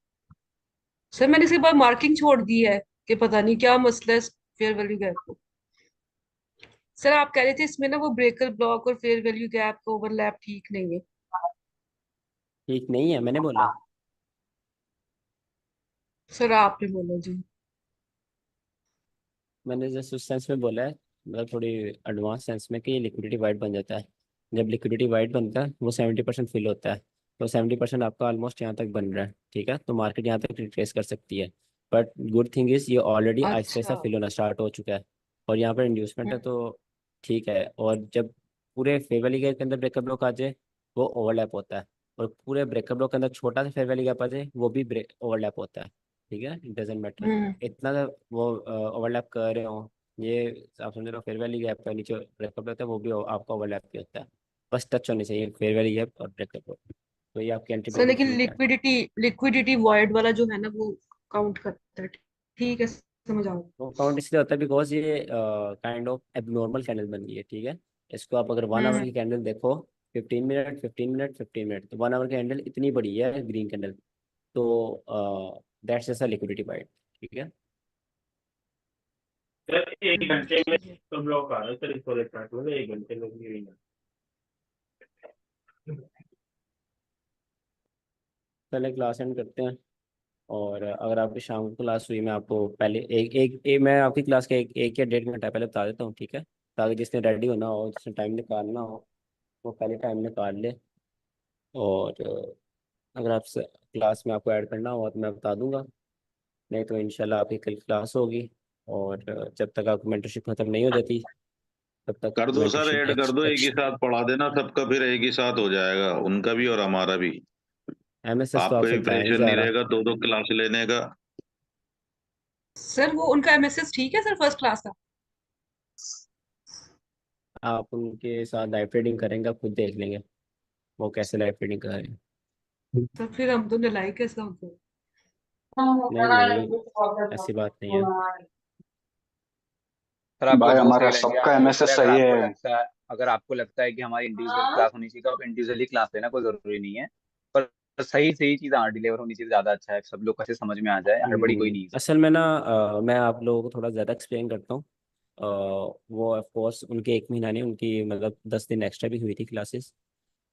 सर मैंने इसके बाद मार्किंग छोड़ दी है। कि पता नहीं क्या मसला है फेयर वैल्यू गैप को। सर आप कह रहे थे इसमें ना वो ब्रेकर ब्लॉक और फेयर वैल्यू गैप का ओवरलैप ठीक नहीं है। ठीक नहीं है मैंने बोला। सर आपने बोला जी। मैंने जस्ट उस सेंस में बोला है, मतलब थोड़ी एडवांस सेंस में, कि लिक्विडिटी वाइड बन जाता है। जब लिक्विडिटी वाइड बनता है वो 70% फिल होता है। तो 70% आपका ऑलमोस्ट यहाँ तक बन रहा है, ठीक है, तो मार्केट यहाँ तक रिट्रेस कर सकती है। बट गुड थिंग इज ये ऑलरेडी आहिस्ता आहिस्ता अच्छा। फिल होना स्टार्ट हो चुका है, और यहाँ पर इंड्यूसमेंट है, तो ठीक है। और जब पूरे फेयर वैल्यू गैप के अंदर ब्रेकअप ब्लॉक आ जाए वो ओवरलैप होता है, और पूरे ब्रेकअप ब्लॉक के अंदर छोटा सा फेयर वैल्यू गैप आ जाए वो भी ब्रेक ओवरलैप होता है, ठीक है, इट डजेंट मैटर। हम्म। इतना वो ओवरलैप कर रहे हो, ये आप समझ रहे हो, फेयर वैल्यू गैप का नीचे ब्रेकअप होता है वो भी आपका ओवरलैप भी होता है। बस टच होनी चाहिए फेयर वैल्यू गैप और ब्रेकअप, तो ये आपकी एंट्री सर बिल्कुल लेकिन ठीक है। लिक्विडिटी वॉइड वाला जो है ना वो काउंट करता है। ठीक है समझ आओ। वो काउंट इसलिए होता है बिकॉज ये काइंड ऑफ एबनॉर्मल कैंडल बन गई है, ठीक है। इसको आप अगर 1 आवर हम्म। की कैंडल देखो, 15 मिनट 15 मिनट 15 मिनट, तो 1 आवर की कैंडल इतनी बड़ी है ग्रीन कैंडल, तो दैट्स जैसा लिक्विडिटी वाइड, ठीक है। सर 1 घंटे में ठीक है। तो ब्लॉक आ रहा है सर, इस वाले चार्ट में 1 घंटे में भी। पहले क्लास एंड करते हैं, और अगर आपकी शाम को क्लास हुई, मैं आपको पहले एक मैं आपकी क्लास के एक या 1.5 घंटा पहले बता देता हूँ, ठीक है, ताकि जिसने रेडी होना हो, जिसने टाइम निकालना हो, वो पहले टाइम निकाल ले। और अगर आप क्लास में आपको ऐड करना हो तो मैं बता दूंगा, नहीं तो इंशाल्लाह आपकी कल क्लास होगी। और जब तक आपकी मेंटरशिप खत्म नहीं हो जाती तब तक कर दो सर, मेंटरशिप ऐड कर दो, एक ही साथ पढ़ा देना सबका, फिर एक ही साथ हो जाएगा, उनका भी और हमारा भी। एमएसएस तो आपको आपसे भी बताया नहीं प्रेशर जा नहीं रहा। रहेगा दो दो क्लास लेने का। सर वो उनका एमएसएस ठीक है सर फर्स्ट क्लास का। आप उनके साथ लाइव ट्रेडिंग करेंगे, आप खुद देख लेंगे वो कैसे लाइव ट्रेडिंग कर रहे हैं। तो फिर हम तो नालायक कैसे होते नहीं नहीं, ऐसी बात नहीं है। सर आपको भाई जो हमारा सही लगे आप सबका वो करें। एमएसएस सही है। अगर आपको लगता है कि हमारी इंडिविजुअल क्लास होनी चाहिए तो आप इंडिविजुअली क्लास लेना, कोई जरूरी नहीं है। पर सही सही चीज डिलीवर होनी चाहिए, ज्यादा अच्छा है, सब लोग कैसे समझ में आ जाए, हड़बड़ी कोई नहीं है सर। असल में ना मैं आप लोगों को थोड़ा ज़्यादा एक्सप्लेन करता हूँ। वो ऑफ कोर्स उनके 1 महीना नहीं, उनकी मतलब 10 दिन एक्स्ट्रा भी हुई थी क्लासेस,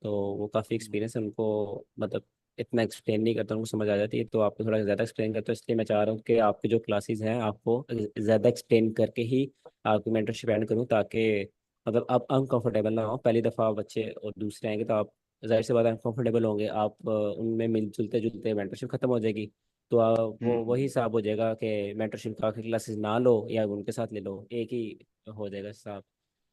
तो वो काफ़ी एक्सपीरियंस है उनको, मतलब इतना एक्सप्लेन नहीं करता, उनको समझ आ जाती है, तो आपको थोड़ा ज़्यादा एक्सप्लेन करता हूँ, इसलिए मैं चाह रहा हूँ कि आपकी जो क्लासेस हैं आपको ज़्यादा एक्सप्लेन करके ही आपकी मेंटरशिप एंड करूँ, ताकि मतलब आप अनकंफर्टेबल ना हो। पहली दफ़ा बच्चे और दूसरे आएंगे तो आप जाहिर सी बात अनकंफर्टेबल होंगे, आप उनमें मिलजुलते जुलते मेंटरशिप खत्म हो जाएगी, तो वो वही हम्म। हिसाब हो जाएगा कि मेंटरशिप का क्लासेस ना लो या उनके साथ ले लो, एक ही हो जाएगा हिसाब।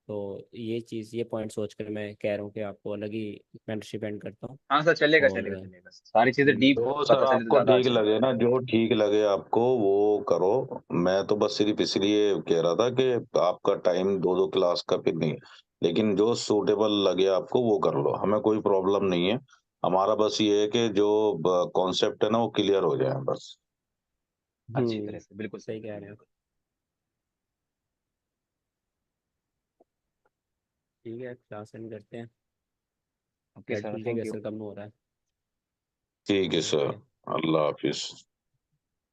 तो ये चीज़, ये पॉइंट सोच कर मैं कह रहा हूँ कि आपको अलग ही मेंटरशिप एंड करता हूँ। हाँ सर, चलेगा और चलेगा चलेगा, सारी चीजें डीप जो सर पता चले तो आपको ज्यादा ठीक अच्छा लगे लगेगा। ना, जो ठीक लगे आपको वो करो। मैं तो बस सिर्फ इसलिए कह रहा था कि आपका टाइम दो दो क्लास का फिर नहीं, लेकिन जो सूटेबल लगे आपको वो कर लो, हमें कोई प्रॉब्लम नहीं है। हमारा बस ये है कि जो कॉन्सेप्ट है ना वो क्लियर हो जाए बस। अच्छी तरह से, बिल्कुल सही सही कह रहे बिल्कुल। हो। ठीक है, क्लास एंड करते हैं। ओके रेड सर, पिल के थैंक यू। असर कम हो रहा है। ठीक है सर। ओके। अल्लाह हाफिज।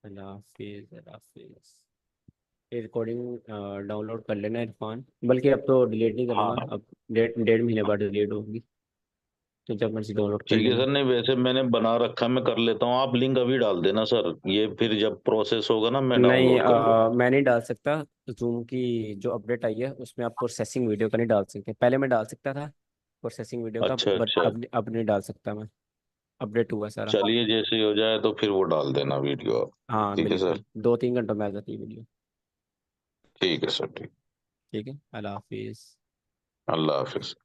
अल्लाह हाफिज, अल्लाह हाफिज। ये रिकॉर्डिंग डाउनलोड कर लेना इरफान, बल्कि अब तो डिलीट नहीं हाँ करूँगा, अब 1.5 महीने बाद डिलीट होगी, तो जब मर्जी डाउनलोड कर ठीक है लेना। सर, नहीं वैसे मैंने बना रखा, मैं कर लेता हूँ, आप लिंक अभी डाल देना सर, ये फिर जब प्रोसेस होगा ना मैं नहीं डाउनलोड कर लूँगा। मैं नहीं डाल सकता। जूम की जो अपडेट आई है उसमें आप प्रोसेसिंग वीडियो का नहीं डाल सकते, पहले मैं डाल सकता था प्रोसेसिंग वीडियो का, अच्छा बट अच्छा, अब नहीं डाल सकता मैं, अपडेट हुआ सारा। चलिए जैसे ही हो जाए तो फिर वो डाल देना वीडियो आप। हाँ ठीक है सर। बिल्कुल, 2-3 घंटों में आ जाती है वीडियो। ठीक है सर, ठीक। ठीक है, अल्लाह हाफिज़। अल्लाह हाफिज।